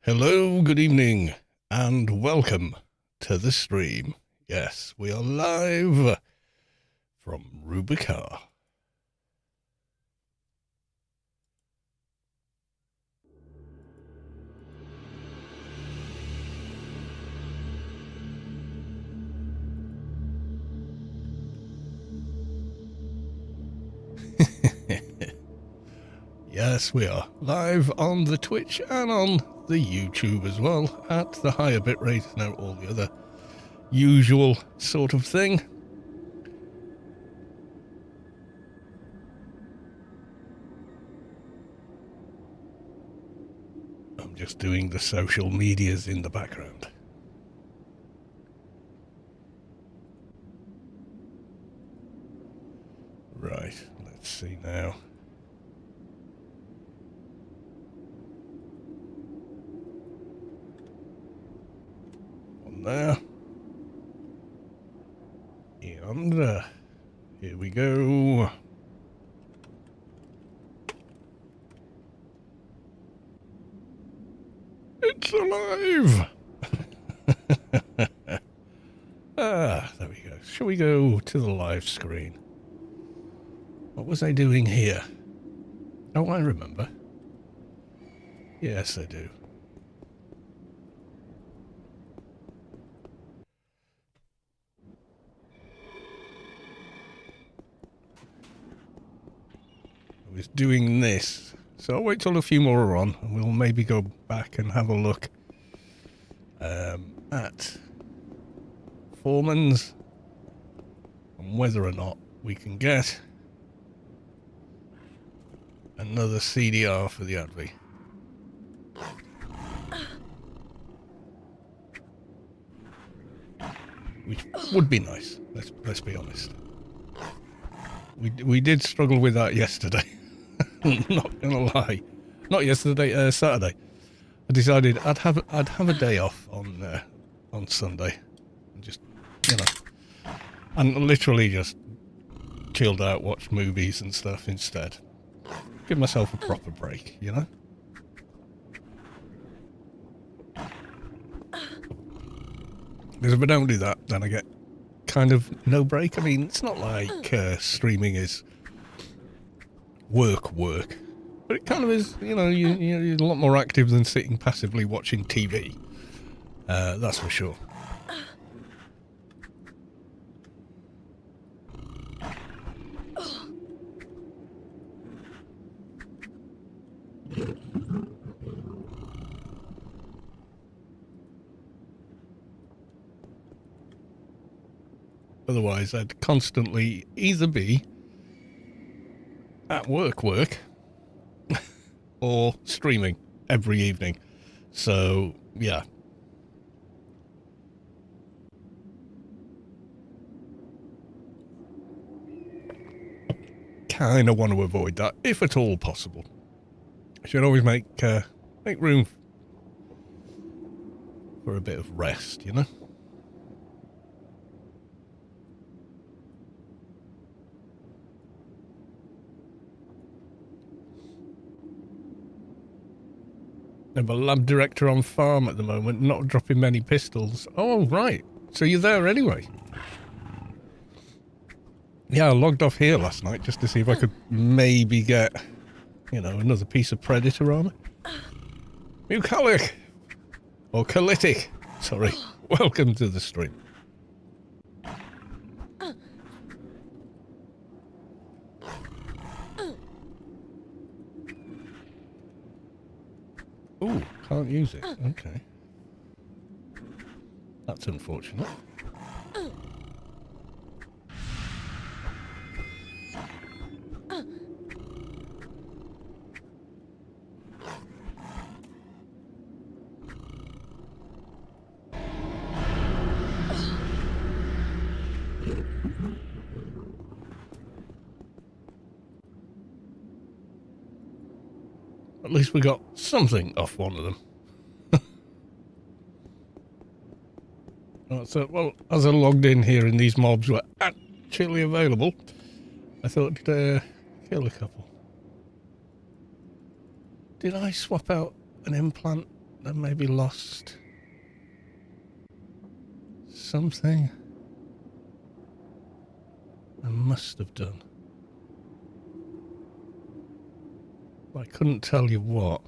Hello, good evening, and welcome to the stream. Yes, we are live from Rubi-ka. Yes, we are live on the Twitch and on the YouTube as well at the higher bitrate and all the other usual sort of thing. I'm just doing the social medias in the background. Right, let's see now. One there. And here we go. It's alive! There we go. Shall we go to the live screen? What was I doing here? Oh, I remember. Yes, I do. I was doing this. So I'll wait till a few more are on, and we'll maybe go back and have a look at Foreman's and whether or not we can get another CDR for the Advi. Which would be nice, let's be honest. We did struggle with that yesterday. Not gonna lie. Not yesterday, Saturday. I decided I'd have a day off on Sunday, and just, you know, and literally just chilled out, watched movies and stuff instead. Give myself a proper break, you know. Because if I don't do that, then I get kind of no break. I mean, it's not like streaming is work, but it kind of is. You know, you're a lot more active than sitting passively watching TV. That's for sure. Otherwise, I'd constantly either be at work, or streaming every evening. So, yeah. Kind of want to avoid that, if at all possible. I should always make room for a bit of rest, you know? I'm a lab director on farm at the moment, not dropping many pistols. Oh, right. So you're there anyway. Yeah, I logged off here last night just to see if I could maybe get, you know, another piece of Predator armor. Bucolic! Or Calitic. Sorry. Welcome to the stream. Ooh, can't use it. Okay. That's unfortunate. At least we got something off one of them. So, well, as I logged in here and these mobs were actually available, I thought, kill a couple. Did I swap out an implant? I maybe lost something. I must have done. I couldn't tell you what.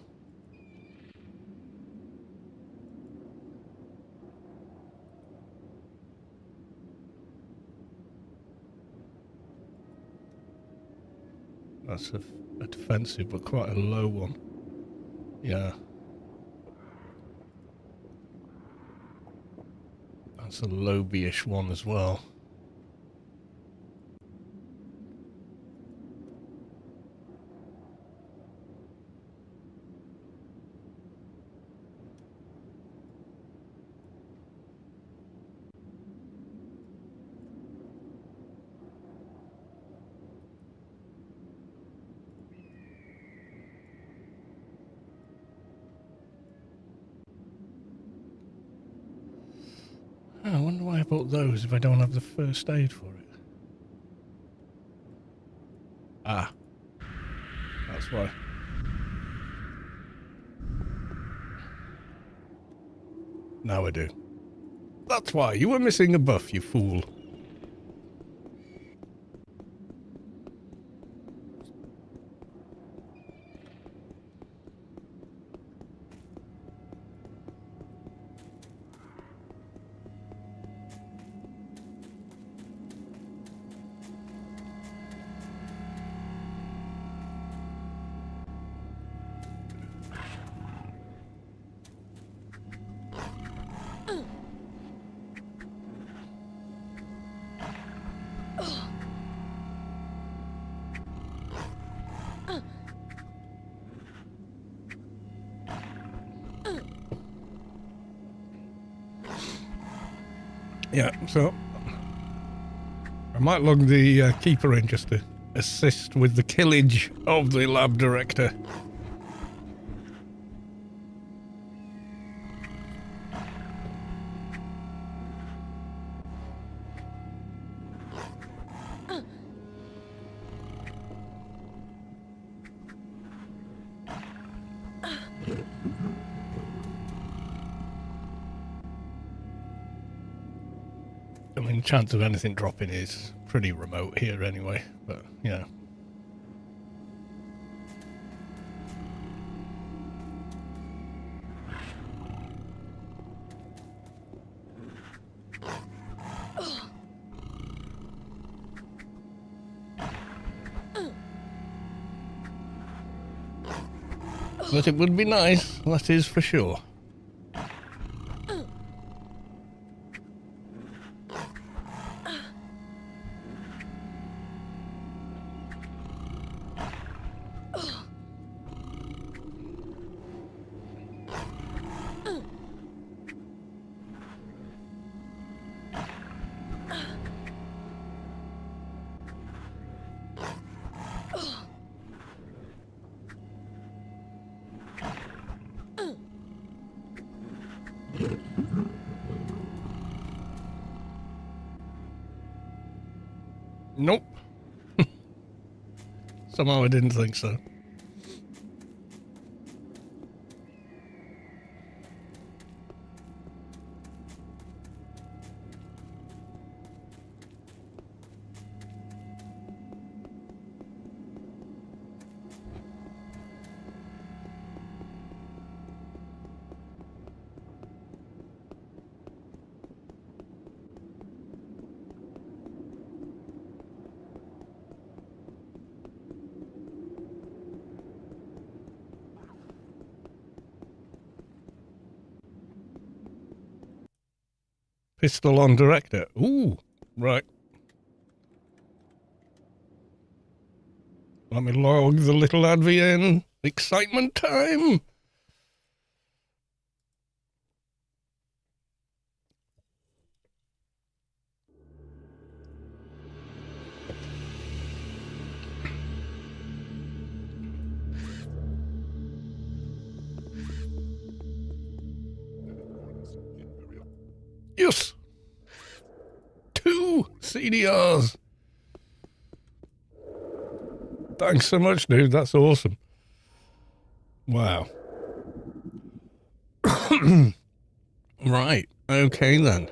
That's a defensive, but quite a low one. Yeah. That's a low-ish one as well. Oh, I wonder why I bought those if I don't have the first aid for it. Ah. That's why. Now I do. That's why. You were missing a buff, you fool. Yeah, so I might log the keeper in just to assist with the killage of the lab director. I mean, chance of anything dropping is pretty remote here anyway, but yeah. But it would be nice, that is for sure. Nope. Somehow I didn't think so. Pistol on director. Ooh, right. Let me log the little advert in. Excitement time. Yes. 2 CDRs. Thanks so much, dude. That's awesome. Wow. Right, okay then.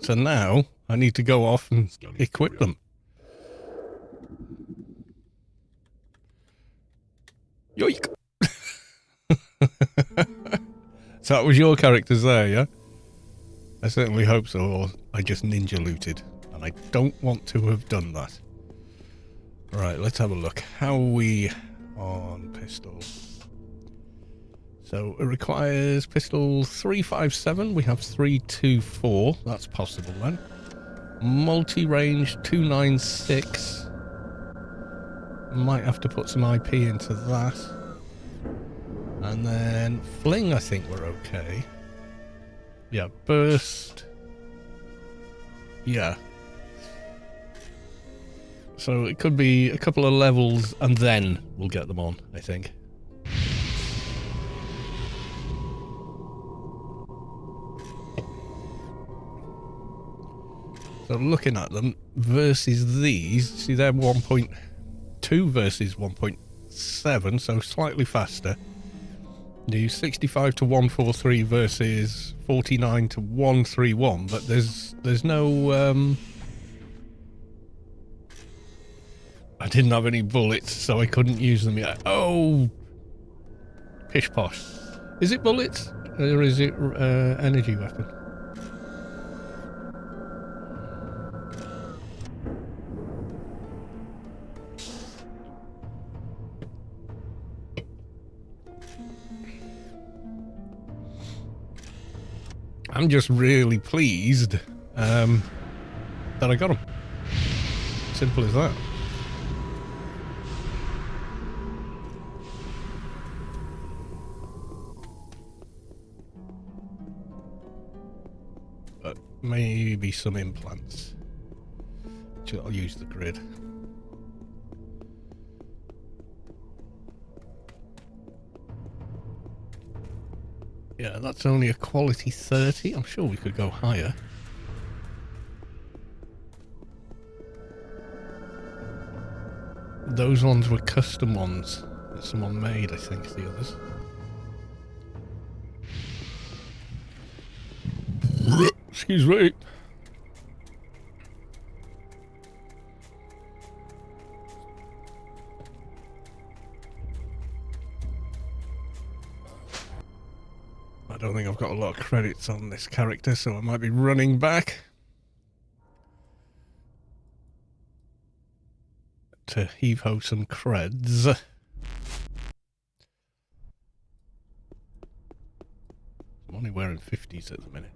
So now I need to go off and equip them. Yoink! So that was your characters there, yeah? I certainly hope so, or I just ninja looted. And I don't want to have done that. Right, let's have a look. How are we on pistol? So it requires pistol 357. We have 324. That's possible then. Multi-range 296. Might have to put some IP into that. And then fling, I think we're okay. Yeah, burst. Yeah. So it could be a couple of levels and then we'll get them on, I think. So looking at them versus these, see they're 1.2 versus 1.7, so slightly faster. Do 65 to 143 versus 49 to 131, but there's no I didn't have any bullets, so I couldn't use them yet. Oh, pish posh. Is it bullets or is it energy weapon? I'm just really pleased that I got them. Simple as that. But maybe some implants. I'll use the grid. Yeah, that's only a quality 30. I'm sure we could go higher. Those ones were custom ones that someone made, I think, the others. Excuse me. I don't think I've got a lot of credits on this character, so I might be running back to heave-ho some creds. I'm only wearing 50s at the minute.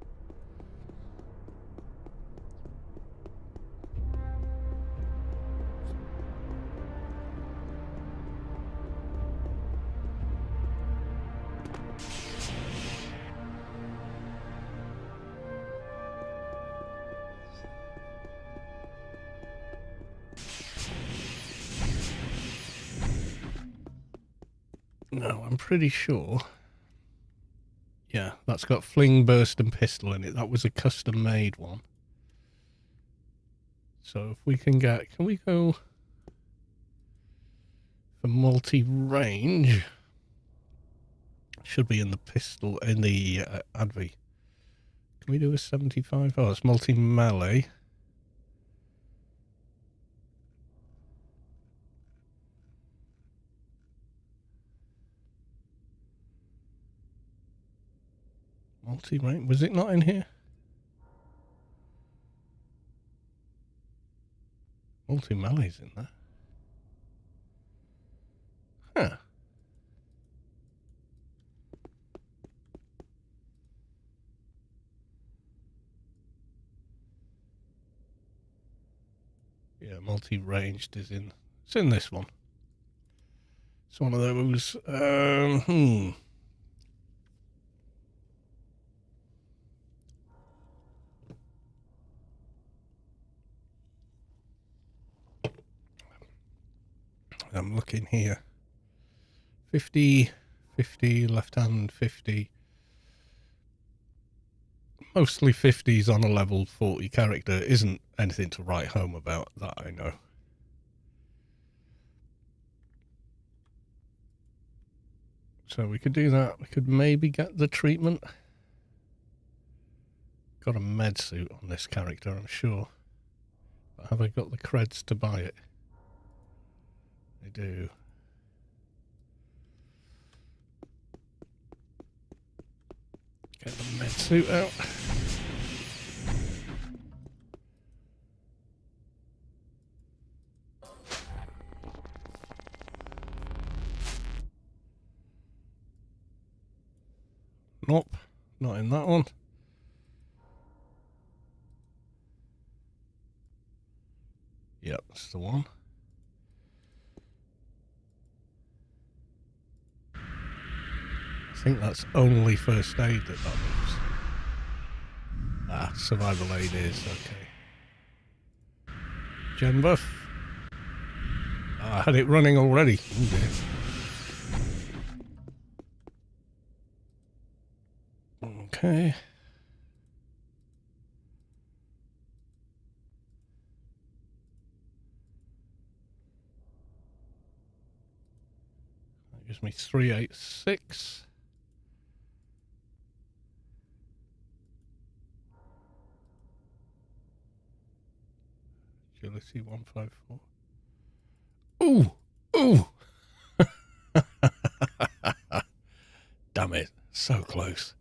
No, I'm pretty sure. Yeah, that's got fling, burst, and pistol in it. That was a custom-made one. So if we can get... Can we go for multi-range? Should be in the pistol, in the Advi. Can we do a 75? Oh, it's multi-melee. Multi-range, was it not in here? Multi-melee's in there. Huh. Yeah, multi-ranged is in. It's in this one. It's one of those. I'm looking here. 50, 50, left hand 50. Mostly 50s on a level 40 character isn't anything to write home about, that I know. So we could do that. We could maybe get the treatment. got a med suit on this character, I'm sure. But have I got the creds to buy it? I do. Get the med suit out. Nope, not in that one. Yep, that's the one. I think that's only first aid that moves. Ah, survival aid is, okay. Gen buff. Ah, I had it running already. Oh dear. Okay. That gives me 386. Agility 154. Ooh! Ooh! Damn it. So close.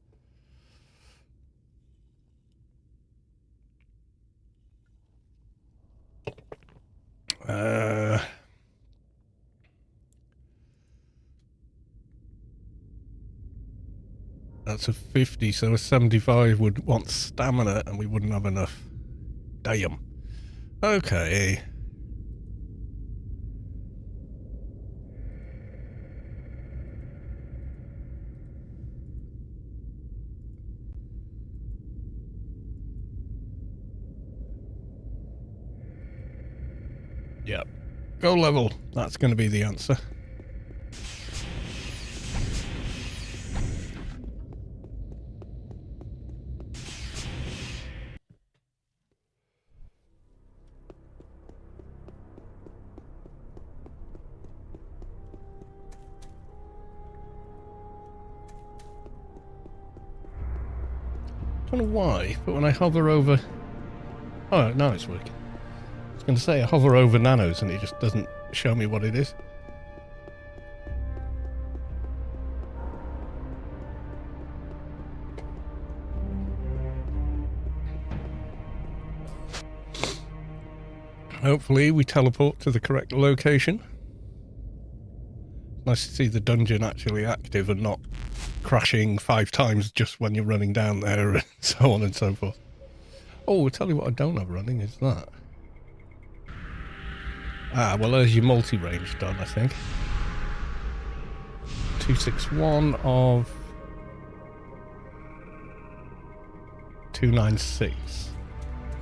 That's a 50, so a 75 would want stamina and we wouldn't have enough. Damn. Okay. Yep. Go level. That's going to be the answer. I don't know why, but when I hover over... Oh, now it's working. I was going to say I hover over nanos and it just doesn't show me what it is. Hopefully we teleport to the correct location. Nice to see the dungeon actually active and not crashing 5 times just when you're running down there and so on and so forth. Oh, I'll tell you what I don't have running is that. Ah, well there's your multi-range done, I think. 261 of 296.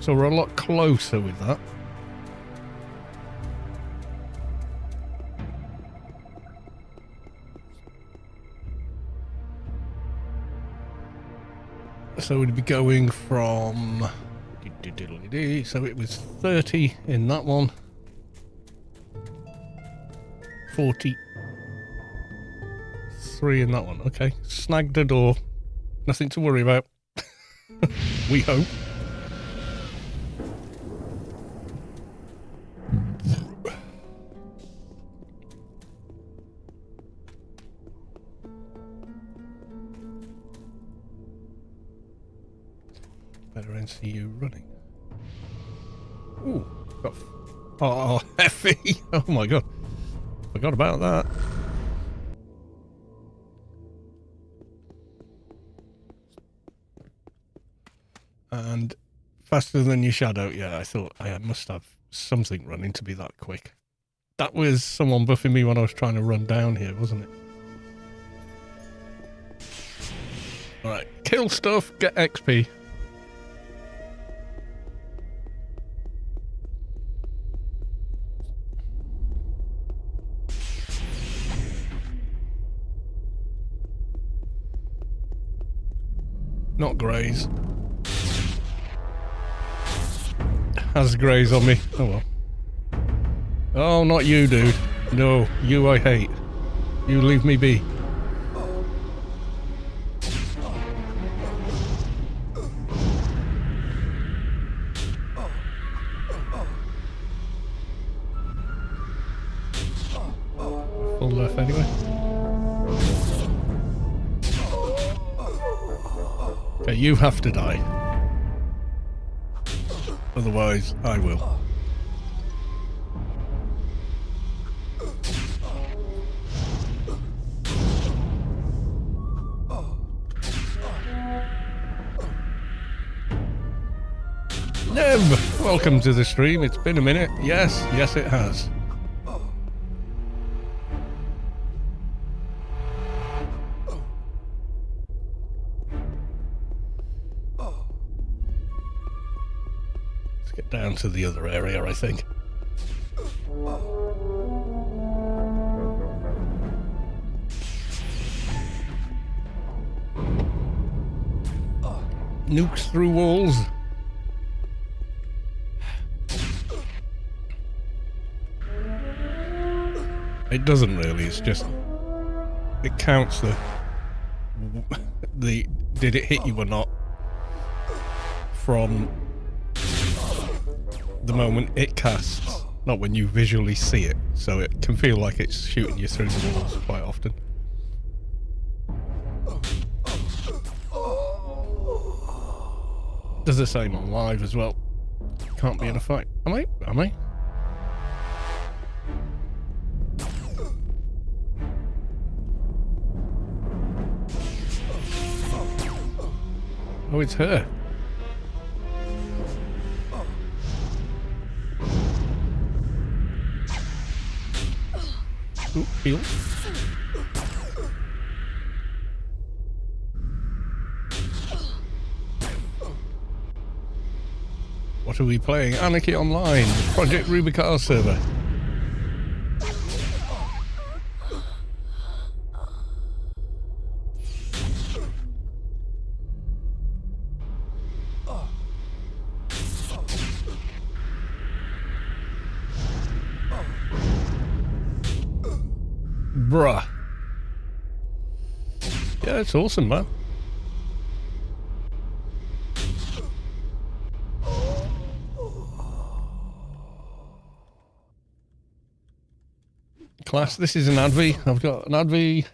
So we're a lot closer with that. So we'd be going from... So it was 30 in that one. 43 in that one. Okay. Snagged a door. Nothing to worry about. We hope. Better NCU running. Ooh, got oh, heavy! Oh my god, forgot about that. And faster than your shadow. Yeah, I thought I must have something running to be that quick. That was someone buffing me when I was trying to run down here, wasn't it? Alright, kill stuff, get XP. Not graze. Has graze on me. Oh well. Oh, not you, dude. No, you I hate. You leave me be. stuff anyway. Okay, you have to die. Otherwise, I will. Nev, welcome to the stream. It's been a minute. Yes, yes it has. Let's get down to the other area, I think. Nukes through walls. It doesn't really, it's just, it counts the did it hit you or not from the moment it casts, not when you visually see it, so it can feel like it's shooting you through the walls quite often. Does the same on live as well. Can't be in a fight. Am I? Am I? Oh, it's her. Ooh, heal. What are we playing? Anarchy Online, Project Rubi-ka server. Bruh. Yeah, it's awesome, man. Class, this is an Advi. I've got an Advi,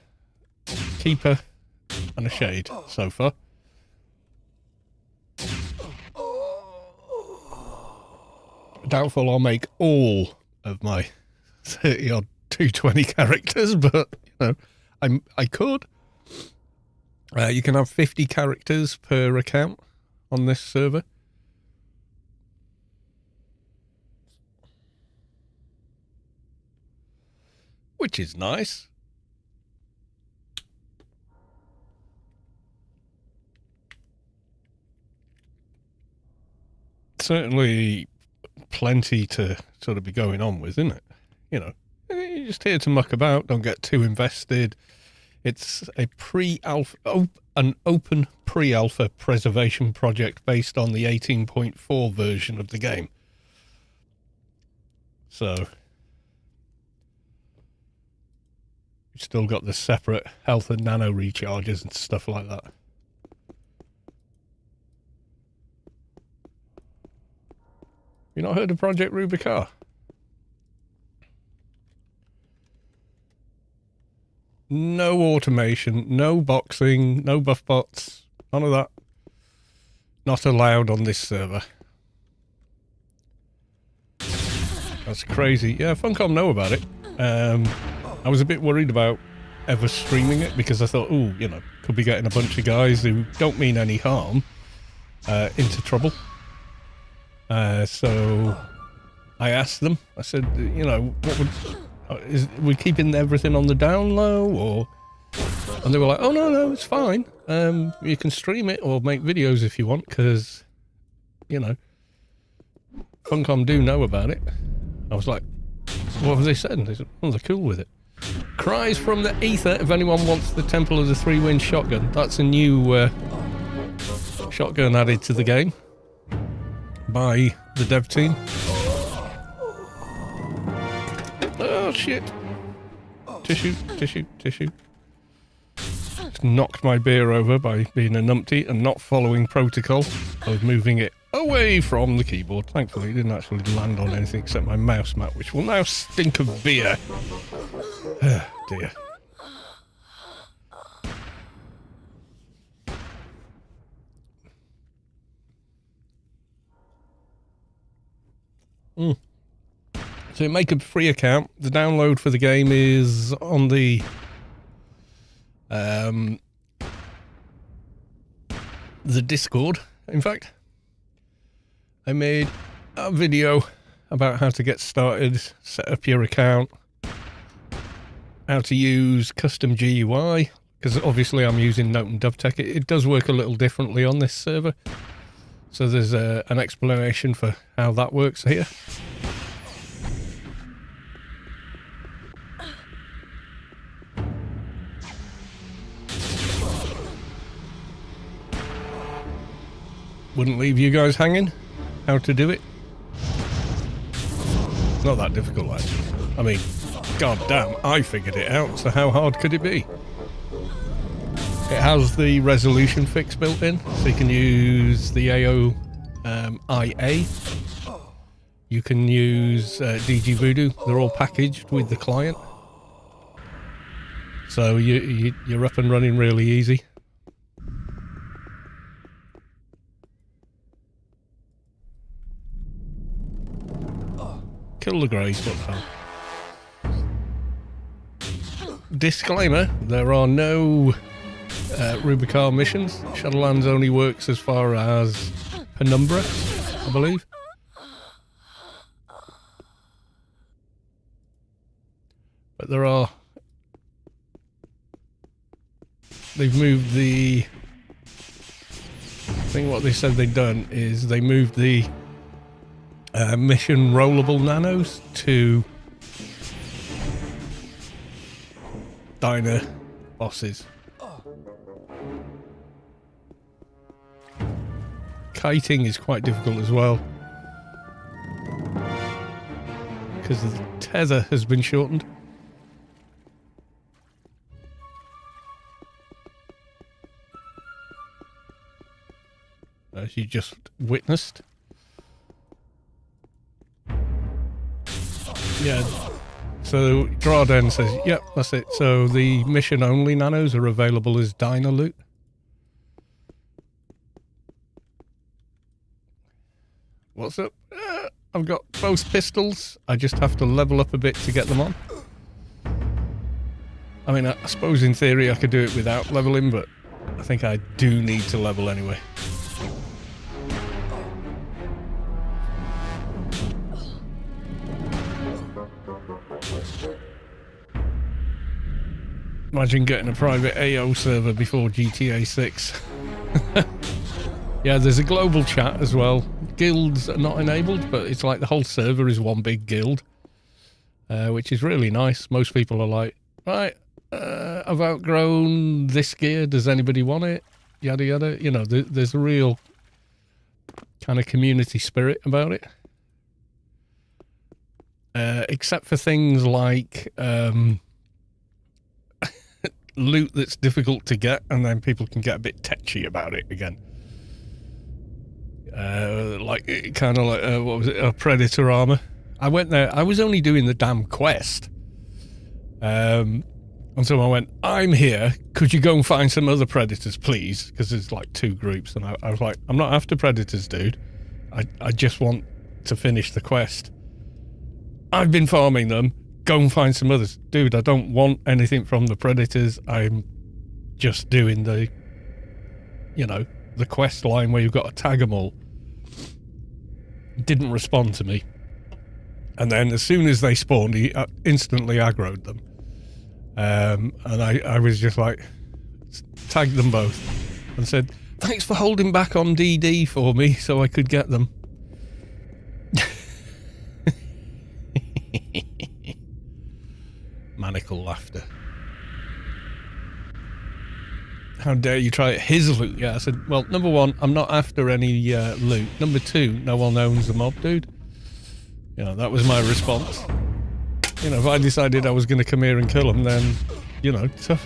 Keeper, and a Shade so far. Doubtful I'll make all of my 30-odd 220 characters, but, you know, I could. You can have 50 characters per account on this server. Which is nice. Certainly plenty to sort of be going on with, isn't it? You know, you're just here to muck about, don't get too invested. It's a an open pre-alpha preservation project based on the 18.4 version of the game. So still got the separate health and nano recharges and stuff like that. You not heard of Project Rubi-ka? No automation, no boxing, no buff bots, none of that. Not allowed on this server. That's crazy. Yeah, Funcom know about it. I was a bit worried about ever streaming it because I thought, oh, you know, could be getting a bunch of guys who don't mean any harm into trouble. So I asked them, I said, you know, what would, we keeping everything on the down low or? And they were like, oh, no, it's fine. You can stream it or make videos if you want because, you know, Funcom do know about it. I was like, what have they said? And they said, oh, they're cool with it. Cries from the ether if anyone wants the Temple of the Three Winds shotgun. That's a new shotgun added to the game by the dev team. Oh shit. Tissue. Just knocked my beer over by being a numpty and not following protocol. I was moving it away from the keyboard. Thankfully, it didn't actually land on anything except my mouse mat, which will now stink of beer. Dear. So make a free account. The download for the game is on the Discord. In fact, I made a video about how to get started, set up your account, how to use custom GUI, because obviously I'm using Note and DovTech. It does work a little differently on this server. So there's an explanation for how that works here. Wouldn't leave you guys hanging. How to do it. Not that difficult, actually. I mean, god damn, I figured it out, so how hard could it be? It has the resolution fix built in, so you can use the AO IA. You can use DG Voodoo. They're all packaged with the client. So you're up and running really easy. Kill the greys, what the hell. Disclaimer, there are no Rubi-ka missions. Shadowlands only works as far as Penumbra, I believe. But there are... They've moved the... I think what they said they'd done is they moved the mission rollable nanos to diner bosses. Kiting is quite difficult as well because the tether has been shortened. As you just witnessed. Yeah, so Drawden says, yep, that's it. So the mission only nanos are available as diner loot. What's up? I've got both pistols. I just have to level up a bit to get them on. I mean, I suppose in theory I could do it without leveling, but I think I do need to level anyway. Imagine getting a private AO server before GTA 6. Yeah, there's a global chat as well. Guilds are not enabled, but it's like the whole server is one big guild, which is really nice. Most people are like, right, I've outgrown this gear. Does anybody want it? Yada yada. You know, there's a real kind of community spirit about it. Except for things like loot that's difficult to get, and then people can get a bit tetchy about it again. Like kind of like what was it? Predator armor. I went there. I was only doing the damn quest, and so I went, "I'm here. Could you go and find some other predators, please?" Because there's like two groups, and I was like, "I'm not after predators, dude. I just want to finish the quest. I've been farming them. Go and find some others. Dude, I don't want anything from the predators. I'm just doing the, you know, the quest line where you've got to tag them all." Didn't respond to me. And then as soon as they spawned, he instantly aggroed them. And I was just like, tagged them both and said, "Thanks for holding back on DD for me so I could get them." Maniacal laughter. How dare you try his loot? Yeah, I said, well, number one, I'm not after any loot. Number two, no one owns the mob, dude. You know, that was my response. You know, if I decided I was going to come here and kill him, then, you know, tough.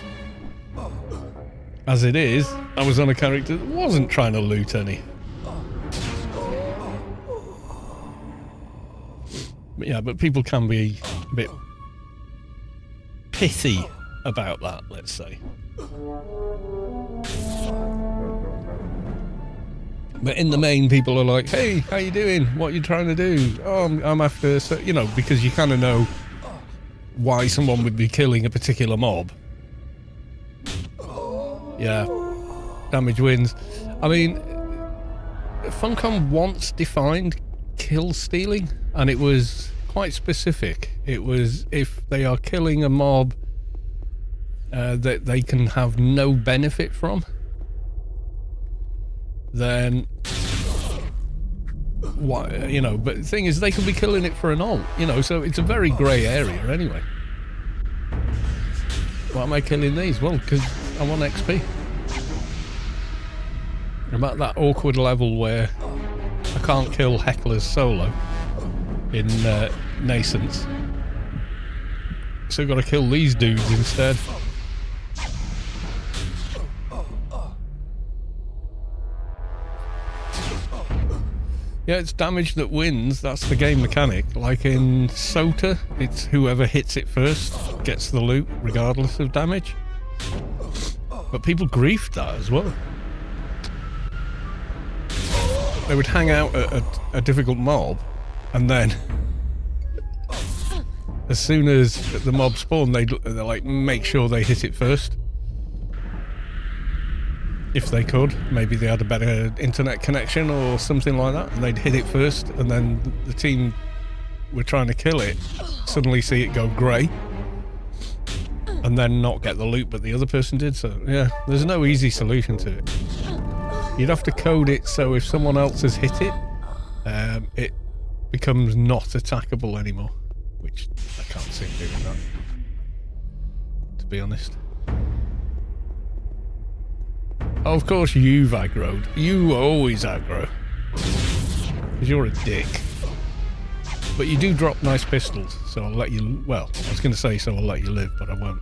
As it is, I was on a character that wasn't trying to loot any. Yeah, but people can be a bit pithy about that, let's say. But in the main, people are like, hey, how you doing? What are you trying to do? Oh, I'm after... So, you know, because you kind of know why someone would be killing a particular mob. Yeah. Damage wins. I mean, Funcom once defined kill stealing, and it was quite specific. It was if they are killing a mob that they can have no benefit from, then why, you know, but the thing is they could be killing it for an ult, you know, so it's a very grey area anyway. Why am I killing these? Well, because I want XP. I'm at that awkward level where I can't kill hecklers solo in Nascents. So I've got to kill these dudes instead. Yeah, it's damage that wins. That's the game mechanic. Like in Sota, it's whoever hits it first gets the loot, regardless of damage. But people griefed that as well. They would hang out at a difficult mob, and then as soon as the mob spawned, they'd like make sure they hit it first. If they could, maybe they had a better internet connection or something like that, and they'd hit it first, and then the team were trying to kill it, suddenly see it go grey, and then not get the loot, but the other person did. So yeah, there's no easy solution to it. You'd have to code it so if someone else has hit it, it becomes not attackable anymore, which I can't see doing that, to be honest. Oh, of course you've aggroed. You always aggro. Because you're a dick. But you do drop nice pistols, so I'll let you... Well, I was going to say so I'll let you live, but I won't.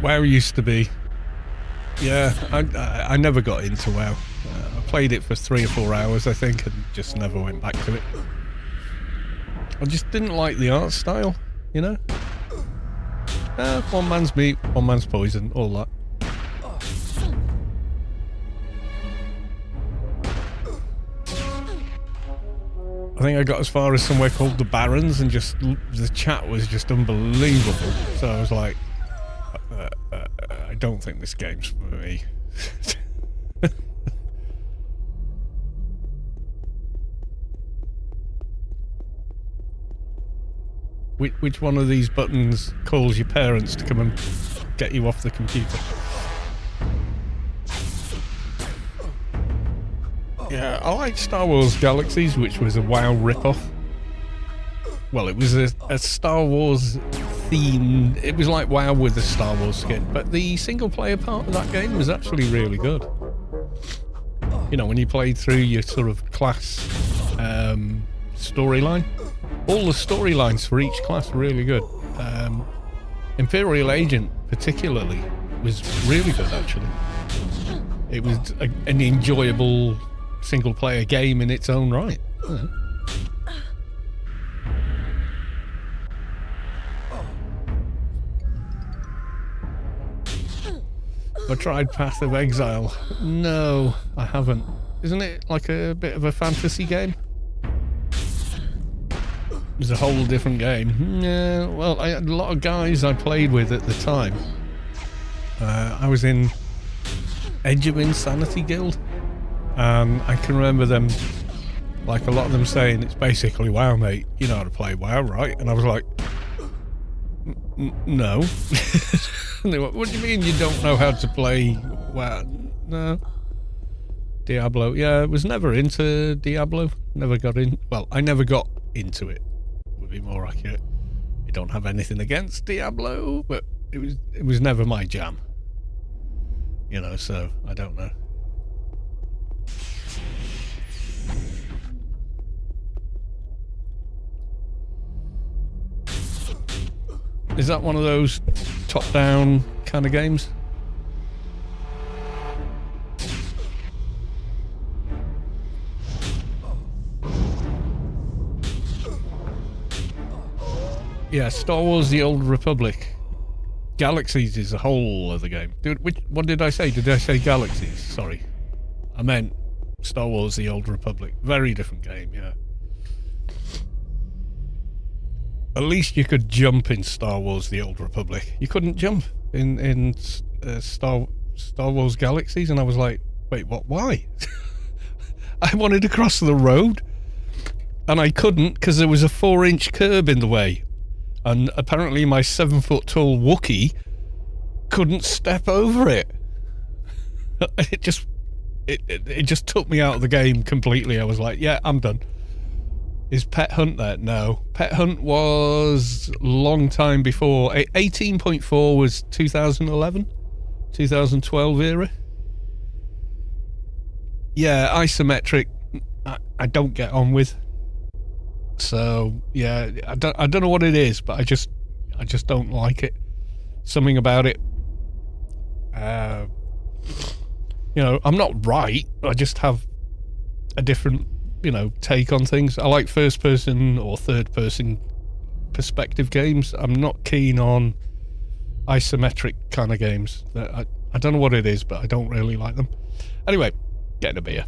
WoW used to be... Yeah, I never got into WoW. I played it for 3 or 4 hours, I think, and just never went back to it. I just didn't like the art style, you know? One man's meat, one man's poison, all that. I think I got as far as somewhere called the Barrens, and just the chat was just unbelievable. So I was like, I don't think this game's for me. Which one of these buttons calls your parents to come and get you off the computer? Yeah, I like Star Wars Galaxies, which was a WoW ripoff. Well, it was a Star Wars themed... It was like WoW with a Star Wars skin, but the single-player part of that game was actually really good. You know, when you played through your sort of class storyline. All the storylines for each class were really good. Imperial Agent, particularly, was really good, actually. It was an enjoyable single-player game in its own right. Yeah. I tried Path of Exile. No, I haven't. Isn't it like a bit of a fantasy game? It was a whole different game. Yeah, well, I had a lot of guys I played with at the time. I was in Edge of Insanity Guild, and I can remember them, like a lot of them saying, it's basically WoW, mate. You know how to play WoW, right? And I was like, no. And they went, what do you mean you don't know how to play WoW? No. Diablo. Yeah, I was never into Diablo. Never got in. Well, I never got into it. Would be more accurate. I don't have anything against Diablo, but it was never my jam. You know, so I don't know. Is that one of those top-down kind of games? yeah, Star Wars: The Old Republic. Galaxies is a whole other game. Dude, what did I say? Did I say Galaxies? Sorry. I meant Star Wars: The Old Republic. Very different game, yeah. At least you could jump in Star Wars: The Old Republic. You couldn't jump in Star Wars Galaxies, and I was like, wait, what? Why? I wanted to cross the road, and I couldn't because there was a 4-inch curb in the way, and apparently my 7-foot-tall Wookiee couldn't step over it. It just took me out of the game completely. I was like, yeah, I'm done. Is Pet Hunt there? No. Pet Hunt was a long time before. 18.4 was 2011? 2012 era? Yeah, isometric, I don't get on with. So, yeah, I don't know what it is, but I just don't like it. Something about it. You know, I'm not right. I just have a different, you know, take on things. I like first person or third person perspective games. I'm not keen on isometric kind of games. I don't know what it is, but I don't really like them. Anyway, getting a beer.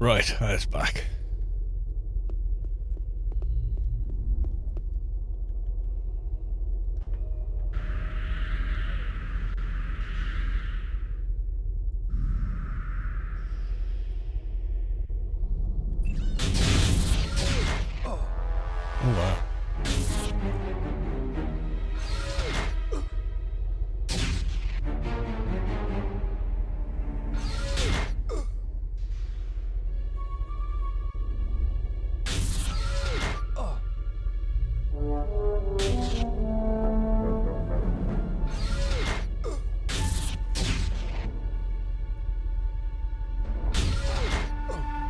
Right, that's back. Oh wow.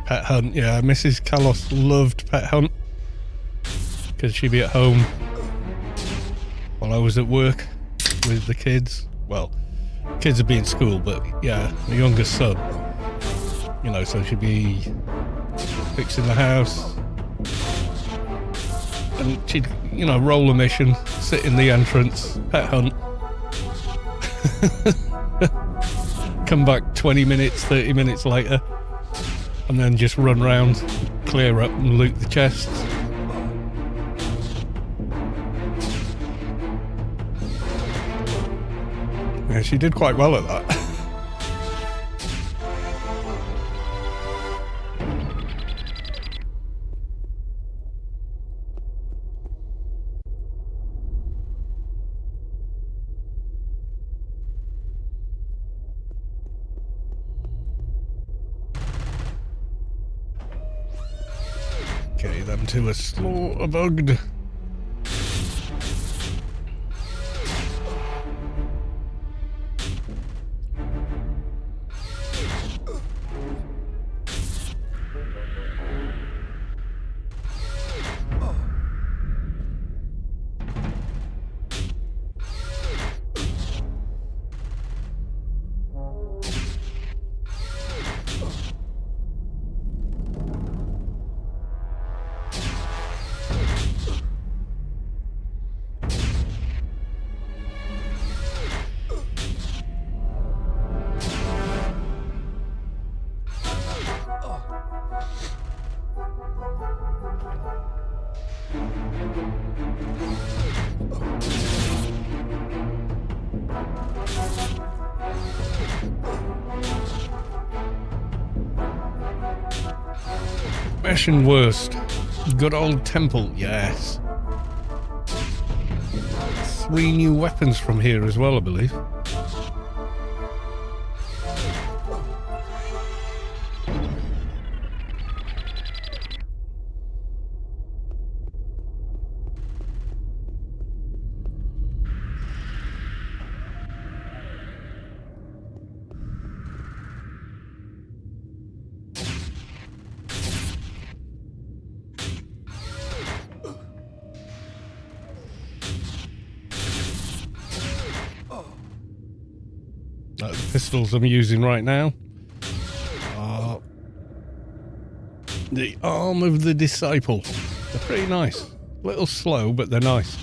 Pet Hunt, yeah, Mrs. Kalos loved Pet Hunt because she'd be at home while I was at work with the kids. Well, kids would be in school, but yeah, the youngest son, you know, so she'd be fixing the house and she'd, you know, roll a mission, sit in the entrance, Pet Hunt, come back 20 minutes, 30 minutes later, and then just run round, clear up and loot the chests. Yeah, she did quite well at that. Okay, them two are slaughter-bugged. Fashion worst. Good old temple, yes. 3 new weapons from here as well, I believe. The pistols I'm using right now are the Arm of the Disciple. They're pretty nice. A little slow, but they're nice.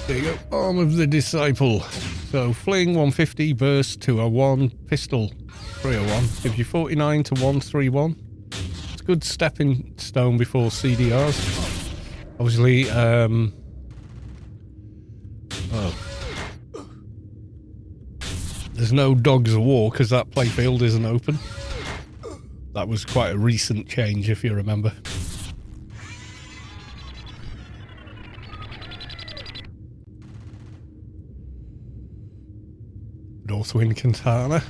There you go, Arm of the Disciple. So fling 150, burst 201, pistol 301. Gives you 49 to 131. It's a good stepping stone before CDRs. Obviously, there's no Dogs of War because that playfield isn't open. That was quite a recent change, if you remember. Northwind Katana.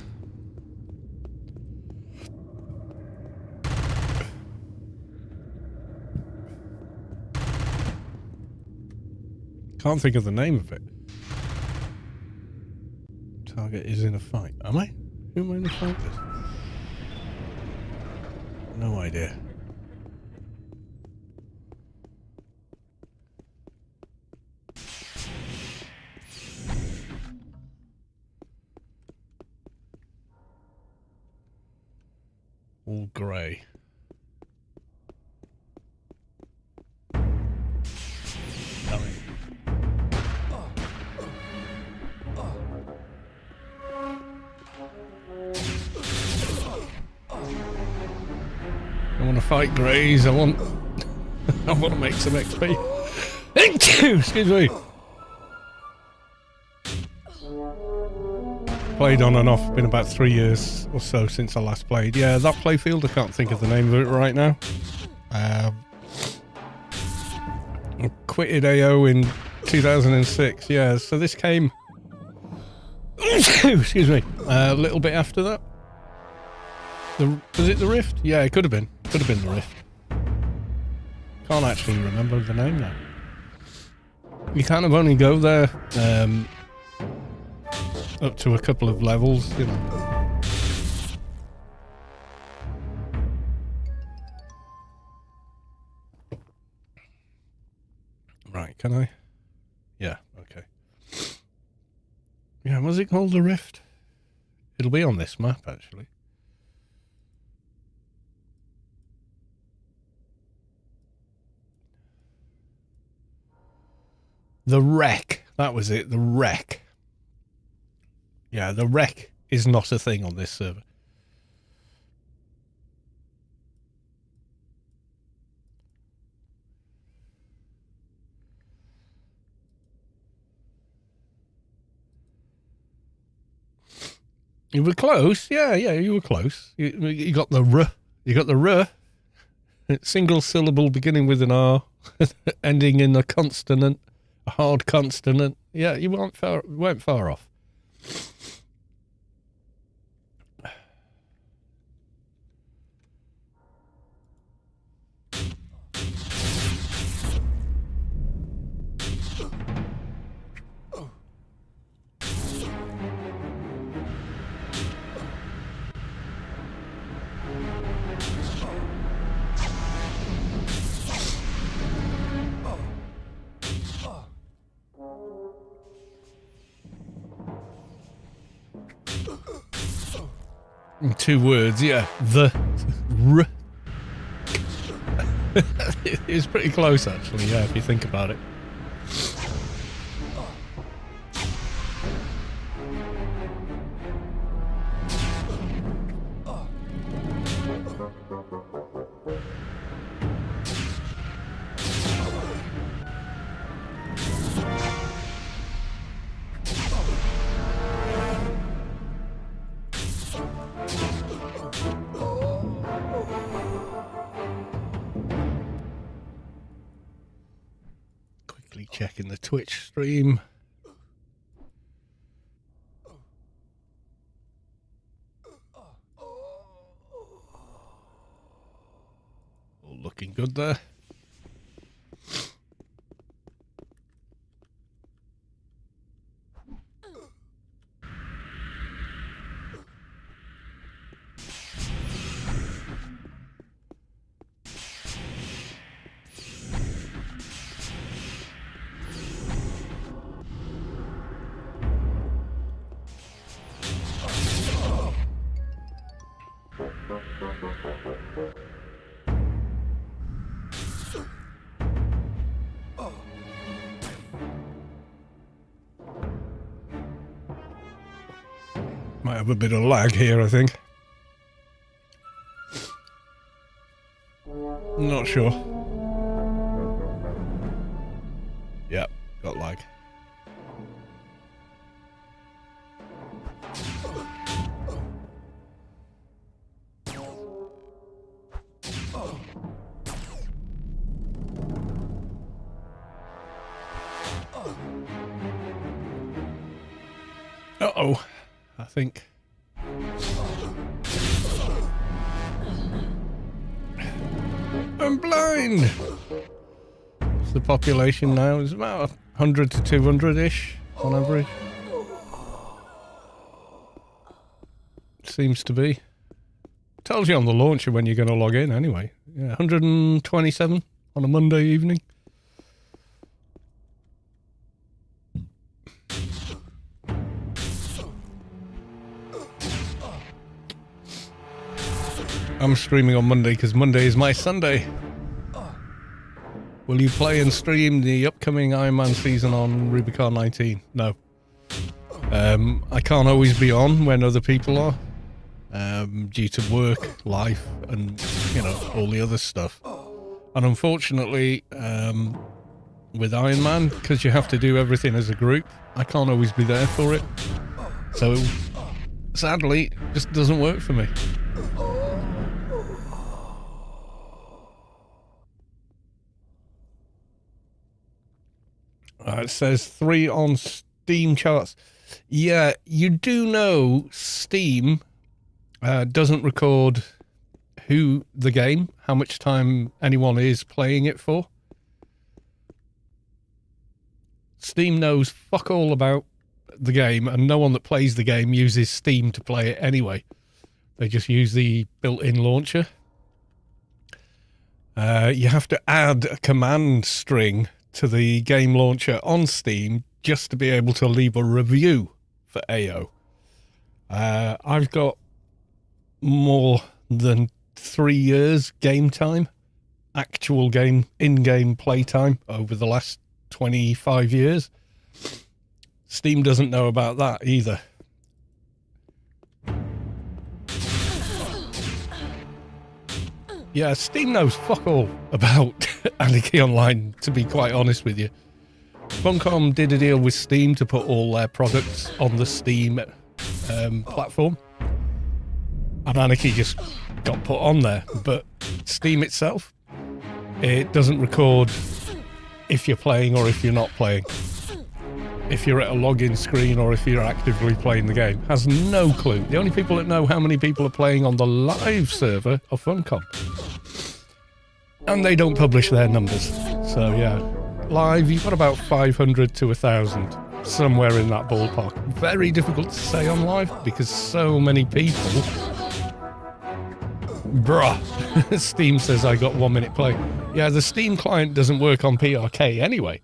Can't think of the name of it. Target is in a fight. Am I? Who am I in a fight with? No idea. All grey. I want to fight greys. I want to make some XP. Excuse me. Played on and off, been about 3 years or so since I last played. Yeah, that playfield, I can't think of the name of it right now. I quitted AO in 2006, yeah, so this came... Excuse me. A little bit after that. Was it the Rift? Yeah, it could have been. Could have been the Rift. Can't actually remember the name now. You kind of only go there... up to a couple of levels, you know. Right, can I? Yeah, okay. Yeah, was it called the Rift? It'll be on this map, actually. The Wreck. That was it, the Wreck. Yeah, the Wreck is not a thing on this server. You were close. Yeah, you were close. You got the R. You got the R. Single syllable beginning with an R, ending in a consonant, a hard consonant. Yeah, you weren't far off. In 2 words, yeah. The R. It's pretty close, actually, yeah, if you think about it. quickly checking the Twitch stream. All looking good there. Might have a bit of lag here, I think. Not sure. Yep, got lag. Uh-oh, I think. I'm blind! What's the population now? It's about 100 to 200-ish on average. Seems to be. Tells you on the launcher when you're going to log in anyway. Yeah, 127 on a Monday evening. I'm streaming on Monday because Monday is my Sunday. Will you play and stream the upcoming Iron Man season on Rubi-ka 19? No. I can't always be on when other people are, due to work, life, and, you know, all the other stuff. And unfortunately, with Iron Man, because you have to do everything as a group, I can't always be there for it. So, sadly, it just doesn't work for me. It says 3 on Steam charts. Yeah, you do know Steam doesn't record the game, how much time anyone is playing it for. Steam knows fuck all about the game, and no one that plays the game uses Steam to play it anyway. They just use the built-in launcher. You have to add a command string to the game launcher on Steam just to be able to leave a review for AO. I've got more than 3 years game time, actual game, in-game play time over the last 25 years. Steam doesn't know about that either. Yeah, Steam knows fuck all about Anarchy Online, to be quite honest with you. Funcom did a deal with Steam to put all their products on the Steam platform. And Anarchy just got put on there. But Steam itself, it doesn't record if you're playing or if you're not playing. If you're at a login screen or if you're actively playing the game. Has no clue. The only people that know how many people are playing on the live server are Funcom. And they don't publish their numbers. So yeah, live you've got about 500 to 1,000, somewhere in that ballpark. Very difficult to say on live because so many people. Bruh, Steam says I got 1 minute play. Yeah, the Steam client doesn't work on PRK anyway.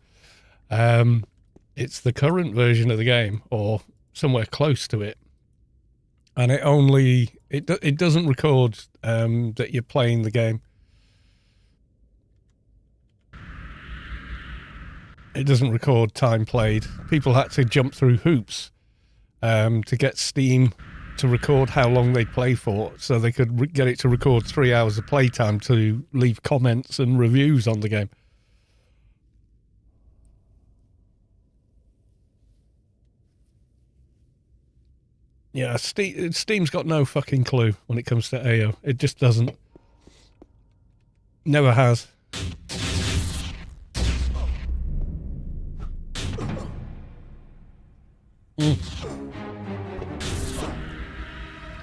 It's the current version of the game or somewhere close to it. And it doesn't record that you're playing the game. It doesn't record time played. People had to jump through hoops to get Steam to record how long they play for, so they could get it to record 3 hours of playtime to leave comments and reviews on the game. Yeah, Steam's got no fucking clue when it comes to AO. It just doesn't. Never has.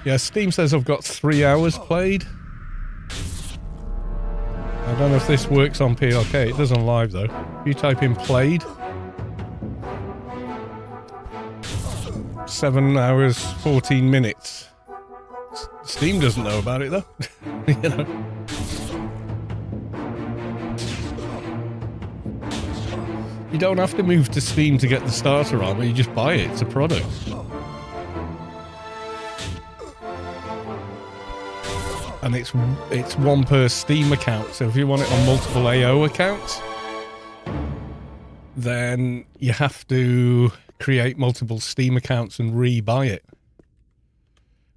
Yeah, Steam says I've got 3 hours played. I don't know if this works on PRK. It does on live though. If you type in played, 7 hours, 14 minutes. Steam doesn't know about it though. You know. You don't have to move to Steam to get the starter armor, you just buy it, it's a product. And it's one per Steam account, so if you want it on multiple AO accounts, then you have to create multiple Steam accounts and re-buy it.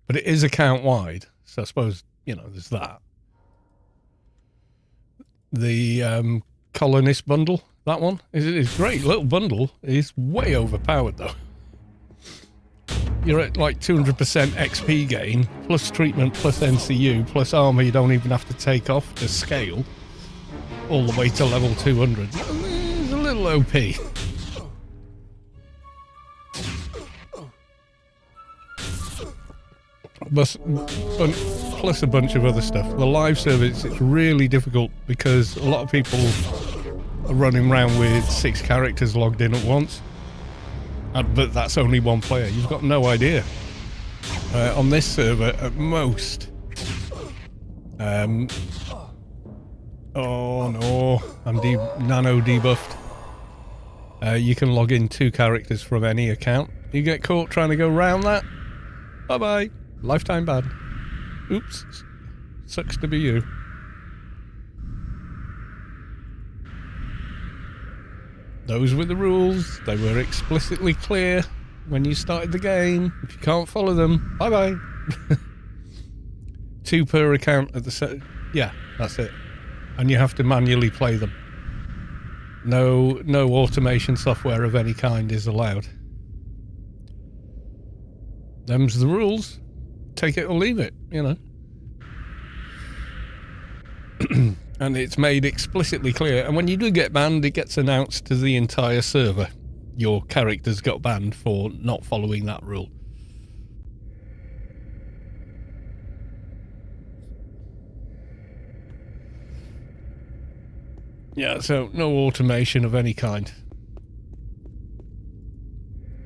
But it is account-wide, so I suppose, you know, there's that. The Colonist bundle, that one, is a great little bundle. It's way overpowered, though. You're at like 200% XP gain, plus treatment, plus NCU, plus armor you don't even have to take off to scale, all the way to level 200. It's a little OP. But plus a bunch of other stuff. The live service, it's really difficult because a lot of people are running around with 6 characters logged in at once. But that's only one player. You've got no idea. On this server, at most... oh no, I'm nano debuffed. You can log in 2 characters from any account. You get caught trying to go round that? Bye-bye. Lifetime ban. Oops. Sucks to be you. Those were the rules. They were explicitly clear when you started the game. If you can't follow them, bye-bye. 2 per account at the set. Yeah, that's it. And you have to manually play them. No automation software of any kind is allowed. Them's the rules. Take it or leave it, you know. And it's made explicitly clear. And when you do get banned, it gets announced to the entire server. Your characters got banned for not following that rule. Yeah, so no automation of any kind.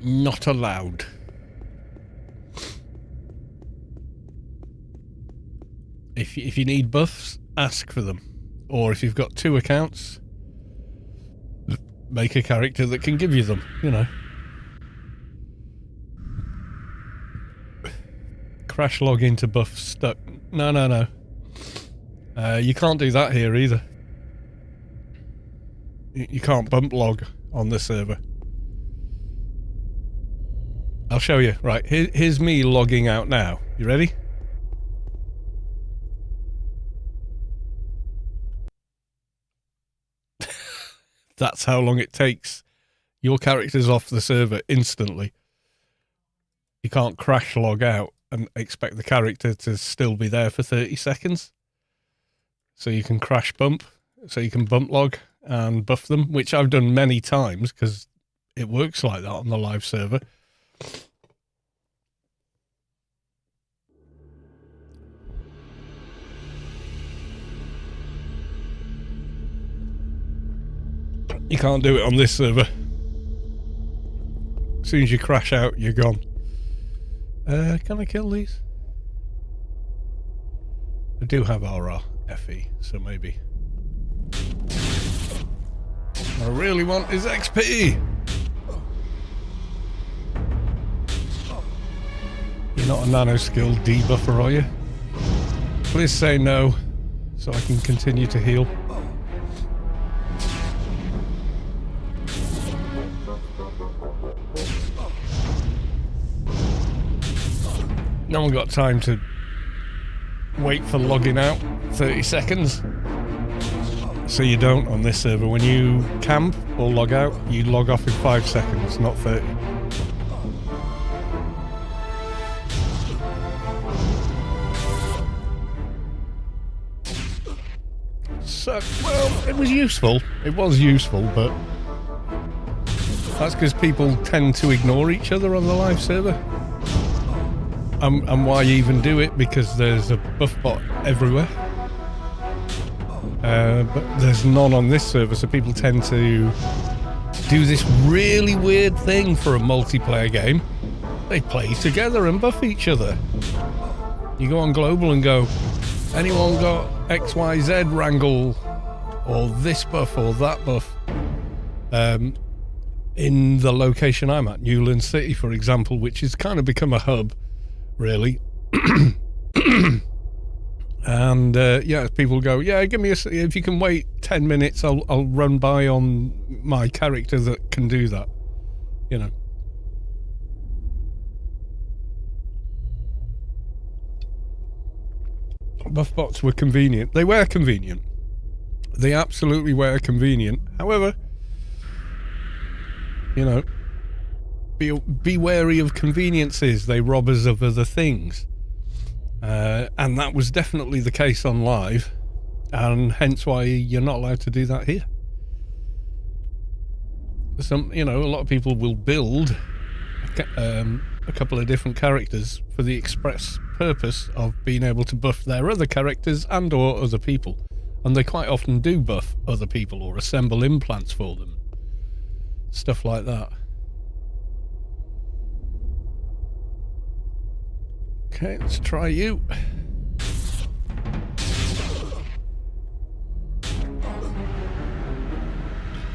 Not allowed. If you need buffs, ask for them. Or if you've got 2 accounts, make a character that can give you them, you know. Crash log into buff stuck. No. You can't do that here either. You can't bump log on the server. I'll show you. Right, here's me logging out now. You ready? That's how long it takes. Your character's off the server instantly. You can't crash log out and expect the character to still be there for 30 seconds. So you can crash bump. So you can bump log and buff them, which I've done many times because it works like that on the live server. You can't do it on this server. As soon as you crash out, you're gone. Can I kill these? I do have RRFE, so maybe. What I really want is XP! You're not a nano-skill debuffer, are you? Please say no, so I can continue to heal. No one got time to wait for logging out 30 seconds. So you don't on this server. When you camp or log out, you log off in 5 seconds, not 30. So, well, it was useful. It was useful, but that's because people tend to ignore each other on the live server. And why even do it? Because there's a buff bot everywhere. But there's none on this server, so people tend to do this really weird thing for a multiplayer game. They play together and buff each other. You go on global and go, anyone got XYZ wrangle or this buff or that buff? In the location I'm at, Newland City, for example, which has kind of become a hub, really. And yeah, people go, yeah, give me if you can wait 10 minutes, I'll run by on my character that can do that, you know. Buff bots were convenient. They were convenient. They absolutely were convenient. However, you know, be wary of conveniences. They rob us of other things. And that was definitely the case on live, and hence why you're not allowed to do that here. You know, a lot of people will build a couple of different characters for the express purpose of being able to buff their other characters and or other people. And they quite often do buff other people or assemble implants for them. Stuff like that. Okay, let's try you.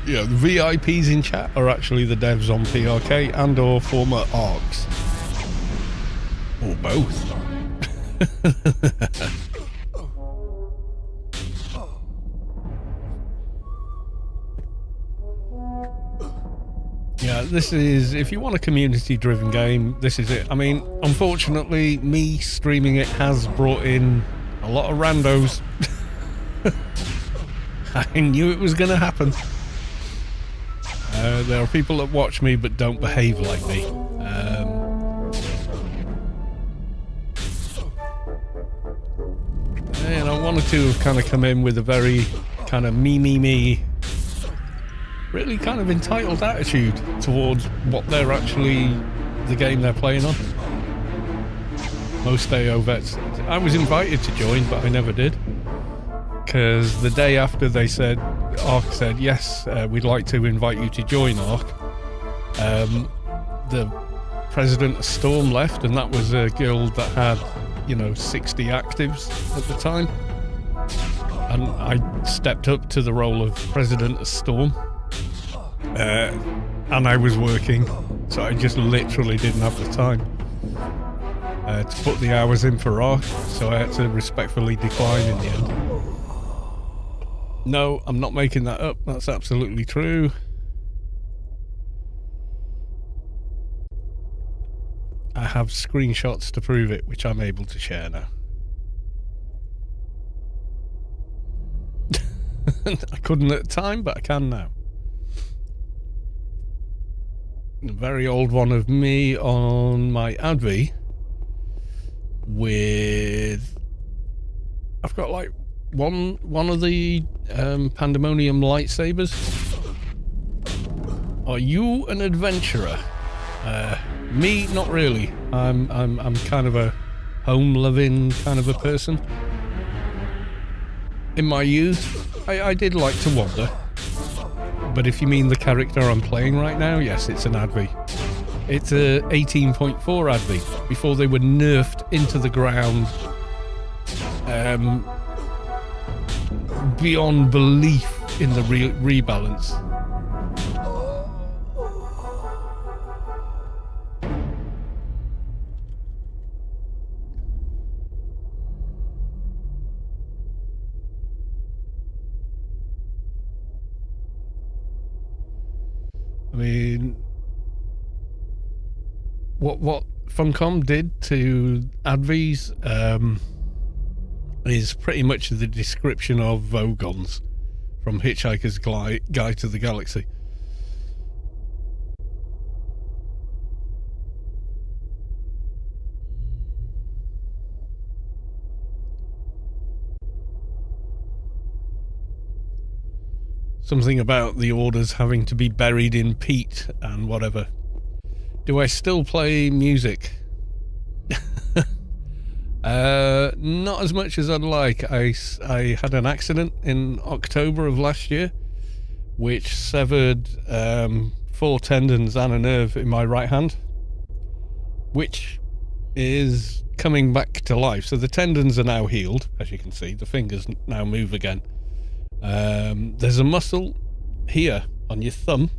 Yeah, the VIPs in chat are actually the devs on PRK and or former ARCs. Or both. Yeah, this is, if you want a community-driven game, this is it. I mean, unfortunately, me streaming it has brought in a lot of randos. I knew it was going to happen. There are people that watch me but don't behave like me. You know, one or two have kind of come in with a very kind of me, really kind of entitled attitude towards what they're actually, the game they're playing on. Most AO vets. I was invited to join, but I never did. Because the day after they said, ARC said, yes, we'd like to invite you to join ARC, the president of Storm left, and that was a guild that had, you know, 60 actives at the time. And I stepped up to the role of president of Storm. And I was working, so I just literally didn't have the time to put the hours in for ARC, so I had to respectfully decline in the end. No, I'm not making that up. That's absolutely true. I have screenshots to prove it, which I'm able to share now. I couldn't at the time, but I can now. A very old one of me on my Advi with... I've got like one of the Pandemonium lightsabers. Are you an adventurer? Me, not really. I'm kind of a home-loving kind of a person. In my youth, I did like to wander. But if you mean the character I'm playing right now, yes, it's an Advi. It's a 18.4 Advi, before they were nerfed into the ground beyond belief in the rebalance. I mean, what Funcom did to Advis is pretty much the description of Vogons from Hitchhiker's Guide to the Galaxy. Something about the orders having to be buried in peat and whatever. Do I still play music? Not as much as I'd like. I had an accident in October of last year, which severed 4 tendons and a nerve in my right hand, which is coming back to life. So the tendons are now healed, as you can see. The fingers now move again. There's a muscle here on your thumb,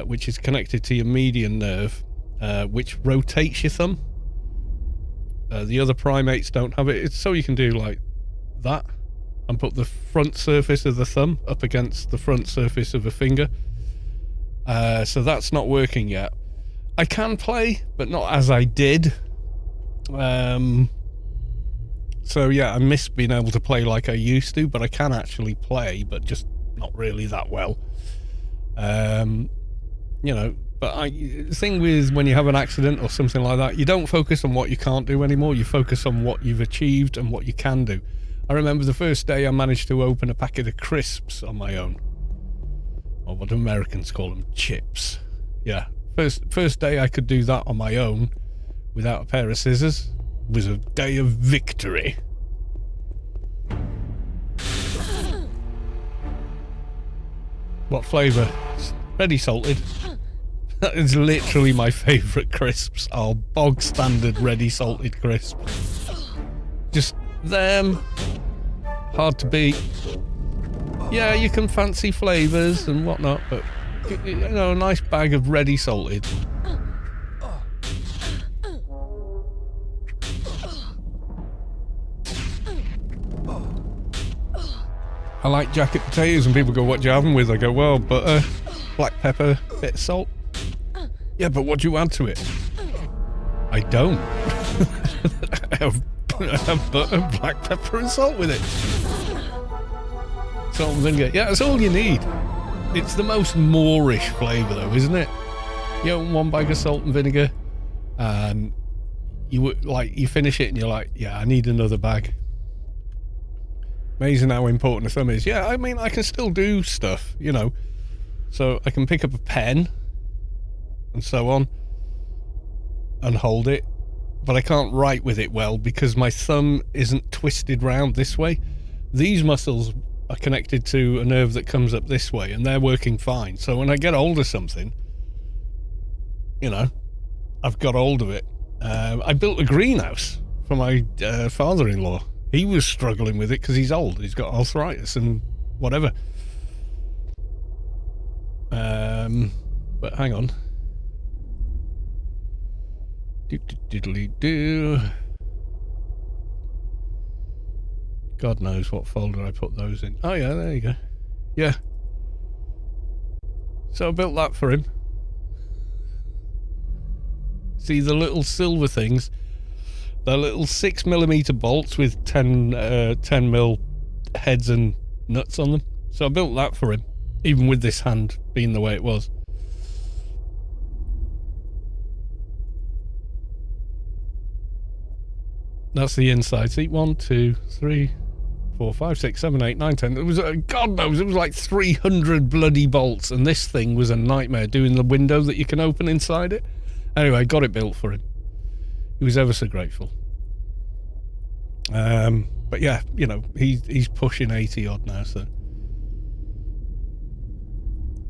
which is connected to your median nerve, which rotates your thumb. The other primates don't have it. It's so you can do like that and put the front surface of the thumb up against the front surface of a finger. So that's not working yet. I can play, but not as I did. So yeah, I miss being able to play like I used to, but I can actually play, but just not really that well. You know, but the thing with when you have an accident or something like that, you don't focus on what you can't do anymore. You focus on what you've achieved and what you can do. I remember the first day I managed to open a packet of crisps on my own, or what Americans call them, chips. Yeah, first day I could do that on my own without a pair of scissors was a day of victory. What flavour? Ready salted. That is literally my favourite crisps. Are bog standard ready salted crisps. Just them. Hard to beat. Yeah, you can fancy flavours and whatnot, but you know, a nice bag of ready salted. I like jacket potatoes, and people go, what do you have them with? I go, well, butter, black pepper, bit of salt. Yeah, but what do you add to it? I don't. I have butter, black pepper and salt with it. Salt and vinegar. Yeah, that's all you need. It's the most Moorish flavour though, isn't it? You open one bag of salt and vinegar and you finish it and you're like, yeah, I need another bag. Amazing how important the thumb is. Yeah, I mean, I can still do stuff, you know. So I can pick up a pen and so on and hold it, but I can't write with it well because my thumb isn't twisted round this way. These muscles are connected to a nerve that comes up this way and they're working fine. So when I get hold of something, you know, I've got hold of it. I built a greenhouse for my father-in-law. He was struggling with it because he's old. He's got arthritis and whatever. But hang on. Do. God knows what folder I put those in. Oh yeah, there you go. Yeah. So I built that for him. See the little silver things? They're little 6mm bolts with 10mm heads and nuts on them. So I built that for him, even with this hand being the way it was. That's the inside. See, 1, 2, 3, 4, 5, 6, 7, 8, 9, 10. It was, God knows, it was like 300 bloody bolts, and this thing was a nightmare doing the window that you can open inside it. Anyway, I got it built for him. He was ever so grateful. But yeah, you know, he's pushing 80 odd now, so.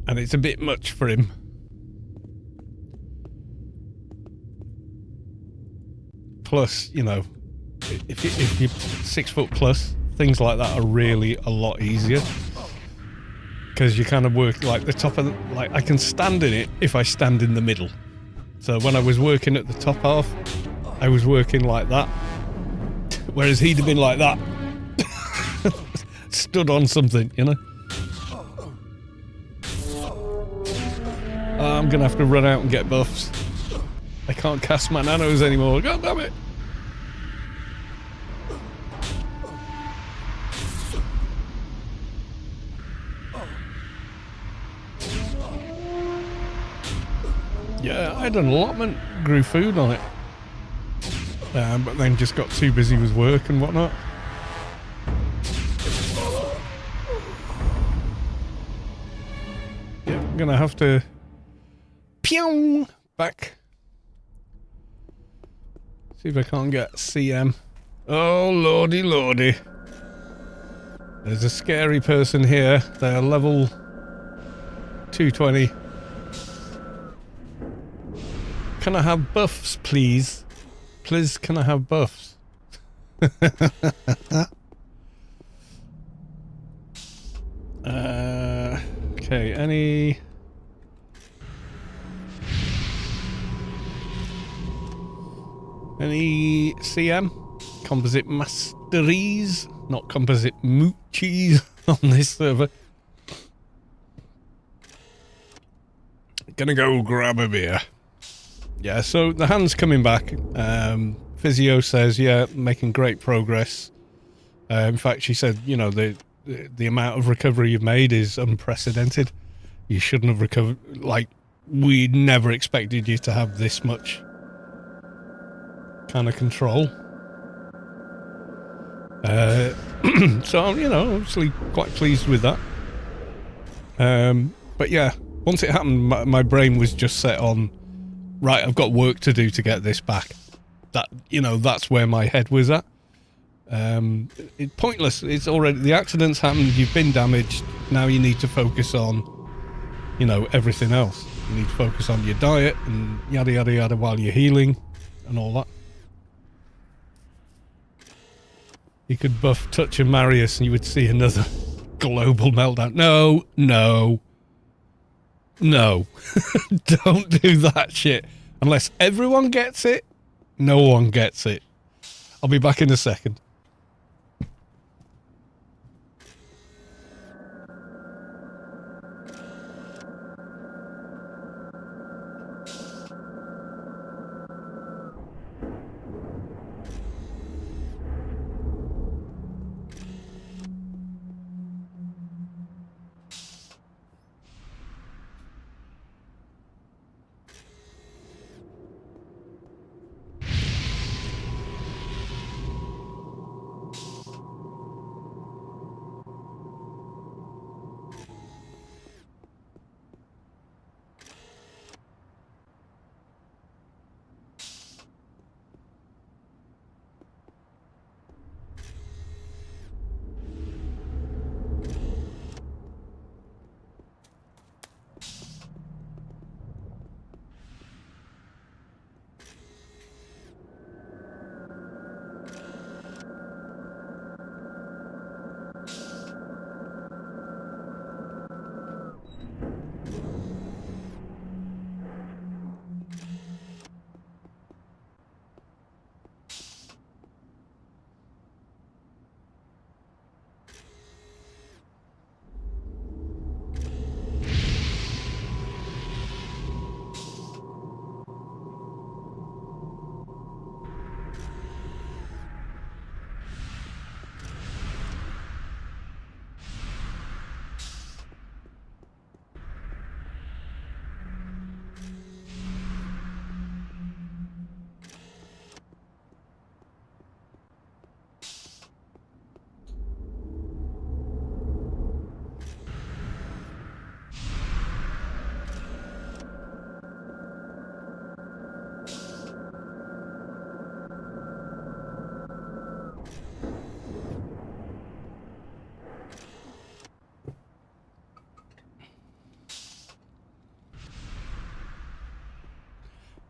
And it's a bit much for him. Plus, you know, if you're 6 foot plus, things like that are really a lot easier. Because you kind of work like the top of the, like I can stand in it if I stand in the middle. So when I was working at the top half, I was working like that. Whereas he'd have been like that. Stood on something, you know. I'm going to have to run out and get buffs. I can't cast my nanos anymore. God damn it. Yeah, I had an allotment, grew food on it. But then just got too busy with work and whatnot. Yeah, I'm gonna have to pew back. See if I can't get CM. Oh, lordy, lordy. There's a scary person here. They're level 220. Can I have buffs, please? Please, can I have buffs? Okay, any... Any CM? Composite masteries? Not composite moochies on this server. Gonna go grab a beer. Yeah, so the hand's coming back. Physio says, yeah, making great progress. In fact, she said, you know, the amount of recovery you've made is unprecedented. You shouldn't have recovered. Like, we never expected you to have this much kind of control. So, you know, obviously quite pleased with that. But yeah, once it happened, my brain was just set on, right, I've got work to do to get this back. That, you know, that's where my head was at. It's pointless. It's already, the accident's happened, you've been damaged, now you need to focus on, you know, everything else. You need to focus on your diet and yada yada yada while you're healing and all that. You could buff Touch and Marius and you would see another global meltdown. No, no, no. Don't do that shit. Unless everyone gets it, no one gets it. I'll be back in a second.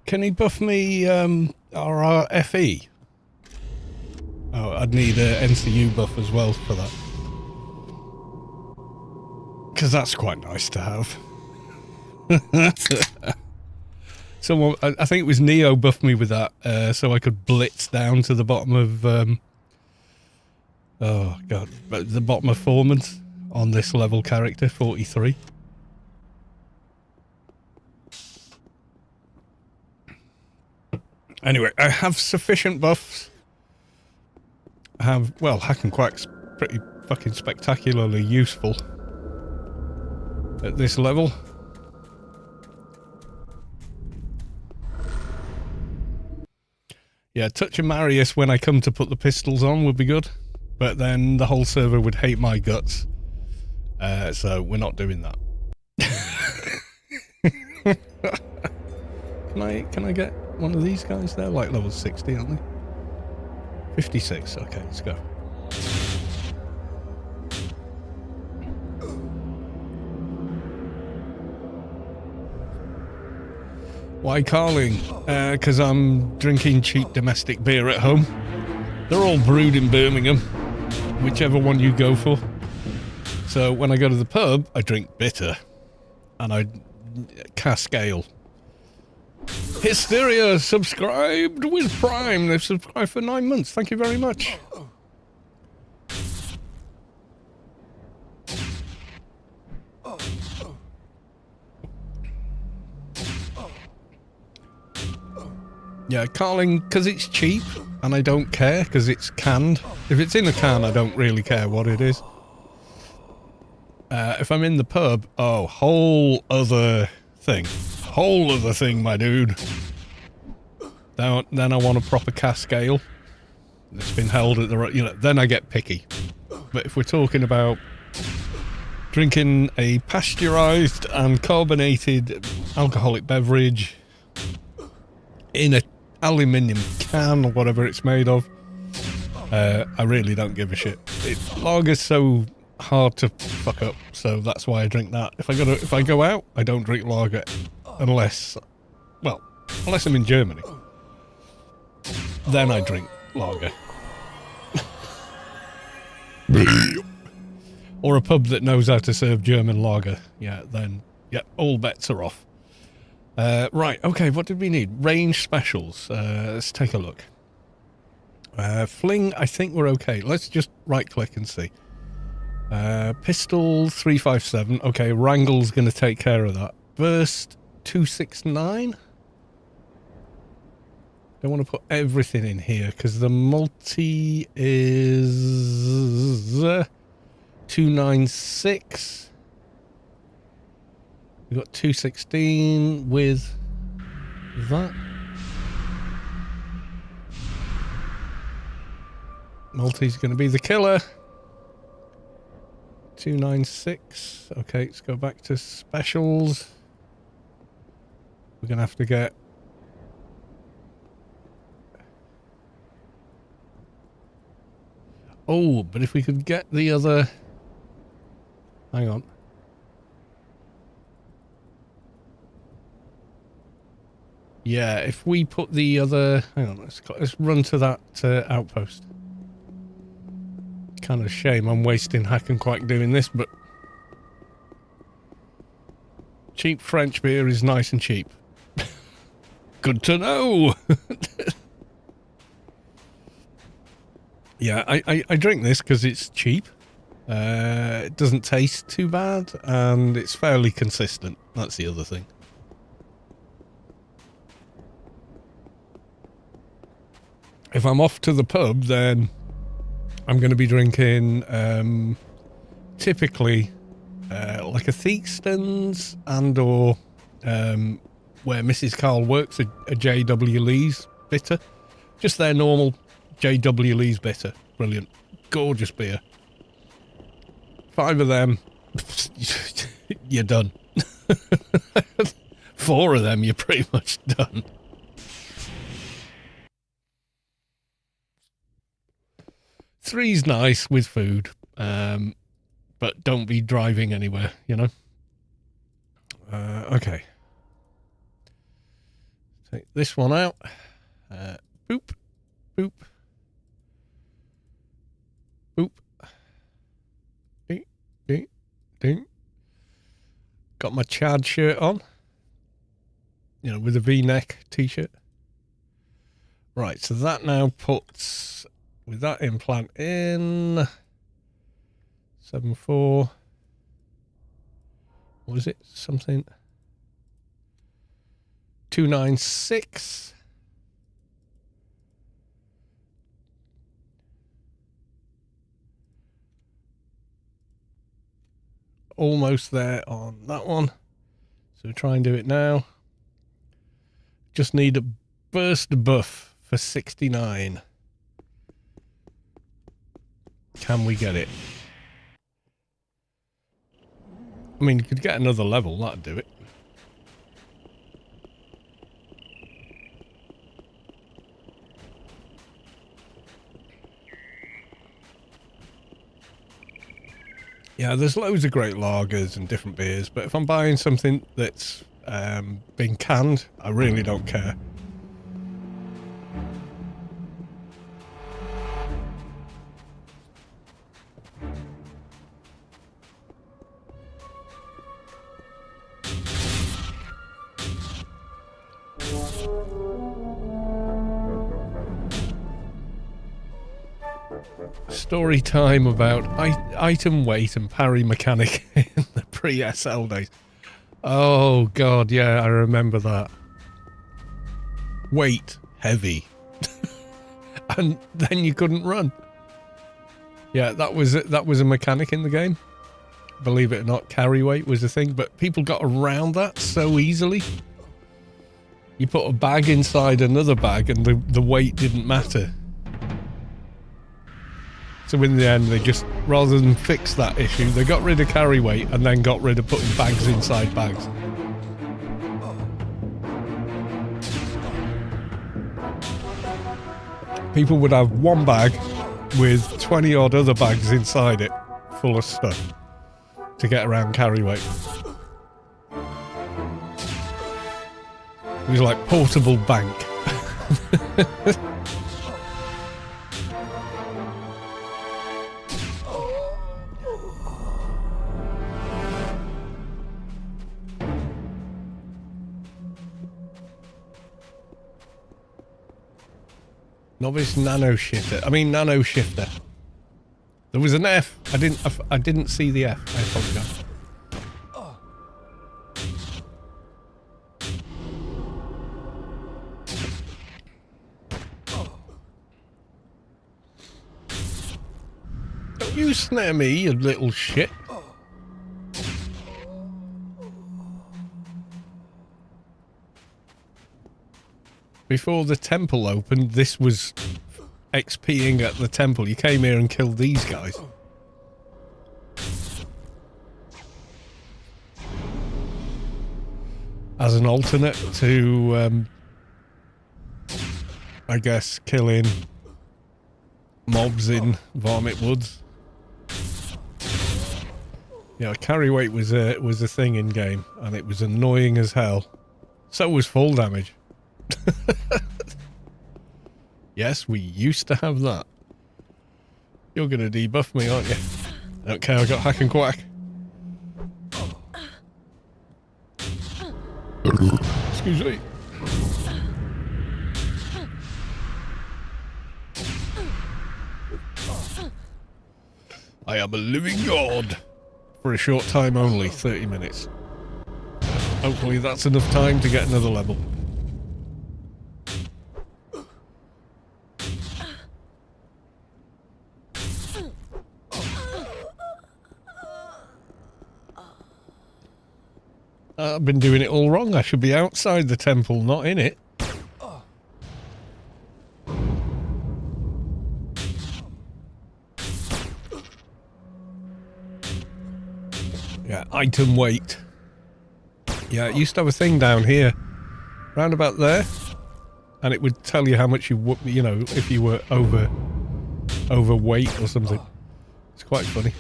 Can he buff me RRFE? Oh, I'd need an NCU buff as well for that. Because that's quite nice to have. Someone, I think it was Neo buffed me with that, so I could blitz down to the bottom of, oh god, the bottom of Foreman's on this level character, 43. Anyway, I have sufficient buffs. I have, well, Hack and Quack's pretty fucking spectacularly useful at this level. Yeah, Touch and Marius when I come to put the pistols on would be good, but then the whole server would hate my guts. So we're not doing that. Can I get one of these guys there? Like level 60, aren't they? 56. Okay, let's go. Why calling? Because I'm drinking cheap domestic beer at home. They're all brewed in Birmingham, whichever one you go for. So when I go to the pub, I drink bitter. And I cask ale. Hysteria subscribed with Prime. They've subscribed for 9 months. Thank you very much. Yeah, Carling, because it's cheap, and I don't care, because it's canned. If it's in a can, I don't really care what it is. If I'm in the pub, oh, whole other thing. Whole other thing, my dude. Then I want a proper cask ale. It's been held at the right, you know, then I get picky. But if we're talking about drinking a pasteurized and carbonated alcoholic beverage in a aluminium can or whatever it's made of, I really don't give a shit. Lager's so hard to fuck up, so that's why I drink that. If I go out, I don't drink lager unless I'm in Germany. Then I drink lager. Or a pub that knows how to serve German lager. Yeah, then all bets are off. Right, okay, what did we need? Range specials. Let's take a look. Fling, I think we're okay. Let's just right-click and see. Pistol 357. Okay, Wrangle's going to take care of that. Burst 269. Don't want to put everything in here because the multi is 296. We've got 216 with that. Multi's going to be the killer. 296. Okay, let's go back to specials. We're going to have to get... Oh, but if we could get the other... Hang on. Yeah, if we put the other... Hang on, let's run to that outpost. Kind of a shame I'm wasting hack and quack doing this, but... Cheap French beer is nice and cheap. Good to know! Yeah, I drink this because it's cheap. It doesn't taste too bad, and it's fairly consistent. That's the other thing. If I'm off to the pub, then I'm going to be drinking typically like a Theakston's and or where Mrs. Carl works, a J.W. Lee's bitter. Just their normal J.W. Lee's bitter. Brilliant. Gorgeous beer. 5 of them, you're done. 4 of them, you're pretty much done. Three's nice with food, but don't be driving anywhere, you know? Okay. Take this one out. Boop. Boop. Boop. Ding. Ding. Ding. Got my Chad shirt on. You know, with a V-neck t-shirt. Right, so that now puts... With that implant in... 7.4... What is it? Something... 296... Almost there on that one. So we'll try and do it now. Just need a burst buff for 69. Can we get it? I mean, you could get another level, that'd do it. Yeah, there's loads of great lagers and different beers, but if I'm buying something that's been canned, I really don't care. Story time about item weight and parry mechanic in the pre-SL days. Oh god, yeah, I remember that. Weight heavy, and then you couldn't run. Yeah, that was a mechanic in the game. Believe it or not, carry weight was a thing, but people got around that so easily. You put a bag inside another bag, and the weight didn't matter. So in the end, they just, rather than fix that issue, they got rid of carry weight and then got rid of putting bags inside bags. People would have one bag with 20 odd other bags inside it, full of stuff, to get around carry weight. It was like portable bank. Novice nano shifter. I mean nano shifter. There was an F. I didn't see the F. I apologize. Don't you snare me, you little shit. Before the temple opened, this was XPing at the temple. You came here and killed these guys. As an alternate to, I guess, killing mobs in Varmint Woods. Yeah, carry weight was a thing in game, and it was annoying as hell. So was fall damage. Yes, we used to have that. You're gonna debuff me, aren't you? I don't care, I got hack and quack. Excuse me. I am a living god. For a short time only, 30 minutes. Hopefully that's enough time to get another level. I've been doing it all wrong. I should be outside the temple, not in it. Yeah, item weight. Yeah, it used to have a thing down here, round about there, and it would tell you how much you know, if you were overweight or something. It's quite funny.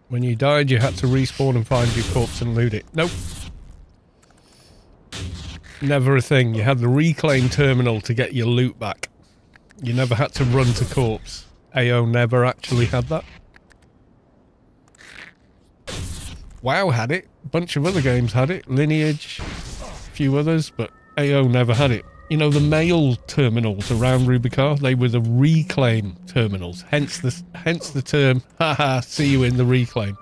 When you died, you had to respawn and find your corpse and loot it. Nope. Never a thing. You had the reclaim terminal to get your loot back. You never had to run to corpse. AO never actually had that. WoW had it. A bunch of other games had it. Lineage, a few others, but AO never had it. You know, the mail terminals around Rubi-ka, they were the reclaim terminals. Hence the term, haha, see you in the reclaim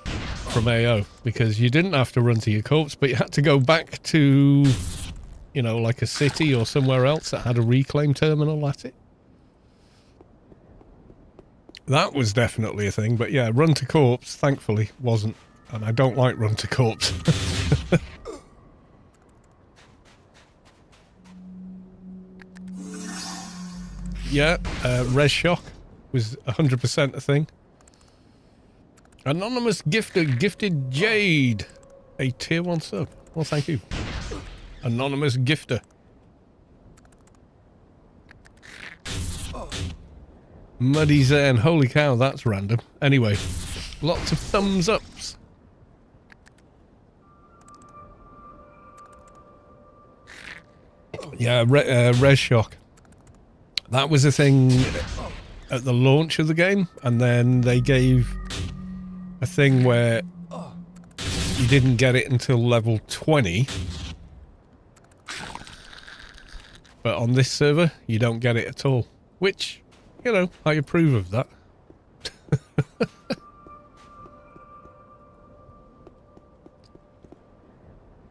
from AO. Because you didn't have to run to your corpse, but you had to go back to, you know, like a city or somewhere else that had a reclaim terminal at it. That was definitely a thing, but yeah, run to corpse, thankfully, wasn't. And I don't like run to corpse. Yeah, res shock was 100% a thing. Anonymous gifted Jade. a tier 1 sub. Well, thank you. Anonymous gifter. Muddy Zen. Holy cow, that's random. Anyway, lots of thumbs ups. Yeah, Res Shock. That was a thing at the launch of the game, and then they gave a thing where you didn't get it until level 20. But on this server, you don't get it at all. Which, you know, I approve of that.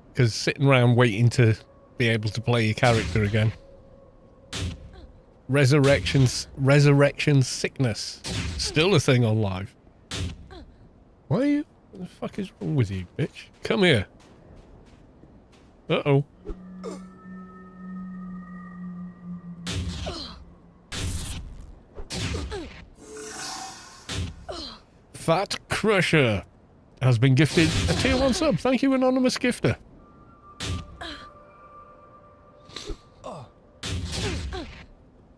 Because sitting around waiting to be able to play your character again. Resurrection sickness. Still a thing on live. Why are you? What the fuck is wrong with you, bitch? Come here. Uh-oh. Fat Crusher has been gifted a tier 1 sub. Thank you, anonymous gifter.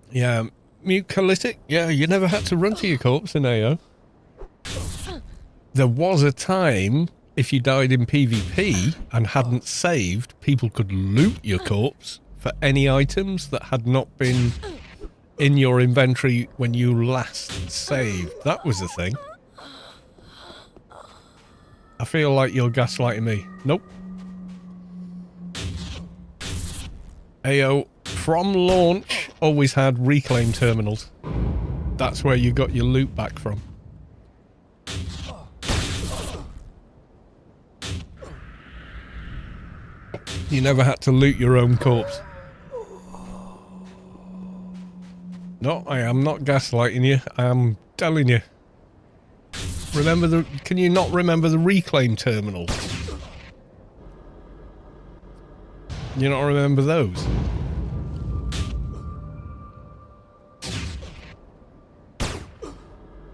Yeah, Mucolytic. Yeah, you never had to run to your corpse in AO. There was a time, if you died in PvP and hadn't saved, people could loot your corpse for any items that had not been in your inventory when you last saved. That was the thing. I feel like you're gaslighting me. Nope. AO, from launch, always had reclaim terminals. That's where you got your loot back from. You never had to loot your own corpse. No, I am not gaslighting you. I am telling you. Remember the... Can you not remember the reclaim terminals? You not remember those?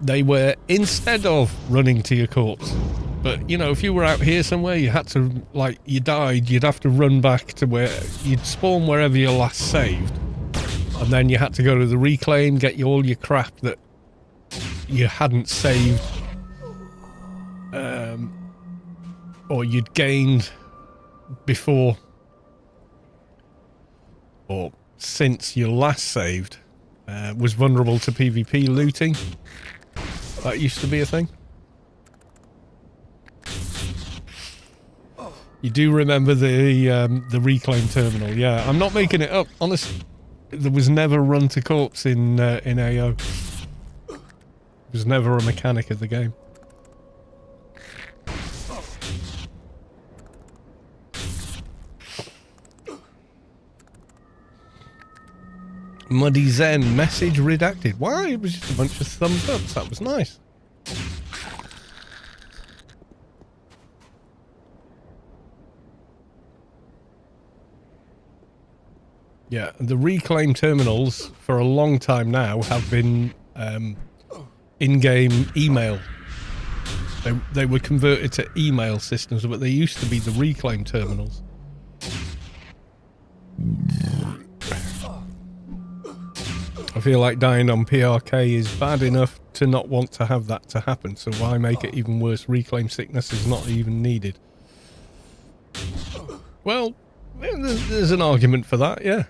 They were instead of running to your corpse. But, you know, if you were out here somewhere, you had to, like, you died, you'd have to run back to where... You'd spawn wherever you last saved. And then you had to go to the reclaim, get all your crap that you hadn't saved. Or you'd gained before... Or since you last saved. Was vulnerable to PvP looting. That used to be a thing. You do remember the reclaim terminal, yeah. I'm not making it up. Honestly, there was never run to corpse in AO. It was never a mechanic of the game. Muddy Zen, message redacted. Why? It was just a bunch of thumbs ups. That was nice. Yeah, the reclaim terminals for a long time now have been in-game email. They were converted to email systems, but they used to be the reclaim terminals. I feel like dying on PRK is bad enough to not want to have that to happen, so why make it even worse? Reclaim sickness is not even needed. Well, there's an argument for that, yeah.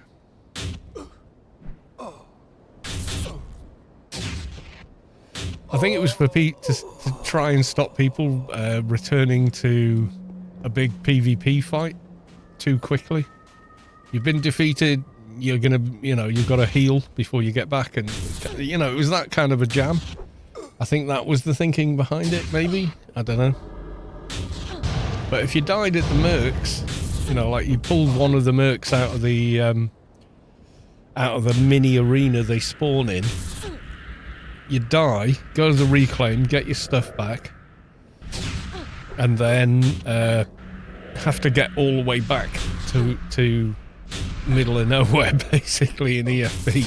I think it was for to try and stop people returning to a big PvP fight too quickly. You've been defeated, you're gonna, you know, you've got to heal before you get back, and, you know, it was that kind of a jam. I think that was the thinking behind it, maybe? I don't know. But if you died at the Mercs, you know, like you pulled one of the Mercs out of the mini arena they spawn in, you die, go to the reclaim, get your stuff back, and then have to get all the way back to middle of nowhere, basically, in EFB.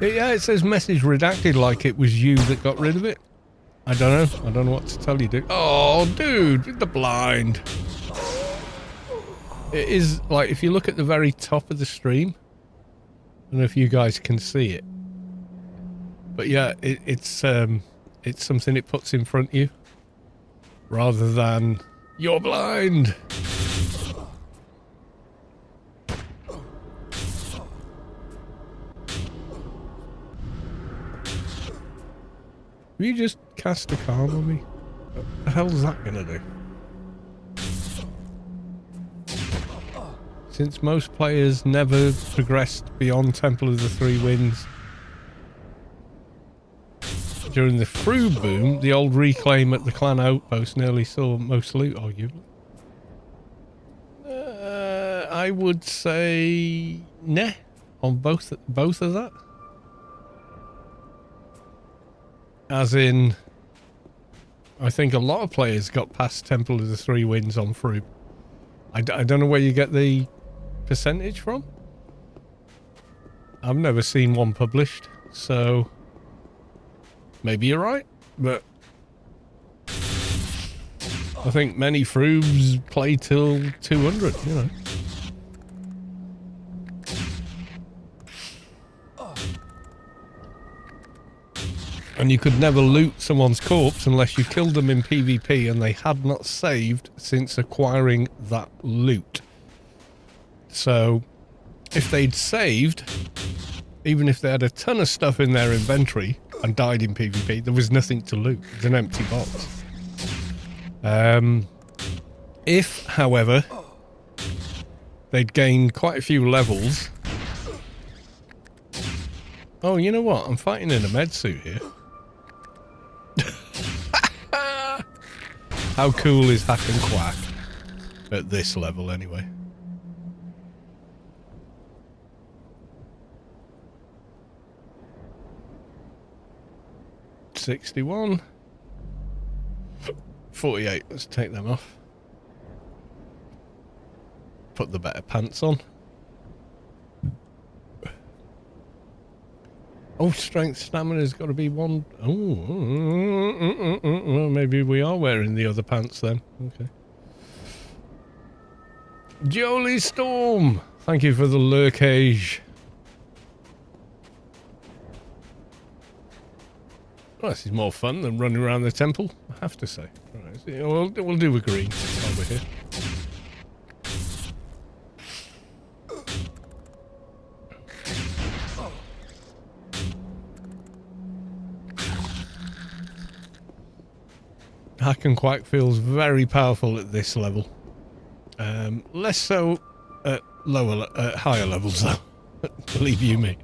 Yeah, it says message redacted like it was you that got rid of it. I don't know. I don't know what to tell you, dude. Oh, dude, the blind. It is, like, if you look at the very top of the stream, I don't know if you guys can see it. But yeah, it's something it puts in front of you. Rather than, you're blind. Have you just cast a calm on me? What the hell's that gonna do? Since most players never progressed beyond Temple of the Three Winds during the Fru boom, the old reclaim at the clan outpost nearly saw most loot, arguably. I would say nah on both of that. As in, I think a lot of players got past Temple of the Three Winds on Fru. I don't know where you get the percentage from. I've never seen one published, so maybe you're right, but I think many Frubs play till 200, you know. And you could never loot someone's corpse unless you killed them in PvP and they had not saved since acquiring that loot. So, if they'd saved, even if they had a ton of stuff in their inventory and died in PvP, there was nothing to loot. It's an empty box. If, however, they'd gained quite a few levels... Oh, you know what? I'm fighting in a med suit here. How cool is Hack and Quack? At this level, anyway. $61. 48. Let's take them off. Put the better pants on. Oh, strength stamina's got to be one. Oh, well, maybe we are wearing the other pants then. Okay. Jolie Storm, thank you for the lurkage. Well, this is more fun than running around the temple, I have to say. Right, so we'll do a green over here. Hack and Quack feels very powerful at this level. Less so at higher levels though. Believe you me.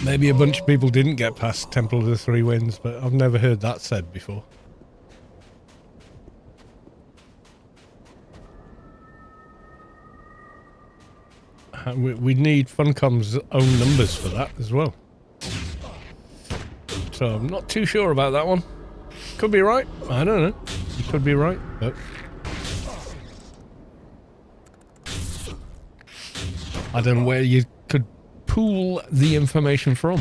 Maybe a bunch of people didn't get past Temple of the Three Winds, but I've never heard that said before. We need Funcom's own numbers for that as well. So I'm not too sure about that one. Could be right. I don't know. You could be right, but I don't know where you could pull the information from.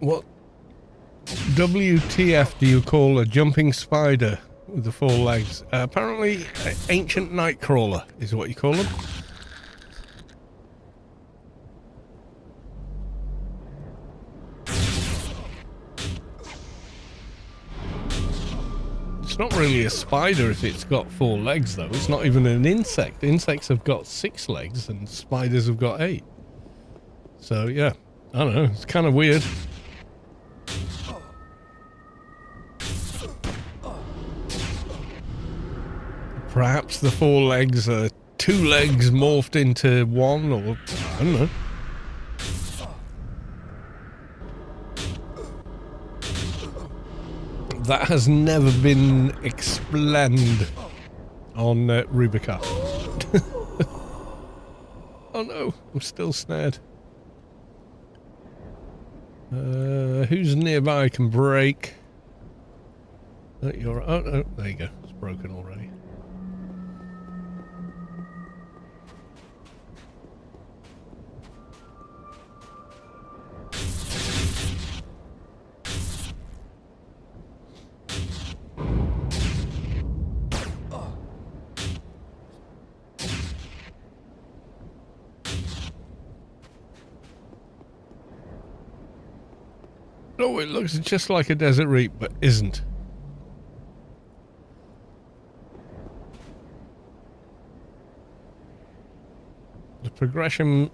What WTF do you call a jumping spider with the 4 legs. Apparently, ancient nightcrawler is what you call them. It's not really a spider if it's got 4 legs, though. It's not even an insect. Insects have got 6 legs, and spiders have got 8. So, yeah. I don't know. It's kind of weird. Perhaps the 4 legs are 2 legs morphed into 1, or I don't know. That has never been explained on Rubi-ka. Oh no, I'm still snared. Who's nearby can break? Oh, oh, there you go. It's broken already. Oh, it looks just like a desert reap, but isn't. The progression,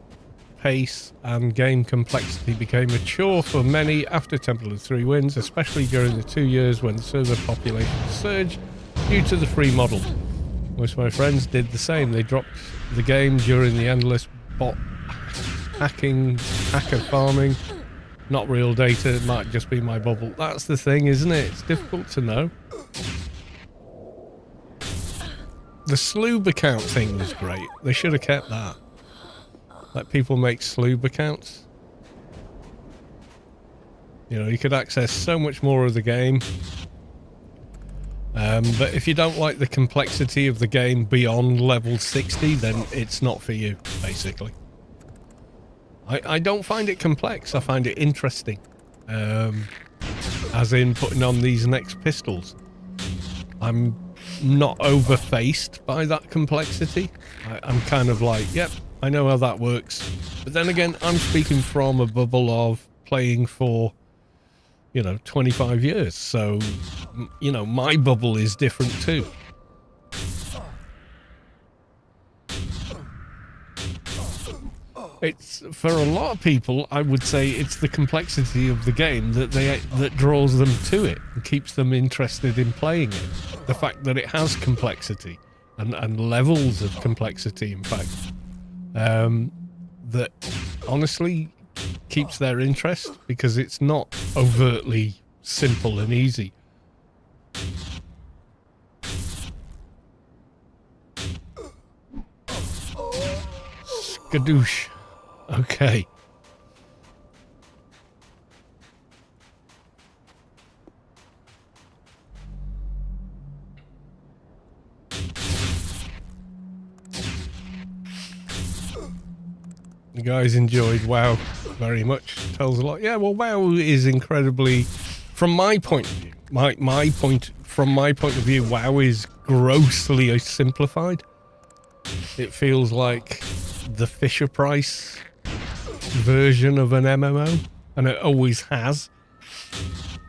pace, and game complexity became a chore for many after Temple of Three Winds, especially during the 2 years when the server population surged due to the free model. Most of my friends did the same. They dropped the game during the endless bot hacking, hacker farming. Not real data, it might just be my bubble. That's the thing, isn't it? It's difficult to know. The sloob account thing was great. They should have kept that. Let people make sloob accounts. You know, you could access so much more of the game. But if you don't like the complexity of the game beyond level 60, then it's not for you, basically. I don't find it complex, I find it interesting. As in putting on these next pistols. I'm not overfaced by that complexity. I'm kind of like, yep, I know how that works. But then again, I'm speaking from a bubble of playing for, you know, 25 years. So, you know, my bubble is different too. It's, for a lot of people, I would say it's the complexity of the game that draws them to it and keeps them interested in playing it. The fact that it has complexity and levels of complexity, in fact, that honestly keeps their interest because it's not overtly simple and easy. Skadoosh. Okay. You guys enjoyed WoW very much. Tells a lot. Yeah, well, WoW is incredibly, from my point of view, from my point of view, WoW is grossly simplified. It feels like the Fisher Price version of an MMO, and it always has.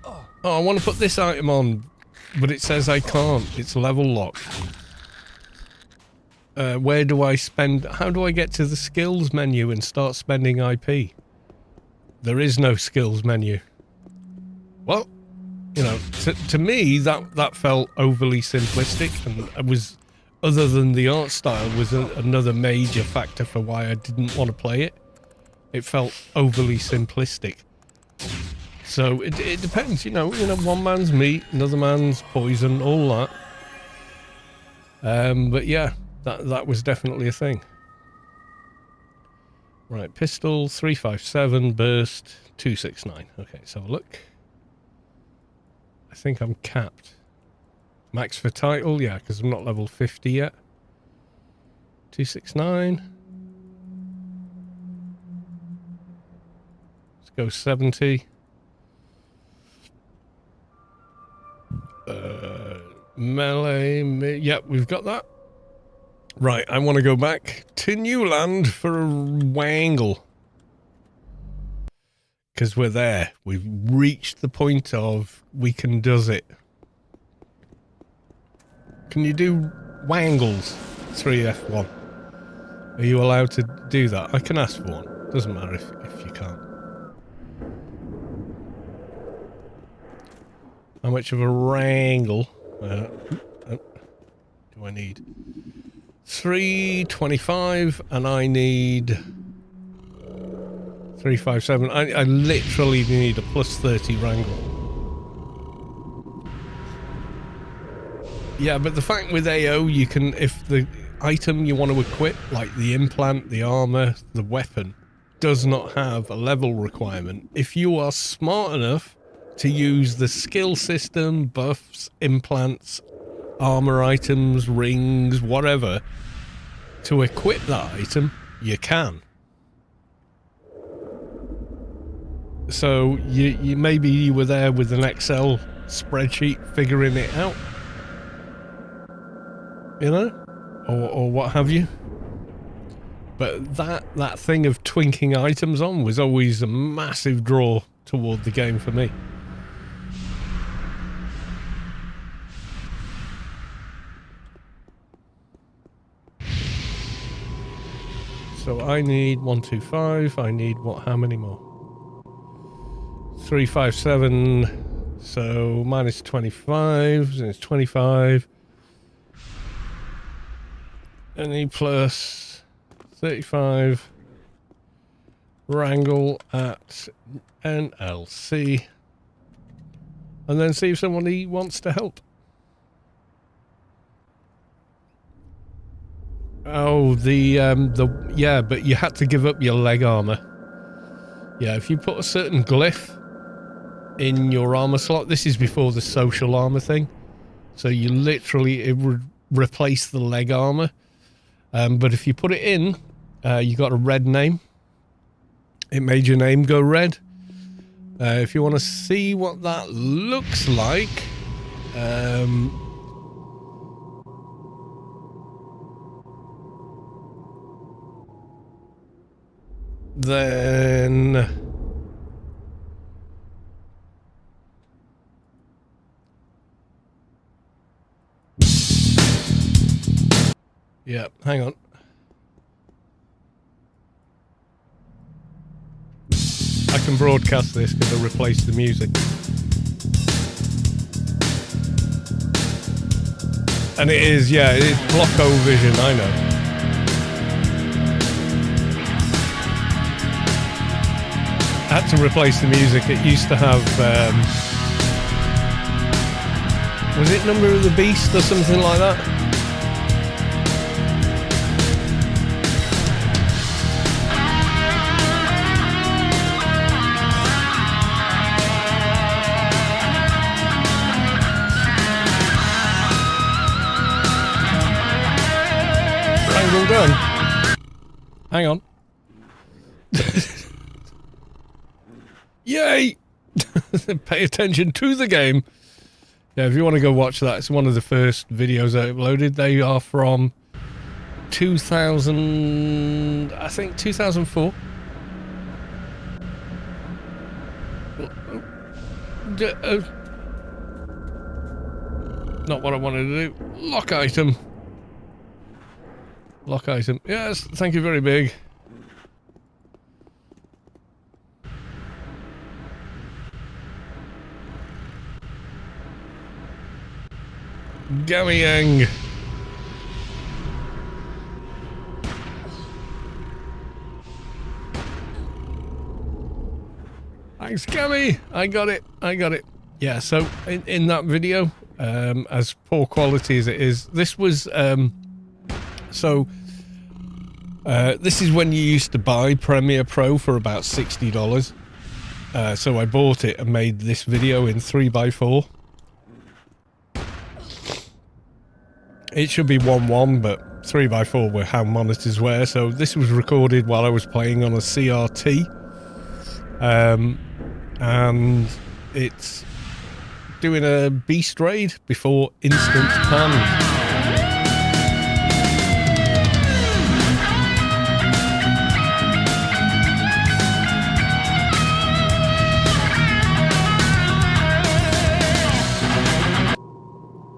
Oh, I want to put this item on, but it says I can't. It's level locked. Where do I spend? How do I get to the skills menu and start spending IP? There is no skills menu. Well, you know, to me that felt overly simplistic, and it was, other than the art style, was another major factor for why I didn't want to play it. It felt overly simplistic. So it depends, you know, one man's meat, another man's poison, all that. But yeah, that was definitely a thing. Right, pistol 357, burst 269. Okay, so look. I think I'm capped. Max for title, yeah, because I'm not level 50 yet. 269. Let's go 70. Melee, yep, we've got that. Right, I want to go back to Newland for a wangle. Because we're there. We've reached the point of we can does it. Can you do wangles? 3F1. Are you allowed to do that? I can ask for one. Doesn't matter if you can't. How much of a wrangle do I need? 325 and I need 357. I literally need a plus 30 wrangle. Yeah, but the fact with AO, you can, if the item you want to equip, like the implant, the armor, the weapon, does not have a level requirement, if you are smart enough to use the skill system, buffs, implants, armor items, rings, whatever, to equip that item, you can. So you maybe you were there with an Excel spreadsheet figuring it out, you know, or what have you. But that thing of twinking items on was always a massive draw toward the game for me. So I need 125. I need what? How many more? 357. So minus 25. So it's 25. Any plus 35. Wrangle at NLC. And then see if somebody wants to help. Oh, yeah, but you had to give up your leg armor. Yeah, if you put a certain glyph in your armor slot, this is before the social armor thing. So you literally, it would replace the leg armor. But if you put it in, you got a red name. It made your name go red. If you want to see what that looks like, then yeah, hang on. I can broadcast this because I replaced the music. And it is, yeah, it is Blocko Vision, I know. I had to replace the music. It used to have, was it Number of the Beast or something like that? Wrangle done. Hang on. Yay! Pay attention to the game. Yeah, if you want to go watch that, it's one of the first videos I uploaded. They are from 2000, I think 2004. Not what I wanted to do. Lock item. Lock item. Yes, thank you very big. Gammy Yang. Thanks, Gammy. I got it. I got it. Yeah, so in that video, as poor quality as it is, this was, this is when you used to buy Premiere Pro for about $60. So I bought it and made this video in 3x4. It should be 1:1, but 3x4 were how monitors were. So this was recorded while I was playing on a CRT. And it's doing a beast raid before instant pan.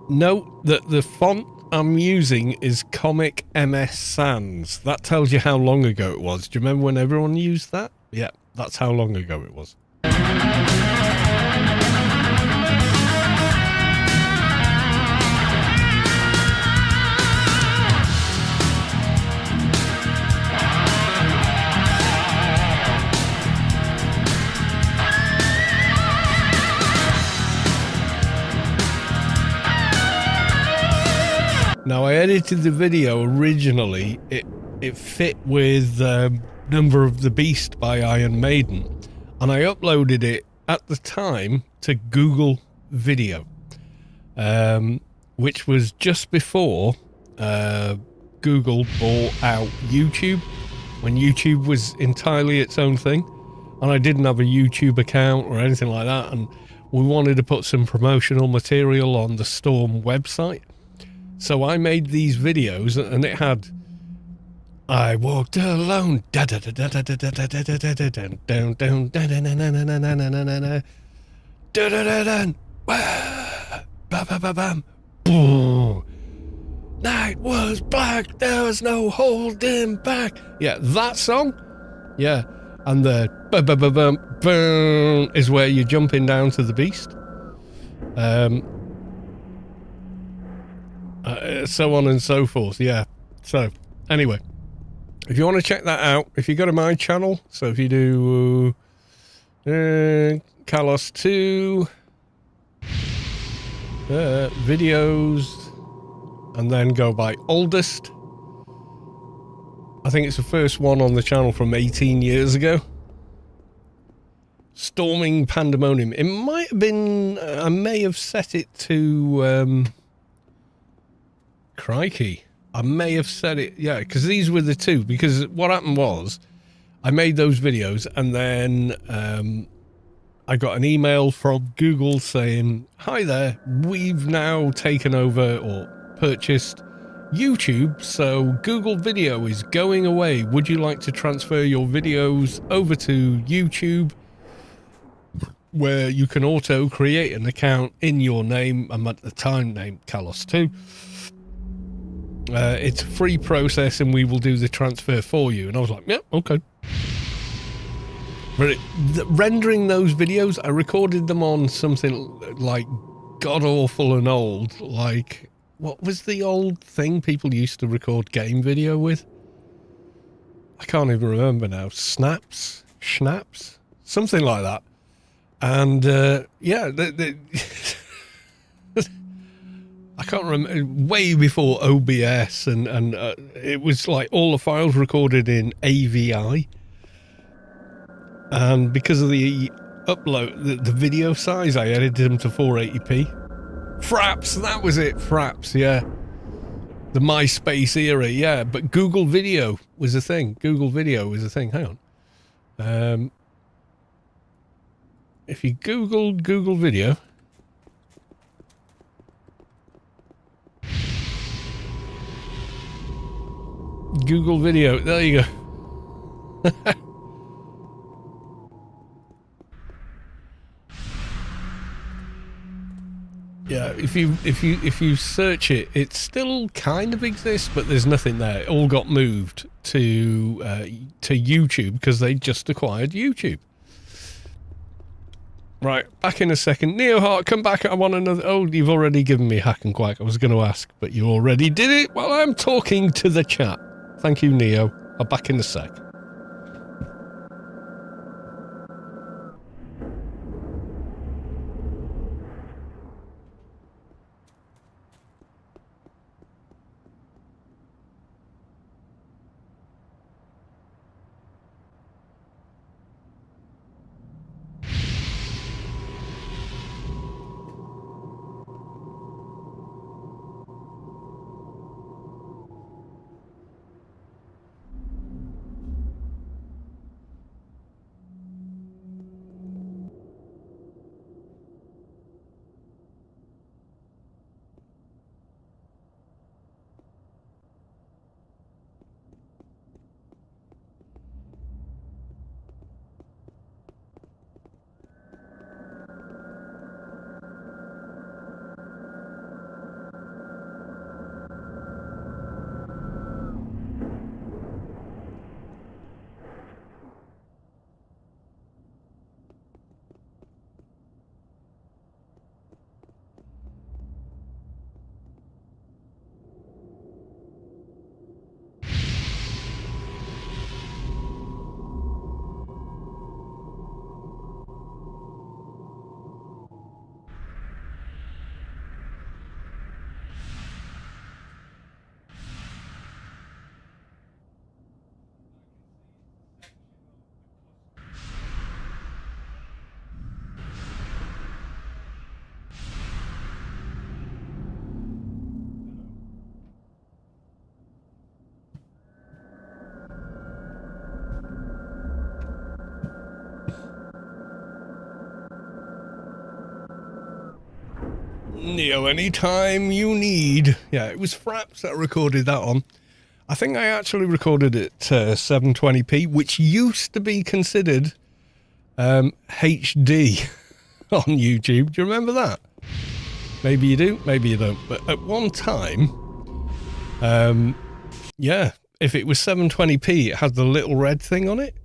Note that the font I'm using is Comic MS Sans. That tells you how long ago it was. Do you remember when everyone used that? Yeah, that's how long ago it was. Now, I edited the video originally. It fit with Number of the Beast by Iron Maiden, and I uploaded it at the time to Google Video, which was just before Google bought out YouTube, when YouTube was entirely its own thing, and I didn't have a YouTube account or anything like that, and we wanted to put some promotional material on the Storm website. So I made these videos, and it had I walked alone. Night was black, there was no holding back. Yeah, that song. Yeah, and the is where you're jumping down to the beast. So on and so forth. Yeah. So anyway, if you want to check that out, if you go to my channel, so if you do Kalos 2 videos, and then go by oldest, I think it's the first one on the channel from 18 years ago. Storming Pandemonium. It might have been, I may have set it to crikey, I may have said it, yeah, because these were the two. Because what happened was, I made those videos, and then I got an email from Google saying, hi there, we've now taken over or purchased YouTube, so Google Video is going away. Would you like to transfer your videos over to YouTube, where you can auto create an account in your name? I'm at the time named Kalos 2. It's a free process, and we will do the transfer for you. And I was like, yeah, okay. But rendering those videos, I recorded them on something like god-awful and old. Like, what was the old thing people used to record game video with? I can't even remember now. Schnaps? Something like that. And, yeah, I can't remember, way before OBS, and it was like all the files recorded in AVI, and because of the upload, the video size, I edited them to 480p. Fraps, that was it, Fraps, yeah. The MySpace era, yeah, but Google Video was a thing. Hang on. If you Google Video, Google Video, there you go. Yeah, if you search it, it still kind of exists, but there's nothing there. It all got moved to YouTube because they just acquired YouTube. Right, back in a second. Neoheart, come back. I want another. Oh, you've already given me hack and quack. I was going to ask, but you already did it while I'm talking to the chat. Thank you, Neo. I'll back in a sec. Neo, anytime you need. Yeah, it was Fraps that recorded that on. I think I actually recorded it 720p, which used to be considered HD on YouTube. Do you remember that? Maybe you do, maybe you don't. But at one time, yeah, if it was 720p, it had the little red thing on it.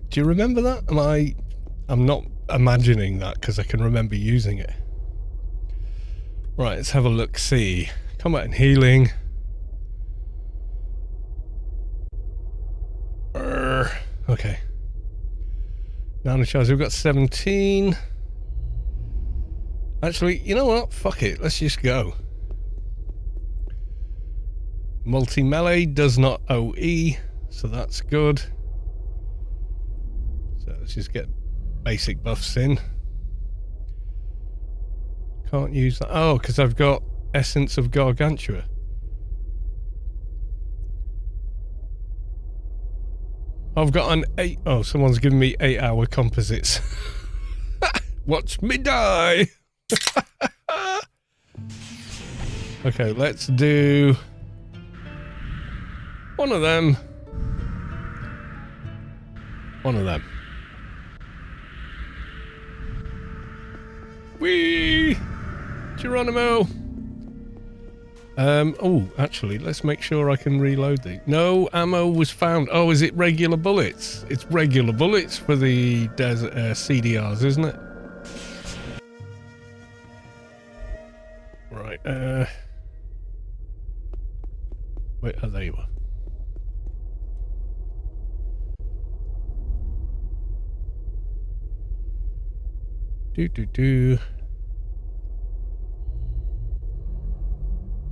Do you remember that? I'm not imagining that because I can remember using it. Right, let's have a look. See, combat and healing. Okay. Nano charge. We've got 17. Actually, you know what? Fuck it. Let's just go. Multi-melee does not OE, so that's good. So let's just get basic buffs in. Can't use that. Oh, because I've got Essence of Gargantua. I've got an 8... Oh, someone's giving me 8-hour composites. Watch me die! Okay, let's do... one of them. One of them. Whee! Geronimo! Oh, actually, let's make sure I can reload these. No ammo was found. Oh, is it regular bullets? It's regular bullets for the desert, CDRs, isn't it? Right, wait, oh, there you are.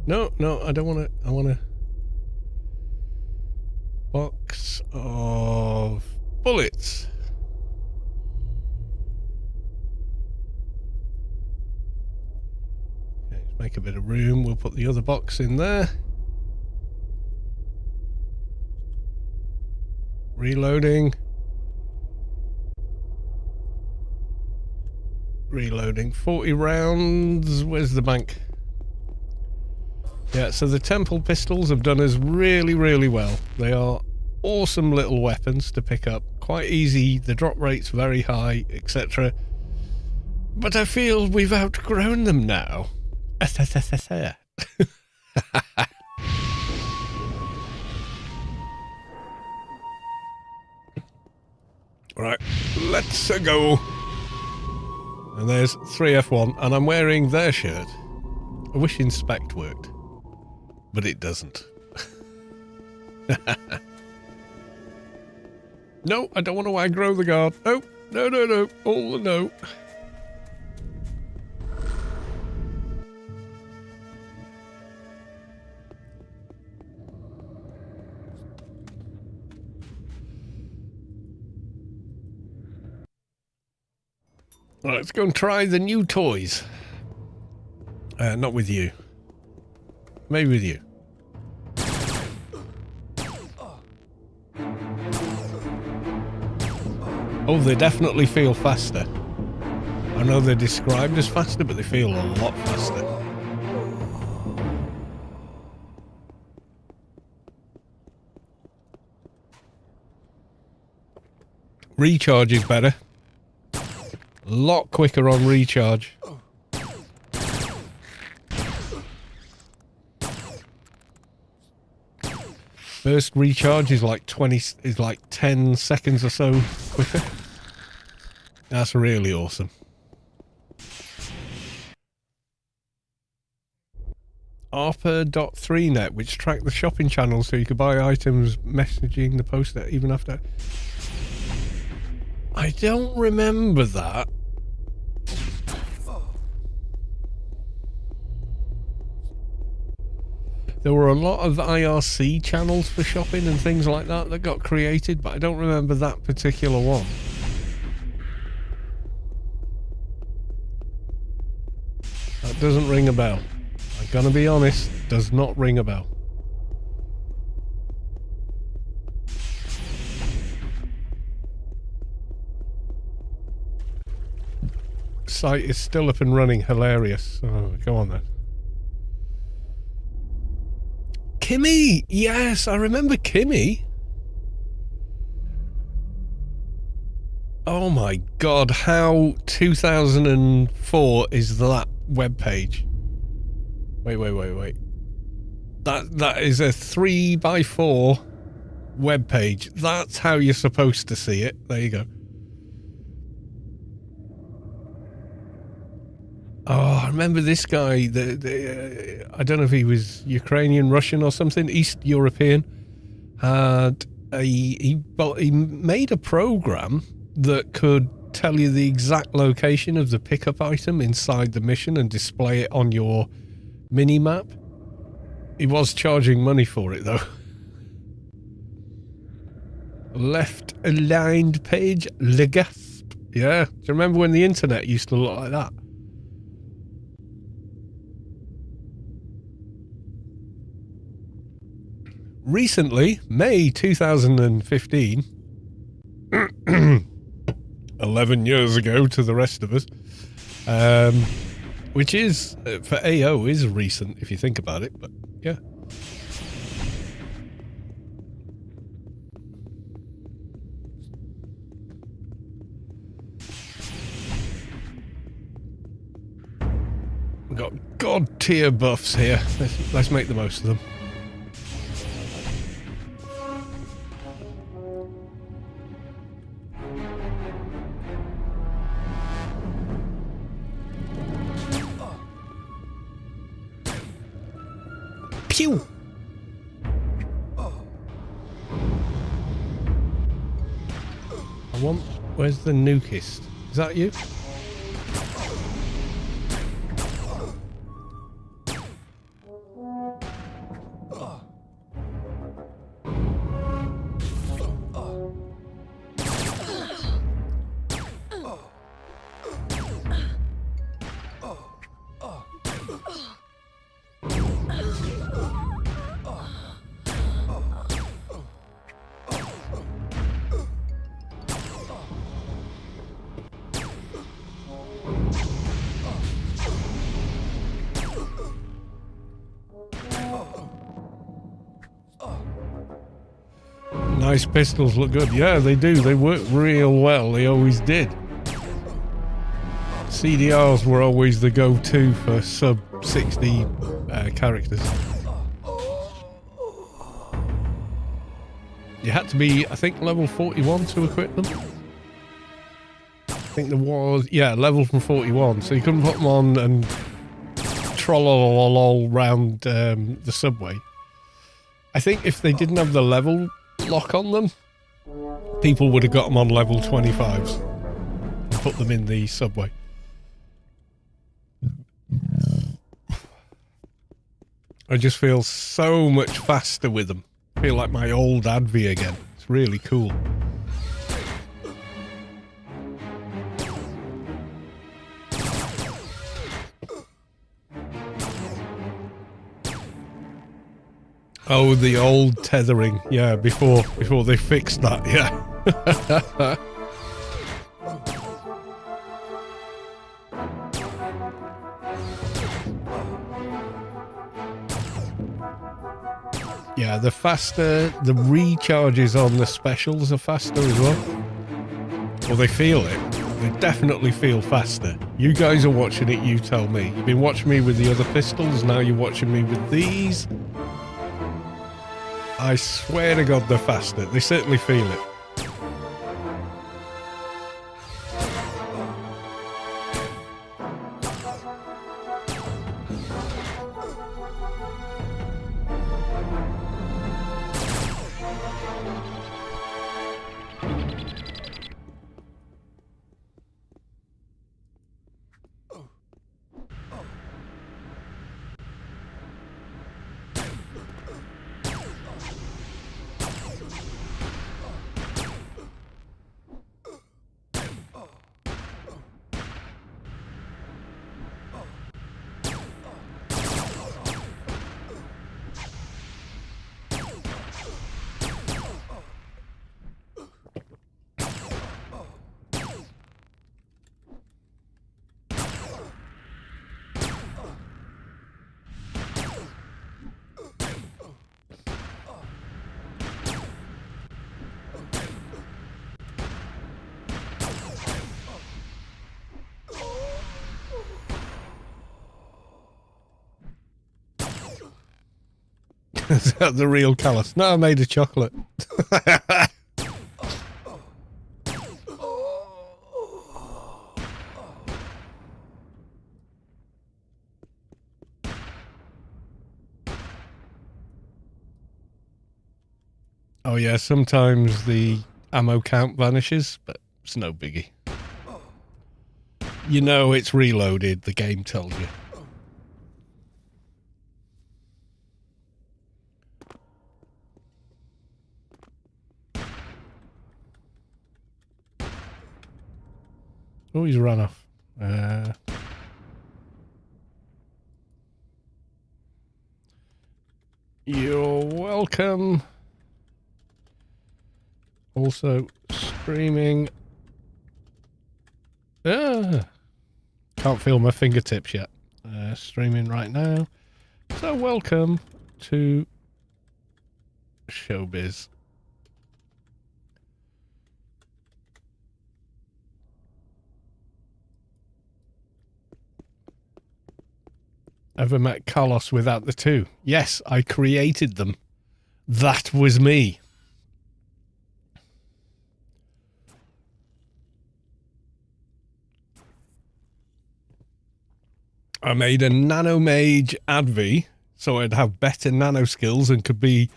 No, I don't want to. I want a box of bullets. Okay, let's make a bit of room. We'll put the other box in there. Reloading. Reloading. 40 rounds. Where's the bank? Yeah, so the temple pistols have done us really, really well. They are awesome little weapons to pick up. Quite easy, the drop rate's very high, etc. But I feel we've outgrown them now. Right, let's go. And there's 3F1, and I'm wearing their shirt. I wish Inspect worked. But it doesn't. No, I don't want to aggro the guard. No, no. All no. Right, let's go and try the new toys. Not with you. Maybe with you. Oh, they definitely feel faster. I know they're described as faster, but they feel a lot faster. Recharge is better. A lot quicker on recharge. Burst recharge is like 10 seconds or so quicker. That's really awesome. ARPA.3net, which track the shopping channels so you could buy items messaging the poster even after. I don't remember that. There were a lot of IRC channels for shopping and things like that that got created, but I don't remember that particular one. That doesn't ring a bell. I'm gonna be honest, does not ring a bell. site is still up and running. Hilarious. Oh, go on then. Kimmy! Yes, I remember Kimmy. Oh my god, how 2004 is that webpage? Wait. That is a 3x4 webpage. That's how you're supposed to see it. There you go. Oh, I remember this guy. I don't know if he was Ukrainian, Russian, or something. East European. He made a program that could tell you the exact location of the pickup item inside the mission and display it on your mini map. He was charging money for it though. Left aligned page, le gasp. Yeah, do you remember when the internet used to look like that? Recently, May 2015, 11 years ago to the rest of us, which is, for AO, is recent if you think about it, but yeah. We've got god tier buffs here. Let's make the most of them. Pew! Where's the nukist? Is that you? Nice pistols, look good. Yeah, they do. They work real well. They always did. CDRs were always the go-to for sub 60 characters. You had to be, I think, level 41 to equip them. I think there was, yeah, level from 41, so you couldn't put them on and troll all around the subway. I think if they didn't have the level lock on them, people would have got them on level 25s and put them in the subway. I just feel so much faster with them. I feel like my old Advi again. It's really cool. Oh, the old tethering. Yeah, before they fixed that, yeah. Yeah, the faster, the recharges on the specials are faster as well. Well, they feel it. They definitely feel faster. You guys are watching it, you tell me. You've been watching me with the other pistols, now you're watching me with these. I swear to God they're faster. They certainly feel it. Is that the real Callus? No, I made of chocolate. Oh yeah, sometimes the ammo count vanishes, but it's no biggie. You know it's reloaded, the game tells you. Oh, he's run off. You're welcome. Also streaming. Can't feel my fingertips yet. Streaming right now. So welcome to Showbiz. Ever met Carlos without the two? Yes, I created them. That was me. I made a nano mage Advi, so I'd have better nano skills and could be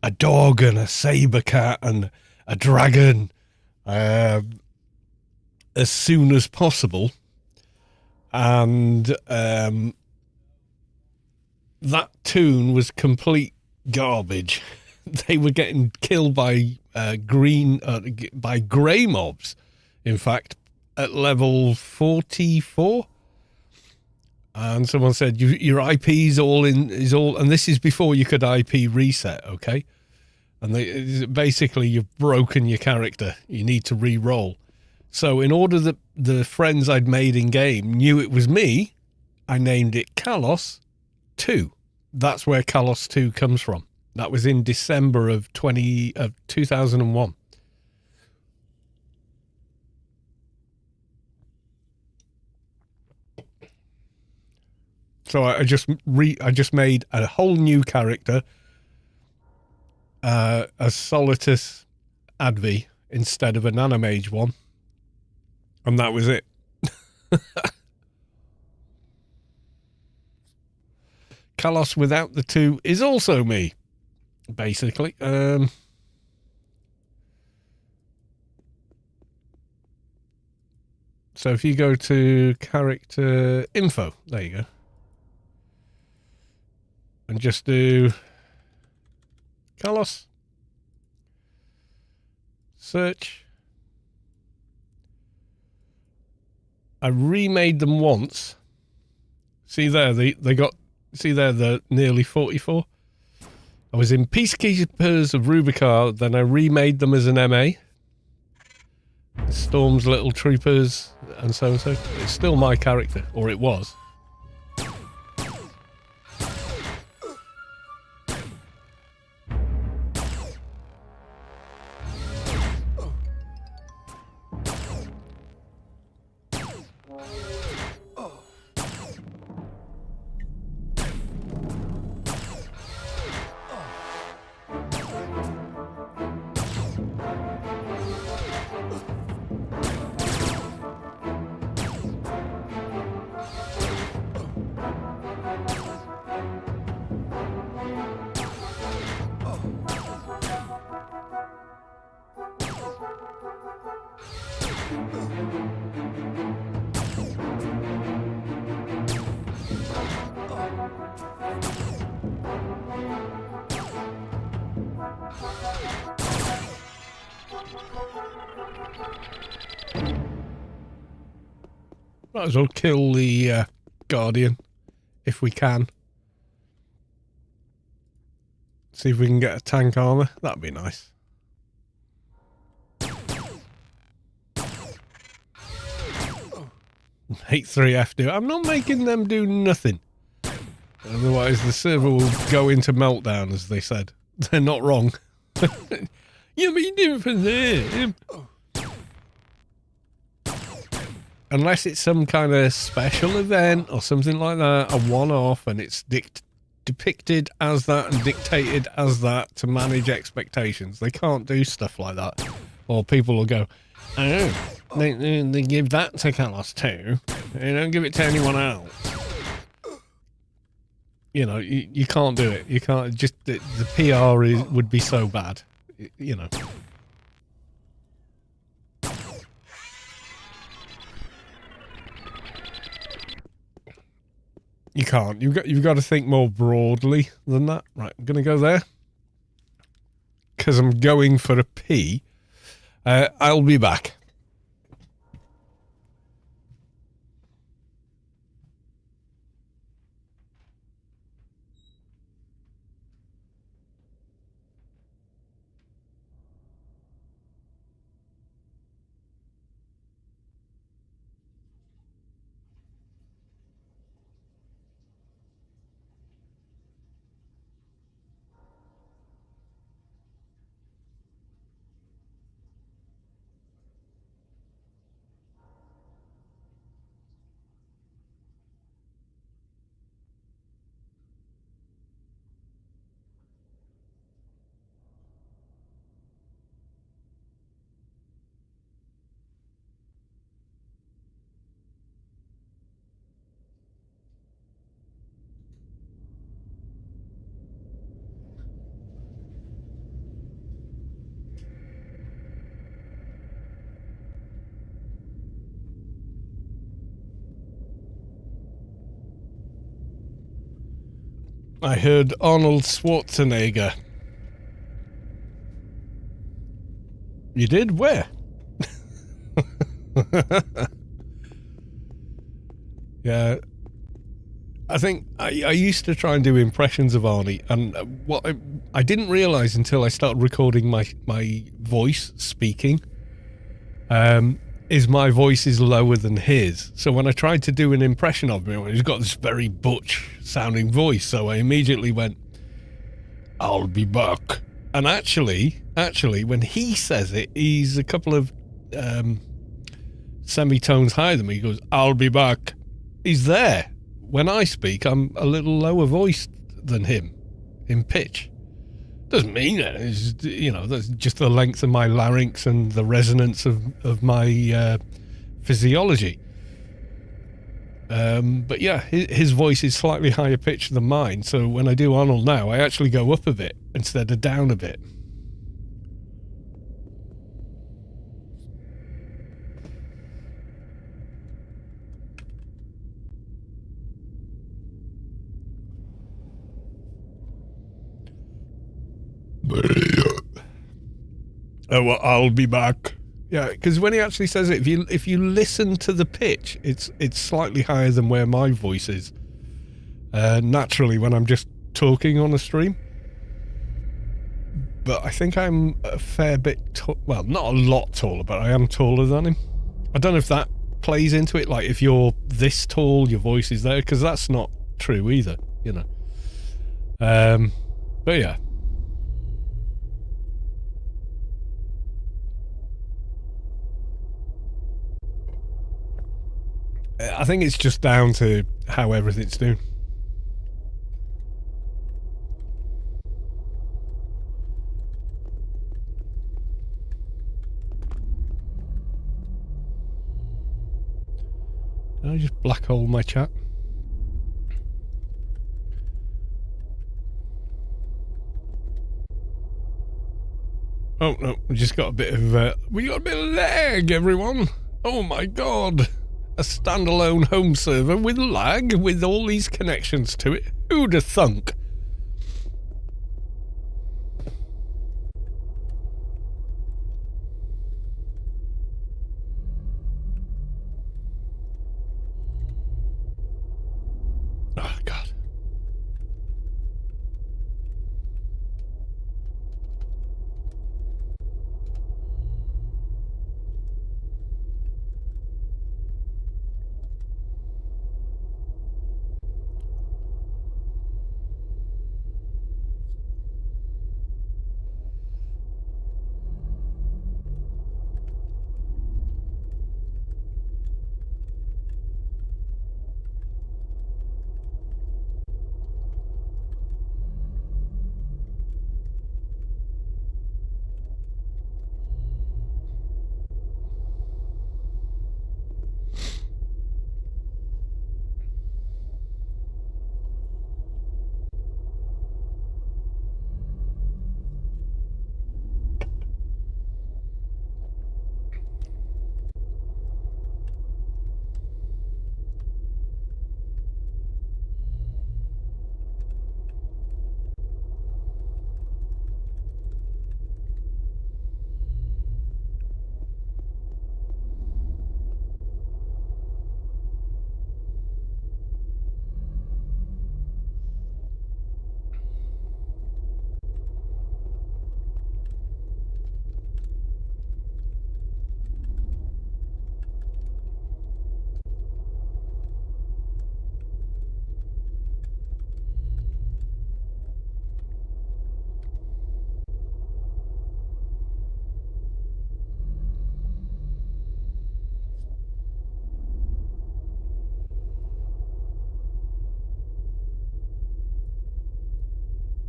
a dog and a saber cat and a dragon as soon as possible. And that toon was complete garbage. They were getting killed by by grey mobs, in fact, at level 44. And someone said your IP is all, and this is before you could IP reset, okay? And basically you've broken your character. You need to re-roll. So in order that the friends I'd made in game knew it was me, I named it Kalos 2. That's where Kalos 2 comes from. That was in December of 2001. So I just made a whole new character, a Solitus Advi instead of a Nanomage one, and that was it. Kalos without the two is also me, basically. So if you go to character info, there you go. And just do Kalos. Search. I remade them once. See there, they got, see there, the nearly 44. I was in Peacekeepers of Rubikar, then I remade them as an MA. Storm's little troopers, and so and so. It's still my character, or it was. Might as well kill the Guardian, if we can. See if we can get a tank armor. That'd be nice. Hate 3F do. I'm not making them do nothing. Otherwise the server will go into meltdown, as they said. They're not wrong. You mean it for them? Unless it's some kind of special event or something like that, a one-off, and it's depicted as that and dictated as that to manage expectations. They can't do stuff like that. Or people will go, oh, they give that to Carlos too. They don't give it to anyone else. You know, you can't do it. You can't, just, the PR would be so bad, you know. You can't. You've got to think more broadly than that. Right, I'm going to go there. Because I'm going for a pee. I'll be back. I heard Arnold Schwarzenegger. You did? Where? Yeah. I think I used to try and do impressions of Arnie, and what I didn't realise until I started recording my voice speaking, is my voice is lower than his. So when I tried to do an impression of him, he's got this very butch sounding voice, so I immediately went, I'll be back. And actually, when he says it, he's a couple of semitones higher than me. He goes, I'll be back. He's there. When I speak, I'm a little lower voiced than him in pitch. Doesn't mean it. It's, you know, that's just the length of my larynx and the resonance of my physiology. But yeah, his voice is slightly higher pitched than mine. So when I do Arnold now, I actually go up a bit instead of down a bit. Oh, well, I'll be back. Yeah, because when he actually says it, if you listen to the pitch, it's slightly higher than where my voice is. Naturally, when I'm just talking on a stream. But I think I'm a fair bit, well, not a lot taller, but I am taller than him. I don't know if that plays into it. Like, if you're this tall, your voice is there, because that's not true either, you know. But yeah. I think it's just down to how everything's doing. Did I just black hole my chat? Oh no, we just got a bit of we got a bit of lag, everyone. Oh my god. A standalone home server with lag, with all these connections to it. Who'd have thunk? Oh, God.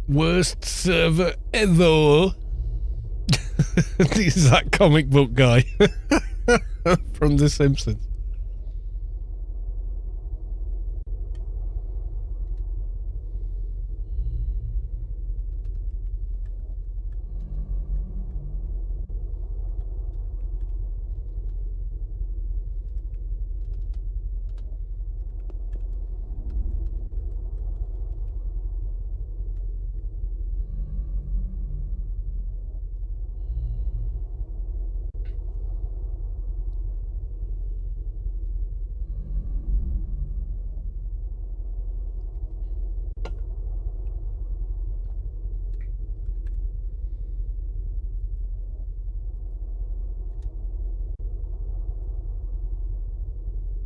Worst server ever. This is that comic book guy from The Simpsons.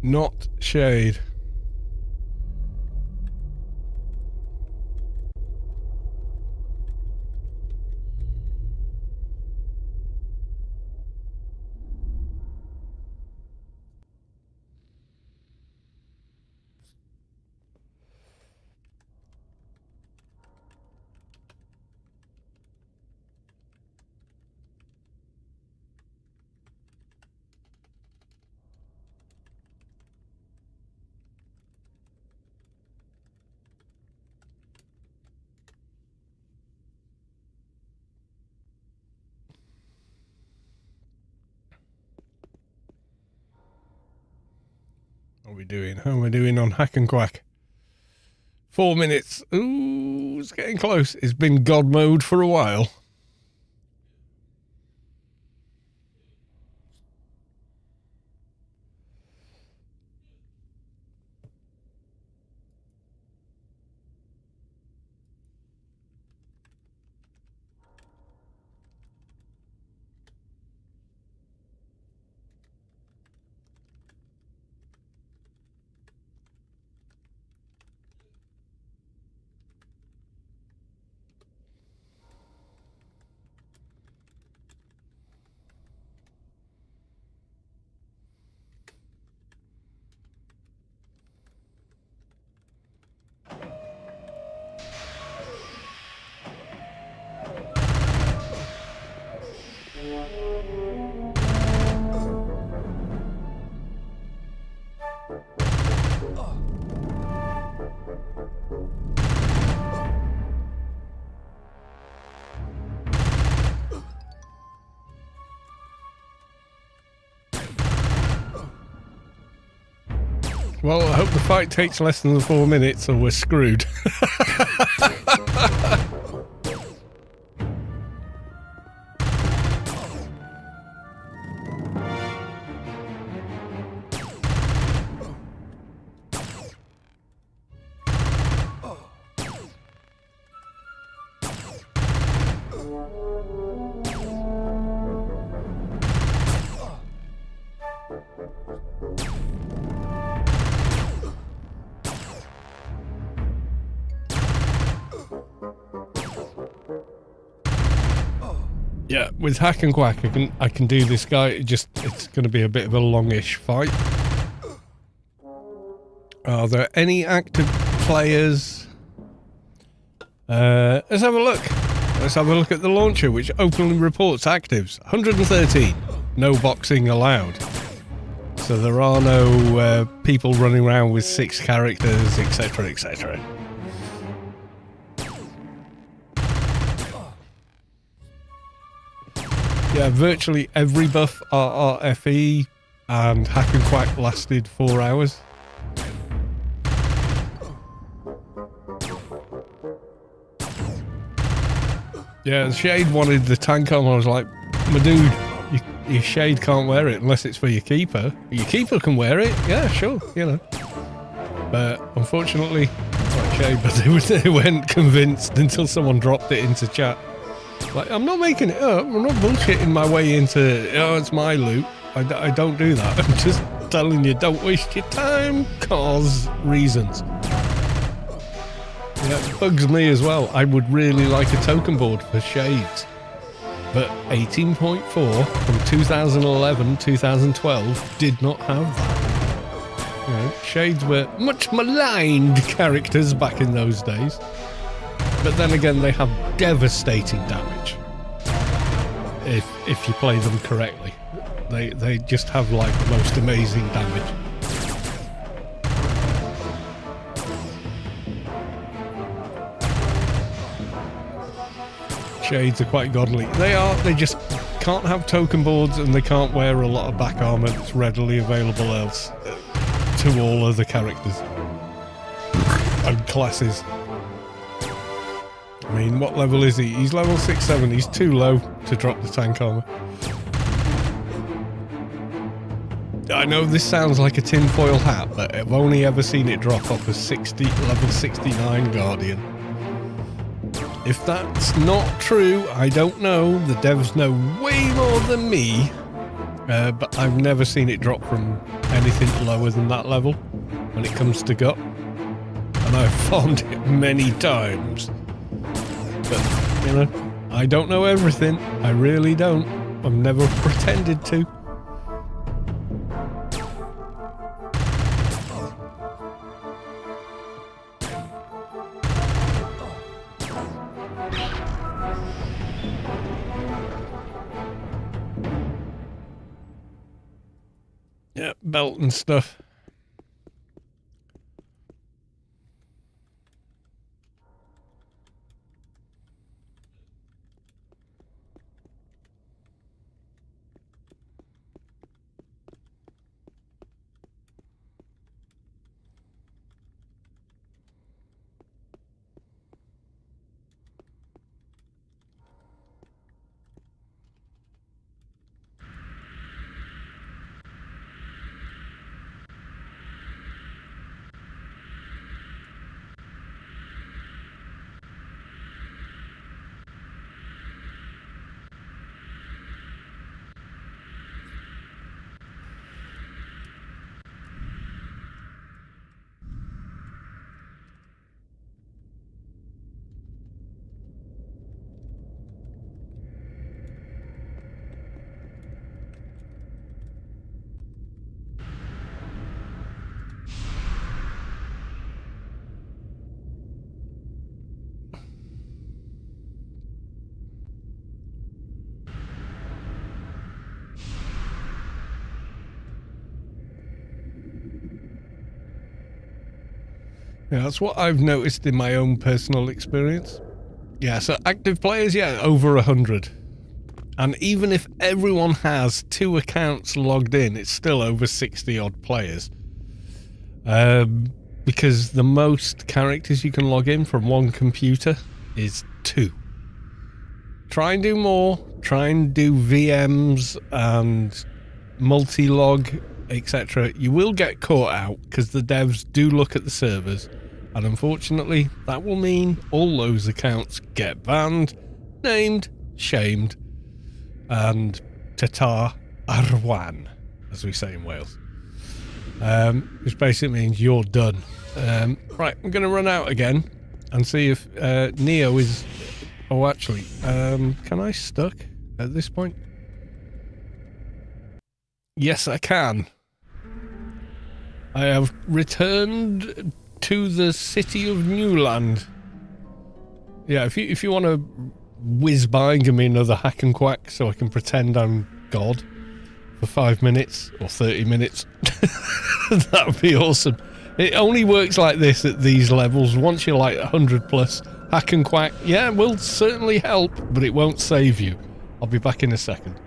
Not shade. What are we doing? How are we doing on Hack and Quack? 4 minutes. Ooh, it's getting close. It's been God mode for a while. Well, I hope the fight takes less than 4 minutes or we're screwed. Yeah, with Hack and Quack, I can do this guy. It's going to be a bit of a longish fight. Are there any active players? Let's have a look. Let's have a look at the launcher, which openly reports actives. 113. No boxing allowed. So there are no people running around with 6 characters, etc., etc. Yeah, virtually every buff RRFE and Hack and Quack lasted 4 hours. Yeah, Shade wanted the tank on. I was like, my dude, your Shade can't wear it unless it's for your keeper. Your keeper can wear it, yeah, sure, you know. But unfortunately, like Shade, but they weren't convinced until someone dropped it into chat. Like, I'm not making it up. I'm not bullshitting my way into, oh, it's my loot. I don't do that. I'm just telling you, don't waste your time, cause reasons. Yeah, it bugs me as well. I would really like a token board for Shades. But 18.4 from 2011, 2012 did not have that. You know, Shades were much maligned characters back in those days. But then again, they have devastating damage if you play them correctly. They just have like the most amazing damage. Shades are quite godly. They just can't have token boards, and they can't wear a lot of back armor that's readily available else to all other characters and classes. I mean, what level is he? He's level 6-7. He's too low to drop the tank armor. I know this sounds like a tinfoil hat, but I've only ever seen it drop off a level 69 Guardian. If that's not true, I don't know. The devs know way more than me. But I've never seen it drop from anything lower than that level when it comes to gut. And I've farmed it many times. But, you know, I don't know everything. I really don't. I've never pretended to. Yeah, belt and stuff. Yeah, that's what I've noticed in my own personal experience. Yeah, so active players, yeah, over 100. And even if everyone has 2 accounts logged in, it's still over 60 odd players. Because the most characters you can log in from one computer is 2. Try and do more. Try and do VMs and multi-log, etc. You will get caught out because the devs do look at the servers. And unfortunately, that will mean all those accounts get banned, named, shamed, and Tatar Arwan, as we say in Wales. Which basically means you're done. Right, I'm going to run out again and see if Neo is... Oh, actually, can I stuck at this point? Yes, I can. I have returned to the city of Newland. Yeah, if you want to whiz by and give me another hack and quack so I can pretend I'm God for 5 minutes or 30 minutes, that would be awesome. It only works like this at these levels. Once you're like 100 plus, hack and quack, yeah, will certainly help, but it won't save you. I'll be back in a second.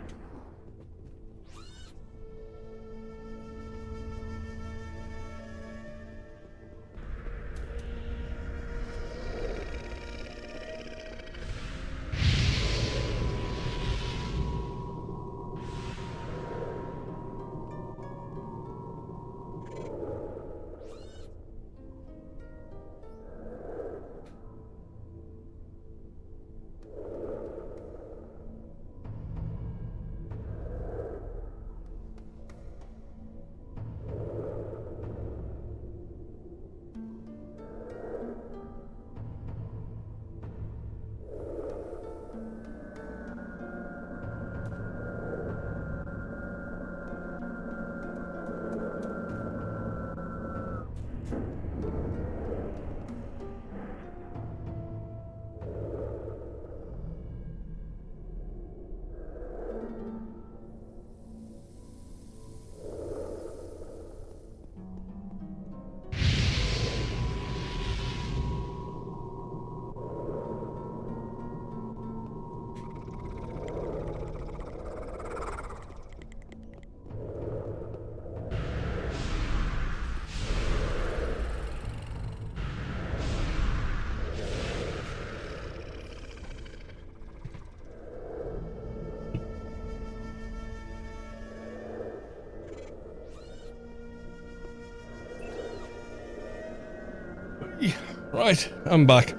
Right, I'm back.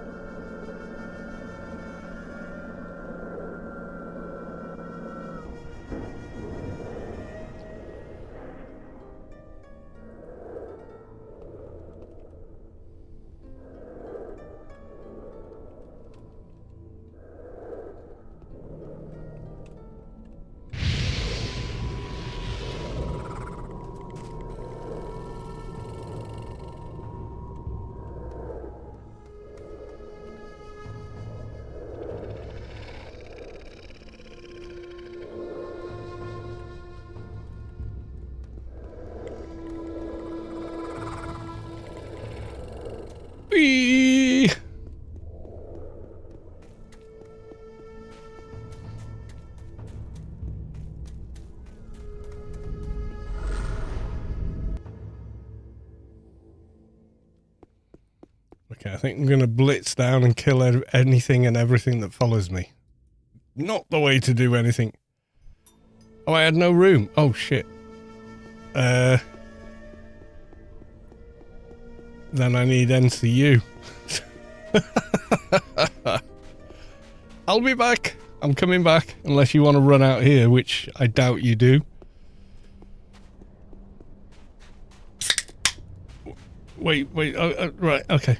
Whee! Okay, I think I'm going to blitz down and kill anything and everything that follows me. Not the way to do anything. Oh, I had no room. Oh, shit. Then I need NCU. I'll be back. I'm coming back. Unless you want to run out here, which I doubt you do. Wait. Right, okay.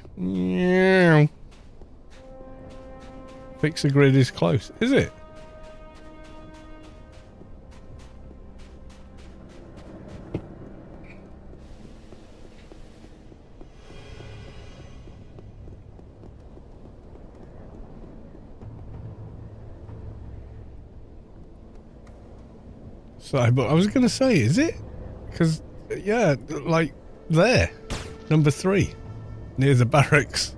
Fix the grid is close. Is it? Sorry, but I was going to say, is it? Because, yeah, like, there. Number 3. Near the barracks.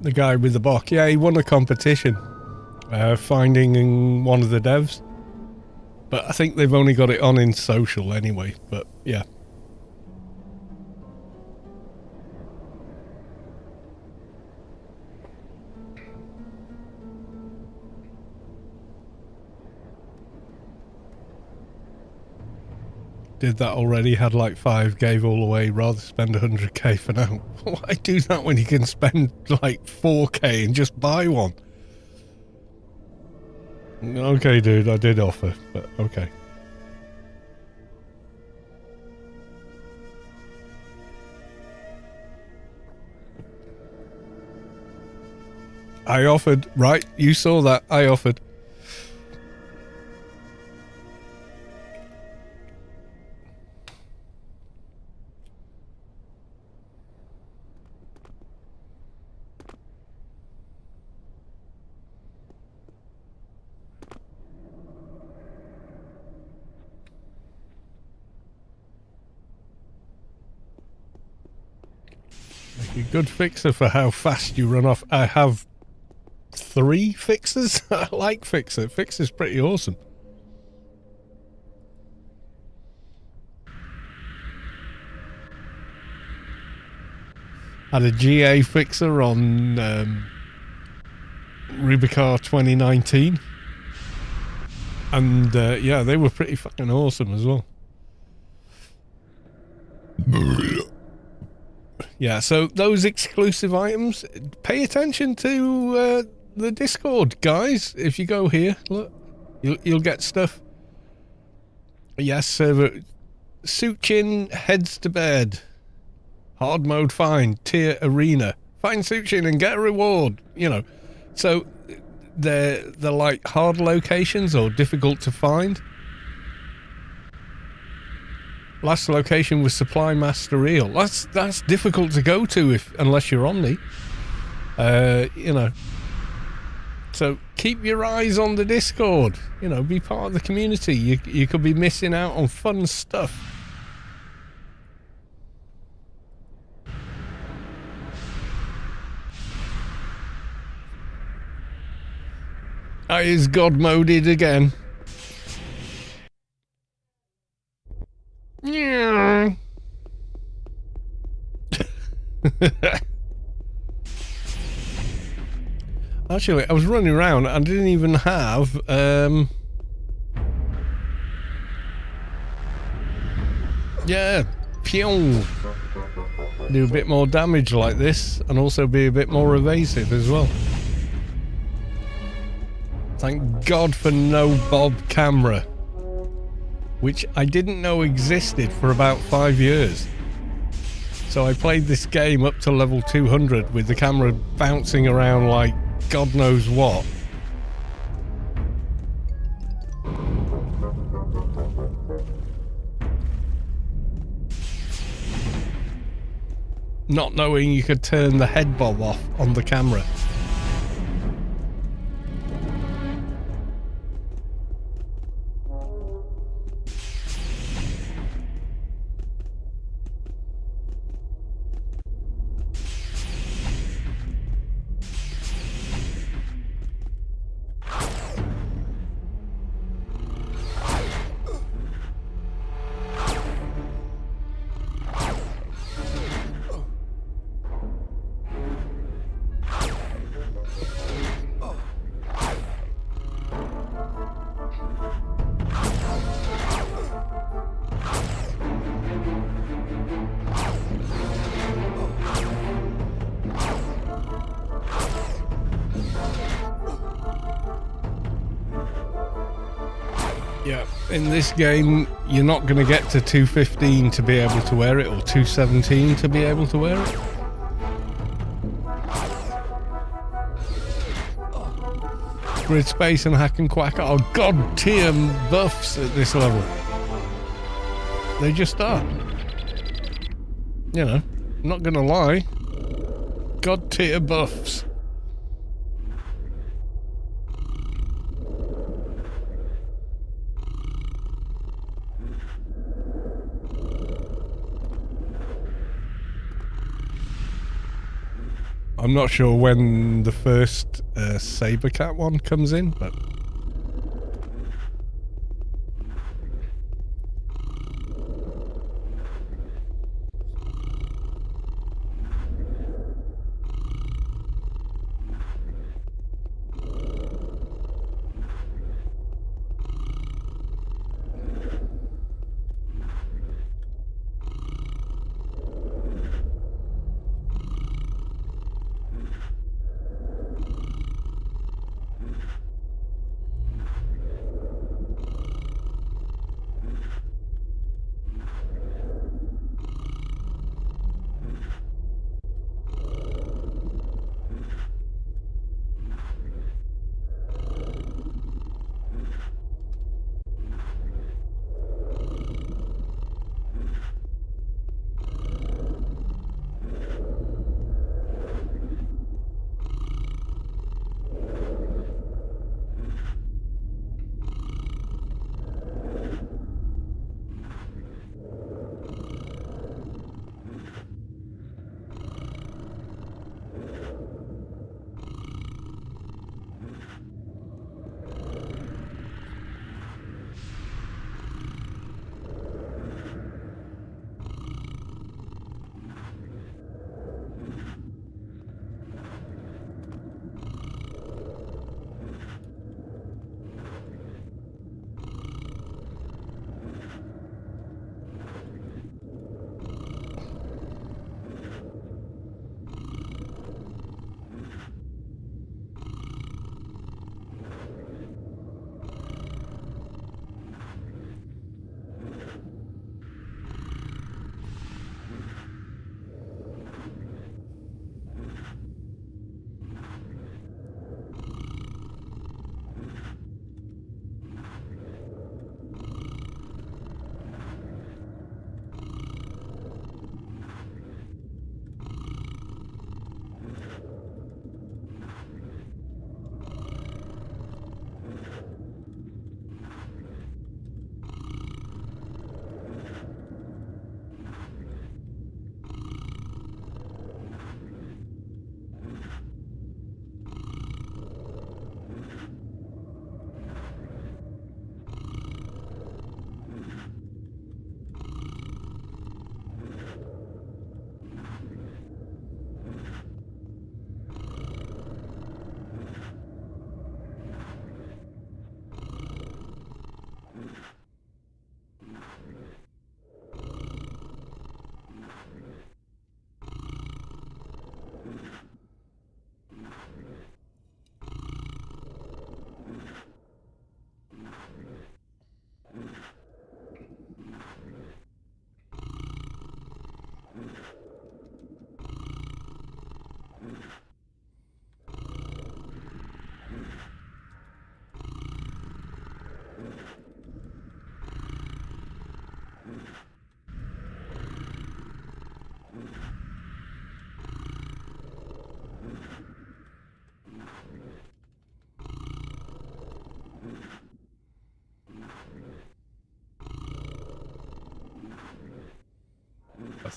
The guy with the box. Yeah, he won a competition. Finding one of the devs. But I think they've only got it on in social anyway. But, yeah. Did that already, had like 5, gave all away, rather spend 100k for now. Why do that when you can spend like 4k and just buy one? Okay, dude, I did offer, but okay. I offered, right? You saw that, I offered. A good fixer for how fast you run off. I have 3 fixers. I like Fixer. Fixer's pretty awesome. Had a GA fixer on Rubi-ka 2019. And yeah, they were pretty fucking awesome as well. Yeah, so those exclusive items, pay attention to the Discord, guys. If you go here, look, you'll get stuff. Yes, server. Suchin heads to bed. Hard mode fine. Tier arena. Find Suchin and get a reward. You know, so they're like hard locations or difficult to find. Last location was Supply Master Eel. That's difficult to go to unless you're Omni. You know. So keep your eyes on the Discord. You know, be part of the community. You could be missing out on fun stuff. Is God moded again? Yeah. Actually, I was running around. I didn't even have yeah, pew. Do a bit more damage like this, and also be a bit more evasive as well. Thank God for no Bob camera, which I didn't know existed for about 5 years. So I played this game up to level 200 with the camera bouncing around like God knows what. Not knowing you could turn the head bob off on the camera. Yeah, in this game, you're not going to get to 215 to be able to wear it, or 217 to be able to wear it. Grid Space and Hack and Quack are god tier buffs at this level. They just are. You know, I'm not going to lie. God tier buffs. I'm not sure when the first Sabercat one comes in, but...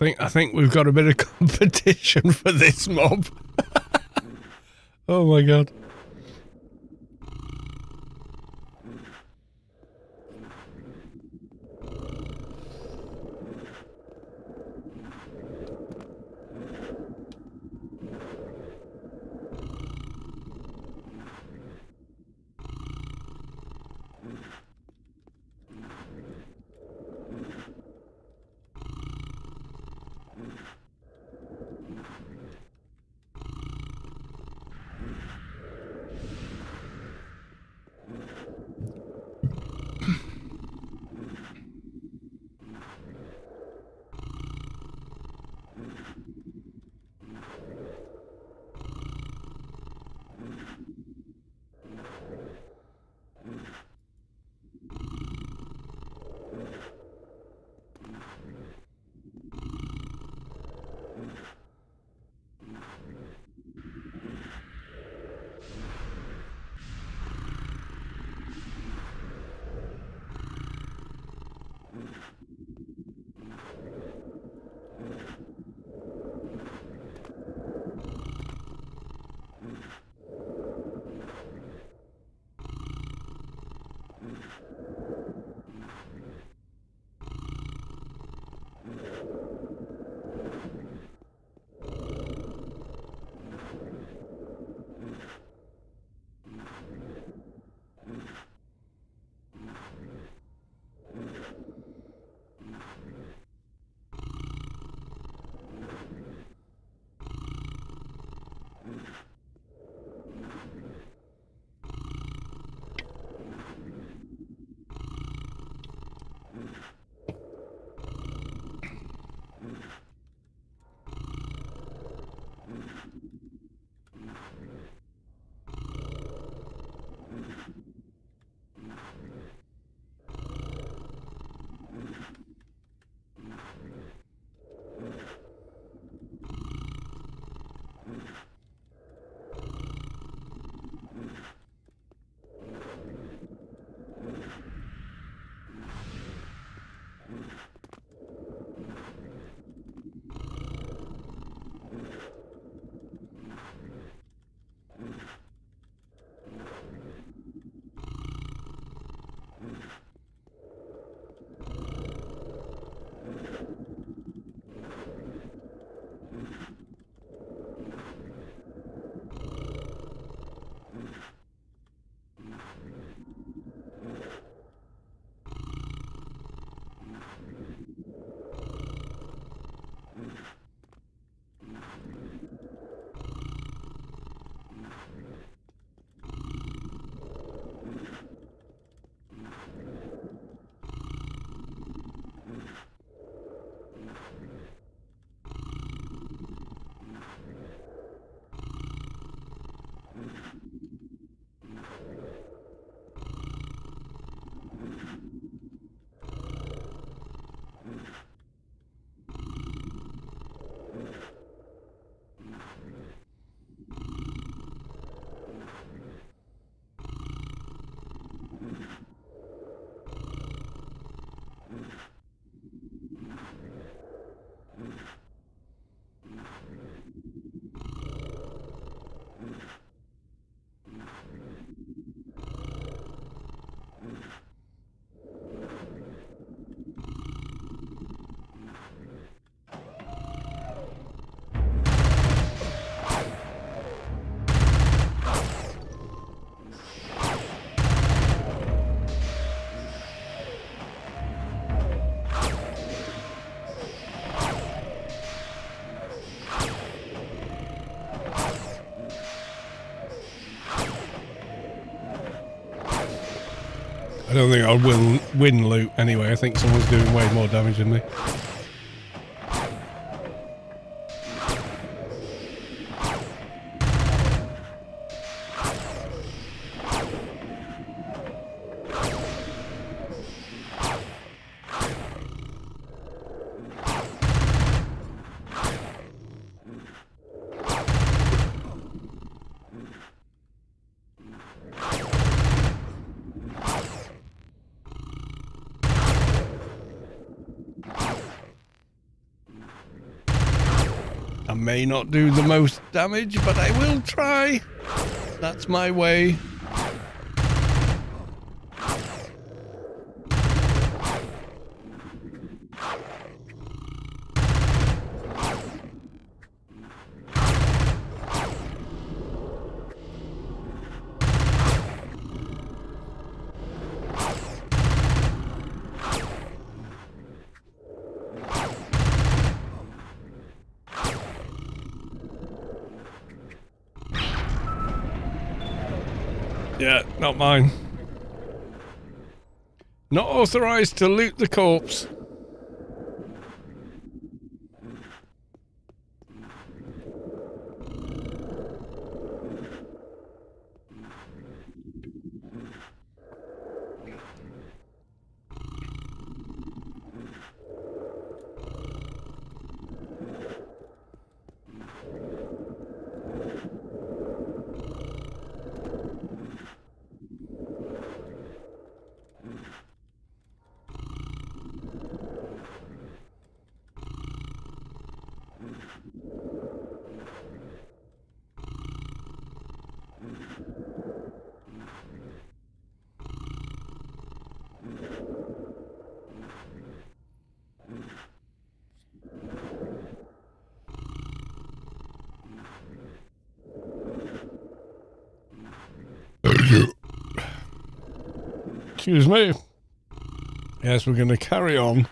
I think we've got a bit of competition for this mob. Oh my god. I don't think I'll win loot anyway. I think someone's doing way more damage than me. I may not do the most damage, but I will try. That's my way. Yeah, not mine. Not authorized to loot the corpse. Excuse me. Yes, we're going to carry on.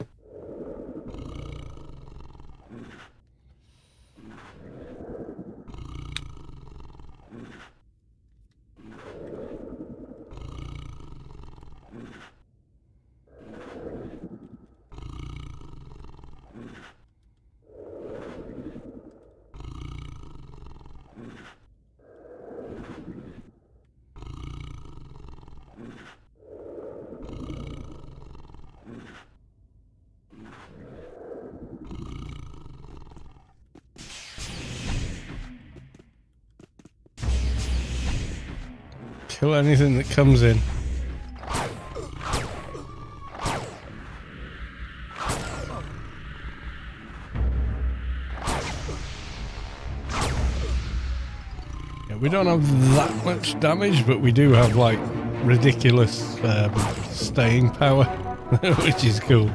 Kill anything that comes in. Yeah, we don't have that much damage, but we do have like ridiculous staying power, which is cool.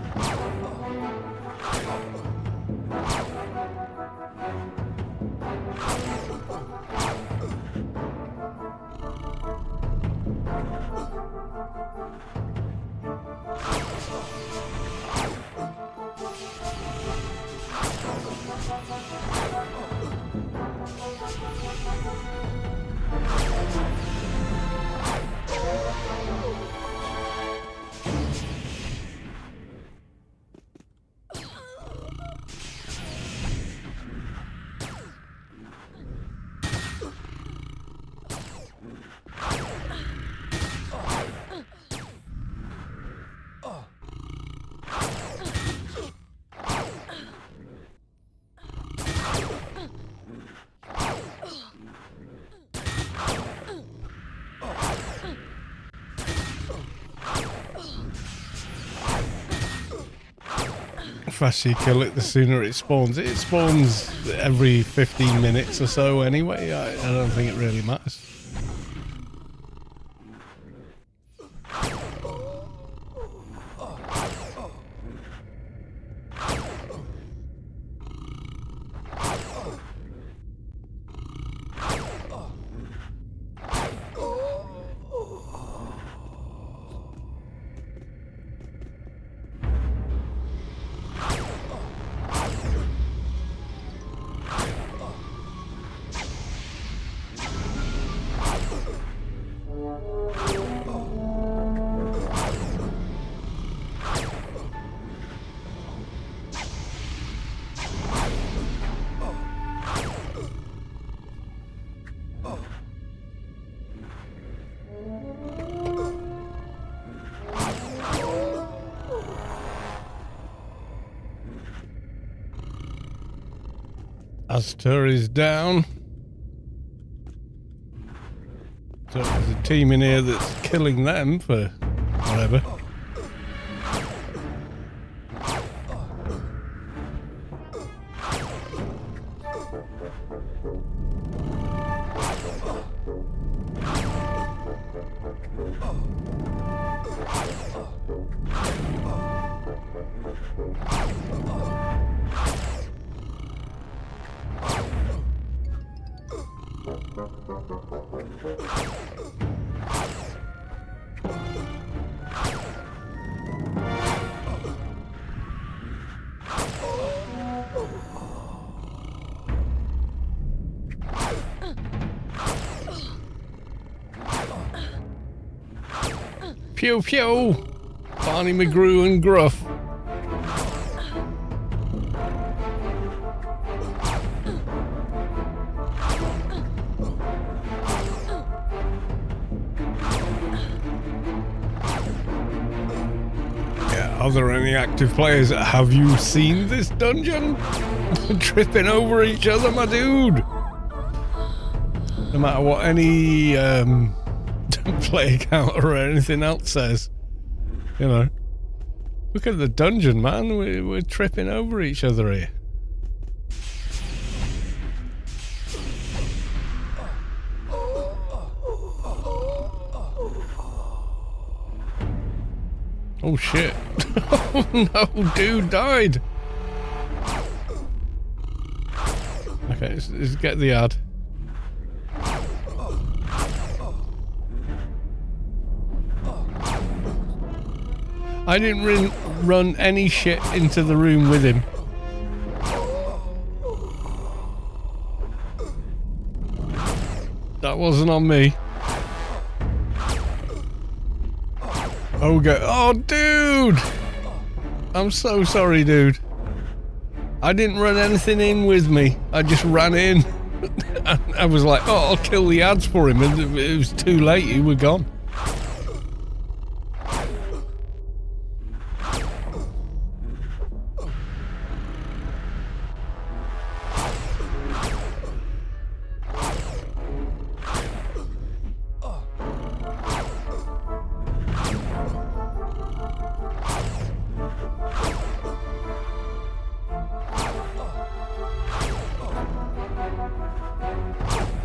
The faster you kill it, the sooner it spawns. It spawns every 15 minutes or so anyway. I don't think it really matters. Aster is down. So there's a team in here that's killing them for whatever. Pew pew! Barney McGrew and Gruff. Yeah, are there any active players? Have you seen this dungeon? Tripping over each other, my dude! No matter what any play counter or anything else says, you know. Look at the dungeon, man. We're tripping over each other here. Oh shit. Oh no, dude died. Okay, let's get the ad. I didn't run any shit into the room with him. That wasn't on me. Oh, oh, dude! I'm so sorry, dude. I didn't run anything in with me. I just ran in. I was like, oh, I'll kill the ads for him. And it was too late. He was gone.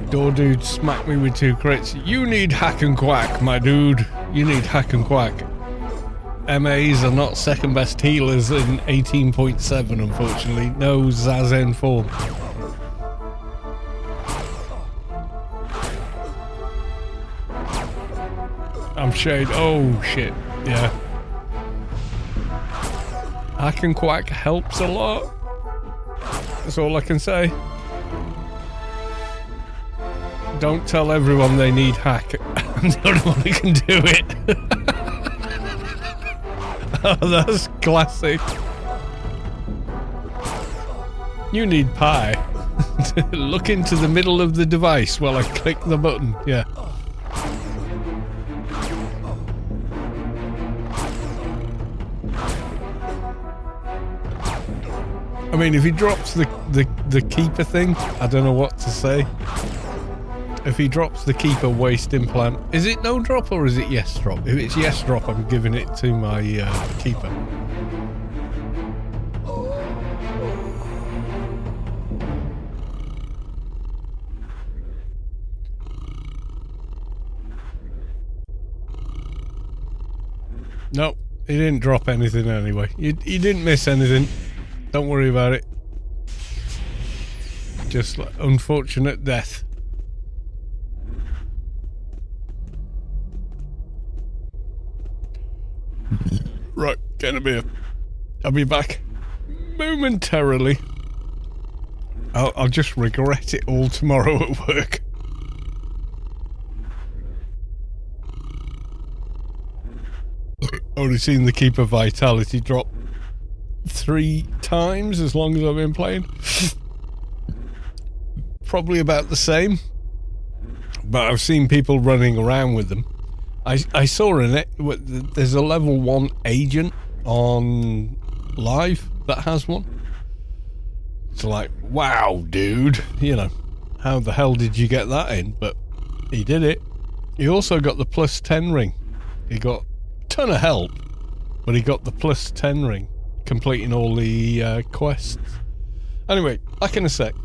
Door dude smacked me with 2 crits. You need hack and quack, my dude. You need hack and quack. MAs are not second best healers in 18.7, unfortunately. No Zazen form. I'm shade. Oh shit. Yeah. Hack and quack helps a lot. That's all I can say. Don't tell everyone they need hack. I'm the only one who can do it. Oh, that's classic. You need pie. Look into the middle of the device while I click the button. Yeah. I mean, if he drops the keeper thing, I don't know what to say. If he drops the keeper waste implant, is it no drop or is it yes drop? If it's yes drop, I'm giving it to my keeper. Nope, he didn't drop anything anyway. You didn't miss anything. Don't worry about it. Just like unfortunate death. Right, get a beer. I'll be back momentarily. I'll just regret it all tomorrow at work. Only seen the keeper vitality drop 3 times as long as I've been playing. Probably about the same, but I've seen people running around with them. I saw in it, there's a level 1 agent on live that has one. It's like, wow, dude, you know, how the hell did you get that in? But he did it. He also got the +10 ring. He got a ton of help, but he got the +10 ring, completing all the quests. Anyway, back in a sec.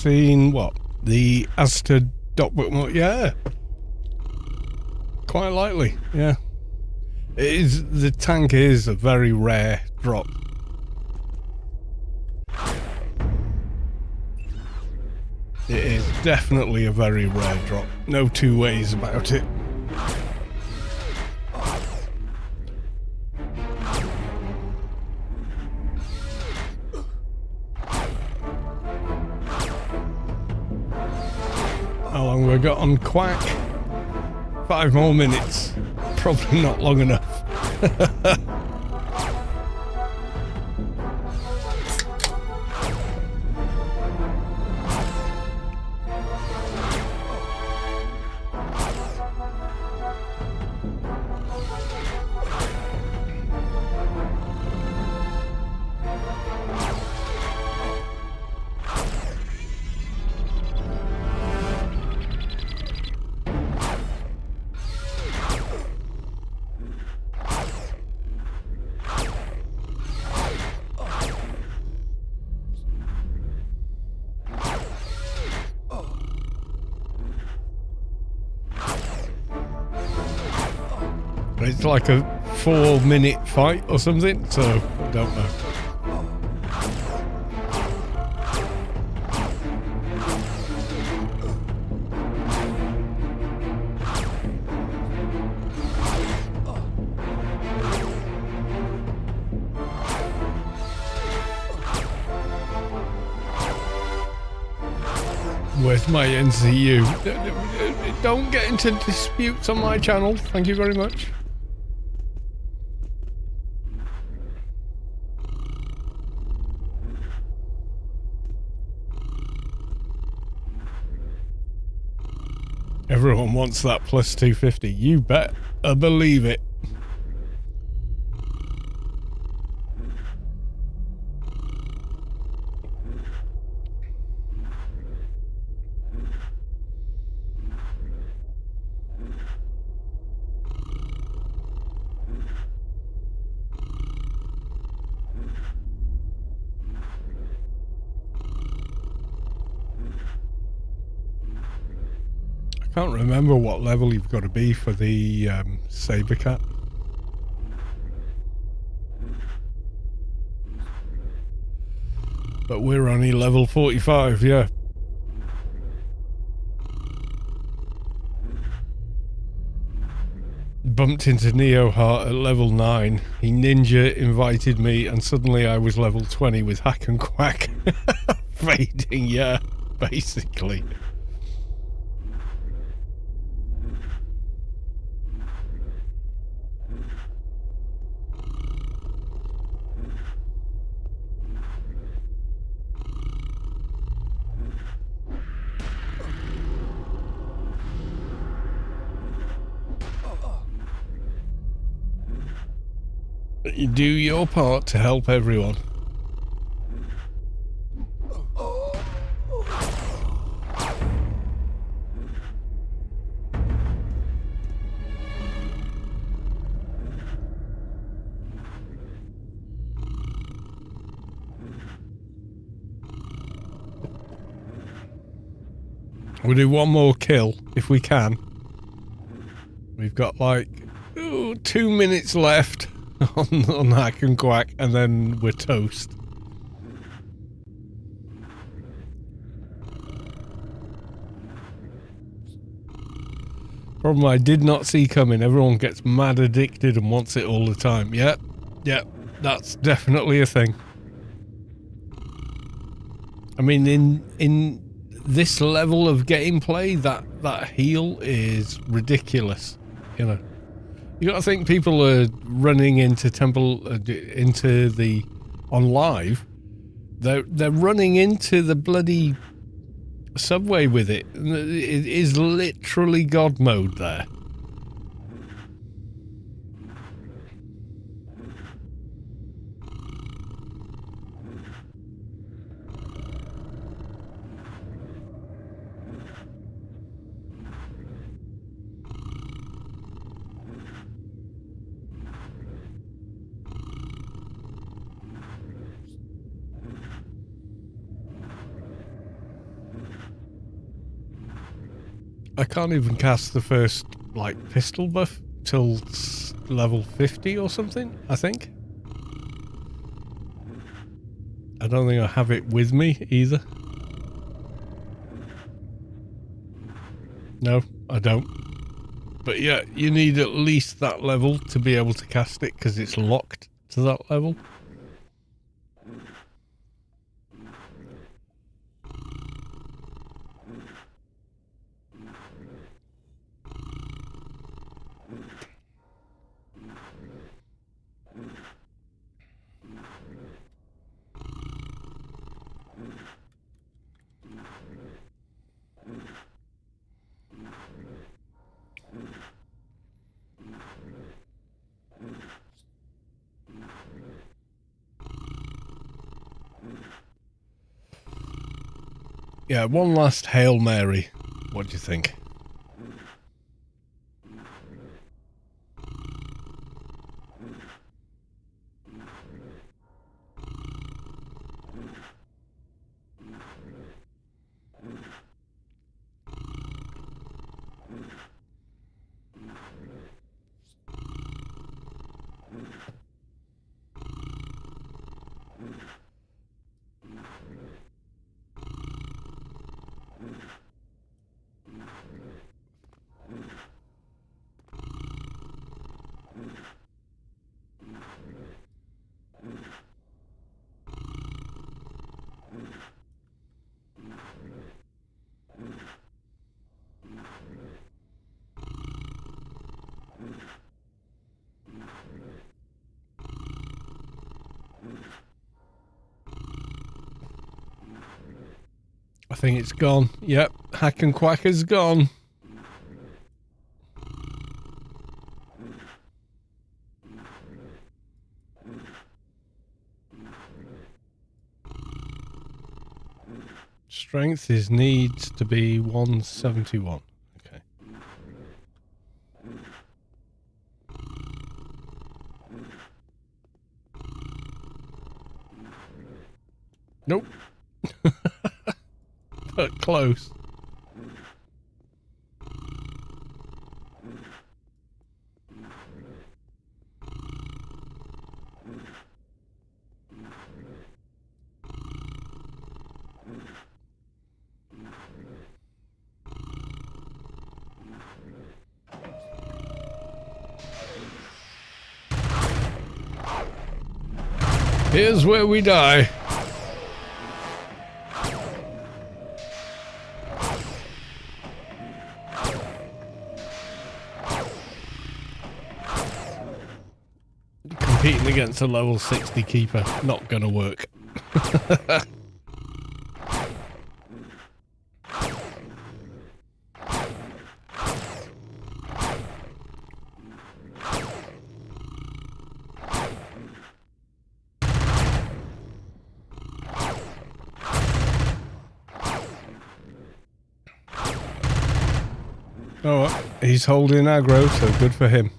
seen what? The Asta Docbook mode? Yeah. Quite likely, yeah. It is, the tank is a very rare drop. It is definitely a very rare drop. No two ways about it. How long have we got on Quack? 5 more minutes. Probably not long enough. It's like a 4-minute fight or something, so I don't know. Where's my NCU? Don't get into disputes on my channel, thank you very much. Everyone wants that plus 250. You bet. I believe it. I can't remember what level you've got to be for the saber cat. But we're only level 45, yeah. Bumped into Neo Heart at level 9. He ninja invited me and suddenly I was level 20 with Hack and Quack. Fading, yeah, basically. You do your part to help everyone. We'll do one more kill if we can. We've got like 2 minutes left on Hack and Quack, and then we're toast. Problem I did not see coming. Everyone gets mad addicted and wants it all the time. Yep, that's definitely a thing. I mean, in this level of gameplay, that heal is ridiculous. You know, you got to think people are running into on live. They're running into the bloody subway with it. It is literally God mode there. I can't even cast the first, like, pistol buff till level 50 or something, I think. I don't think I have it with me either. No, I don't. But yeah, you need at least that level to be able to cast it because it's locked to that level. Yeah, one last Hail Mary. What do you think? I think it's gone. Yep, Hack and Quack is gone. Strength is needs to be 171. Okay. Nope. But close. Here's where we die. Competing against a level 60 keeper, not gonna work. Oh, well, he's holding aggro, so good for him.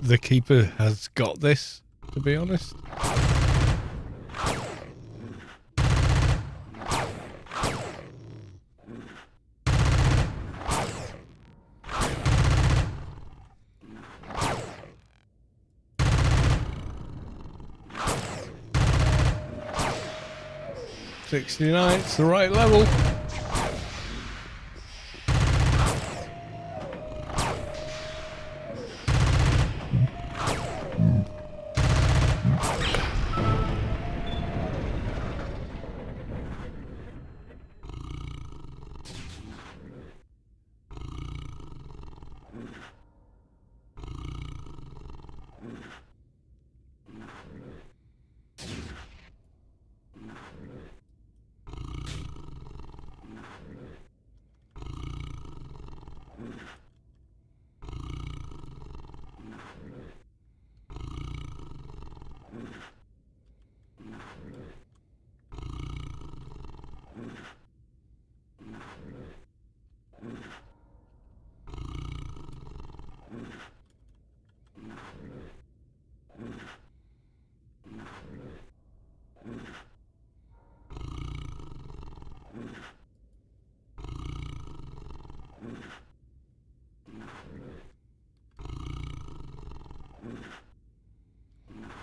The keeper has got this, to be honest. $69, it's the right level.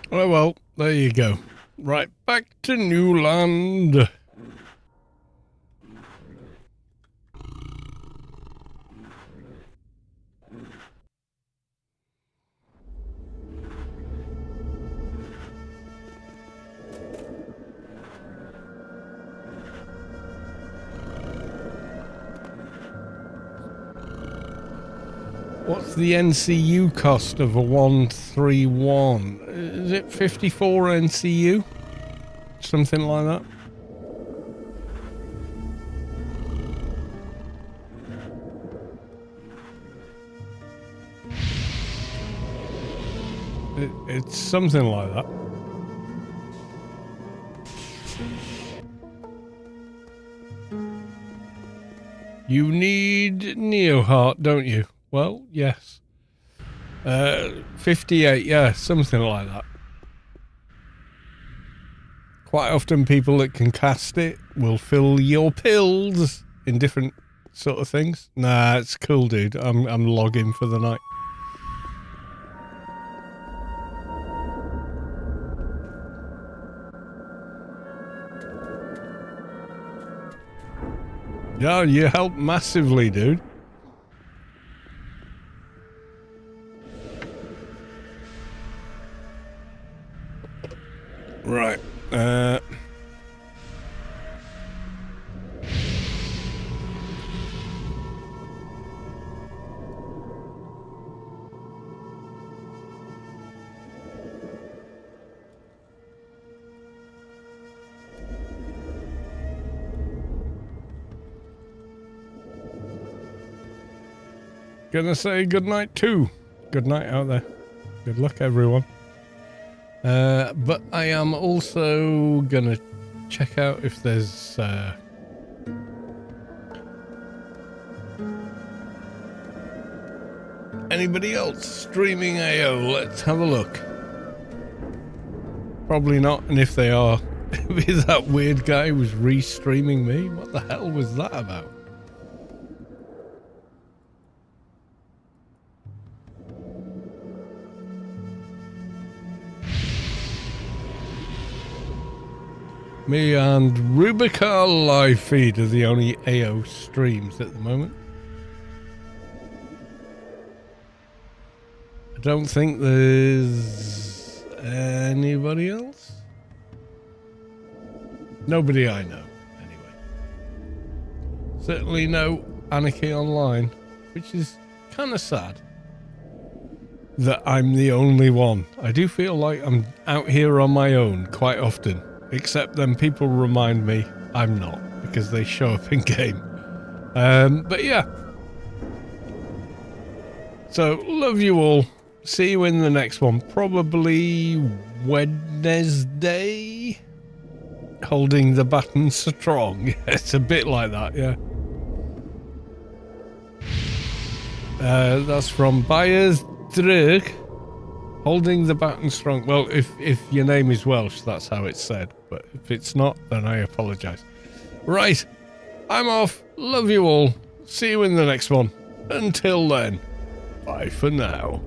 Oh well, there you go. Right, back to Newland. What's the NCU cost of a 131? Is it 54 NCU? Something like that? It's something like that. You need Neo-Heart, don't you? Well, yes. 58, yeah, something like that. Quite often people that can cast it will fill your pills in different sort of things. Nah, it's cool, dude. I'm logging for the night. Yeah, you help massively, dude. Right. Gonna say good night too. Good night out there. Good luck, everyone. But I am also gonna check out if there's anybody else streaming AO. Let's have a look. Probably not, and if they are, if that weird guy was re-streaming me, what the hell was that about? Me and Rubi-ka live feed are the only AO streams at the moment. I don't think there's anybody else. Nobody I know, anyway. Certainly no Anarchy Online, which is kind of sad that I'm the only one. I do feel like I'm out here on my own quite often. Except then people remind me I'm not, because they show up in game. But yeah. So, love you all. See you in the next one. Probably Wednesday. Holding the baton strong. It's a bit like that, yeah. That's from Buyers Drug. Holding the baton strong. Well, if your name is Welsh, that's how it's said. But if it's not, then I apologise. Right. I'm off. Love you all. See you in the next one. Until then, bye for now.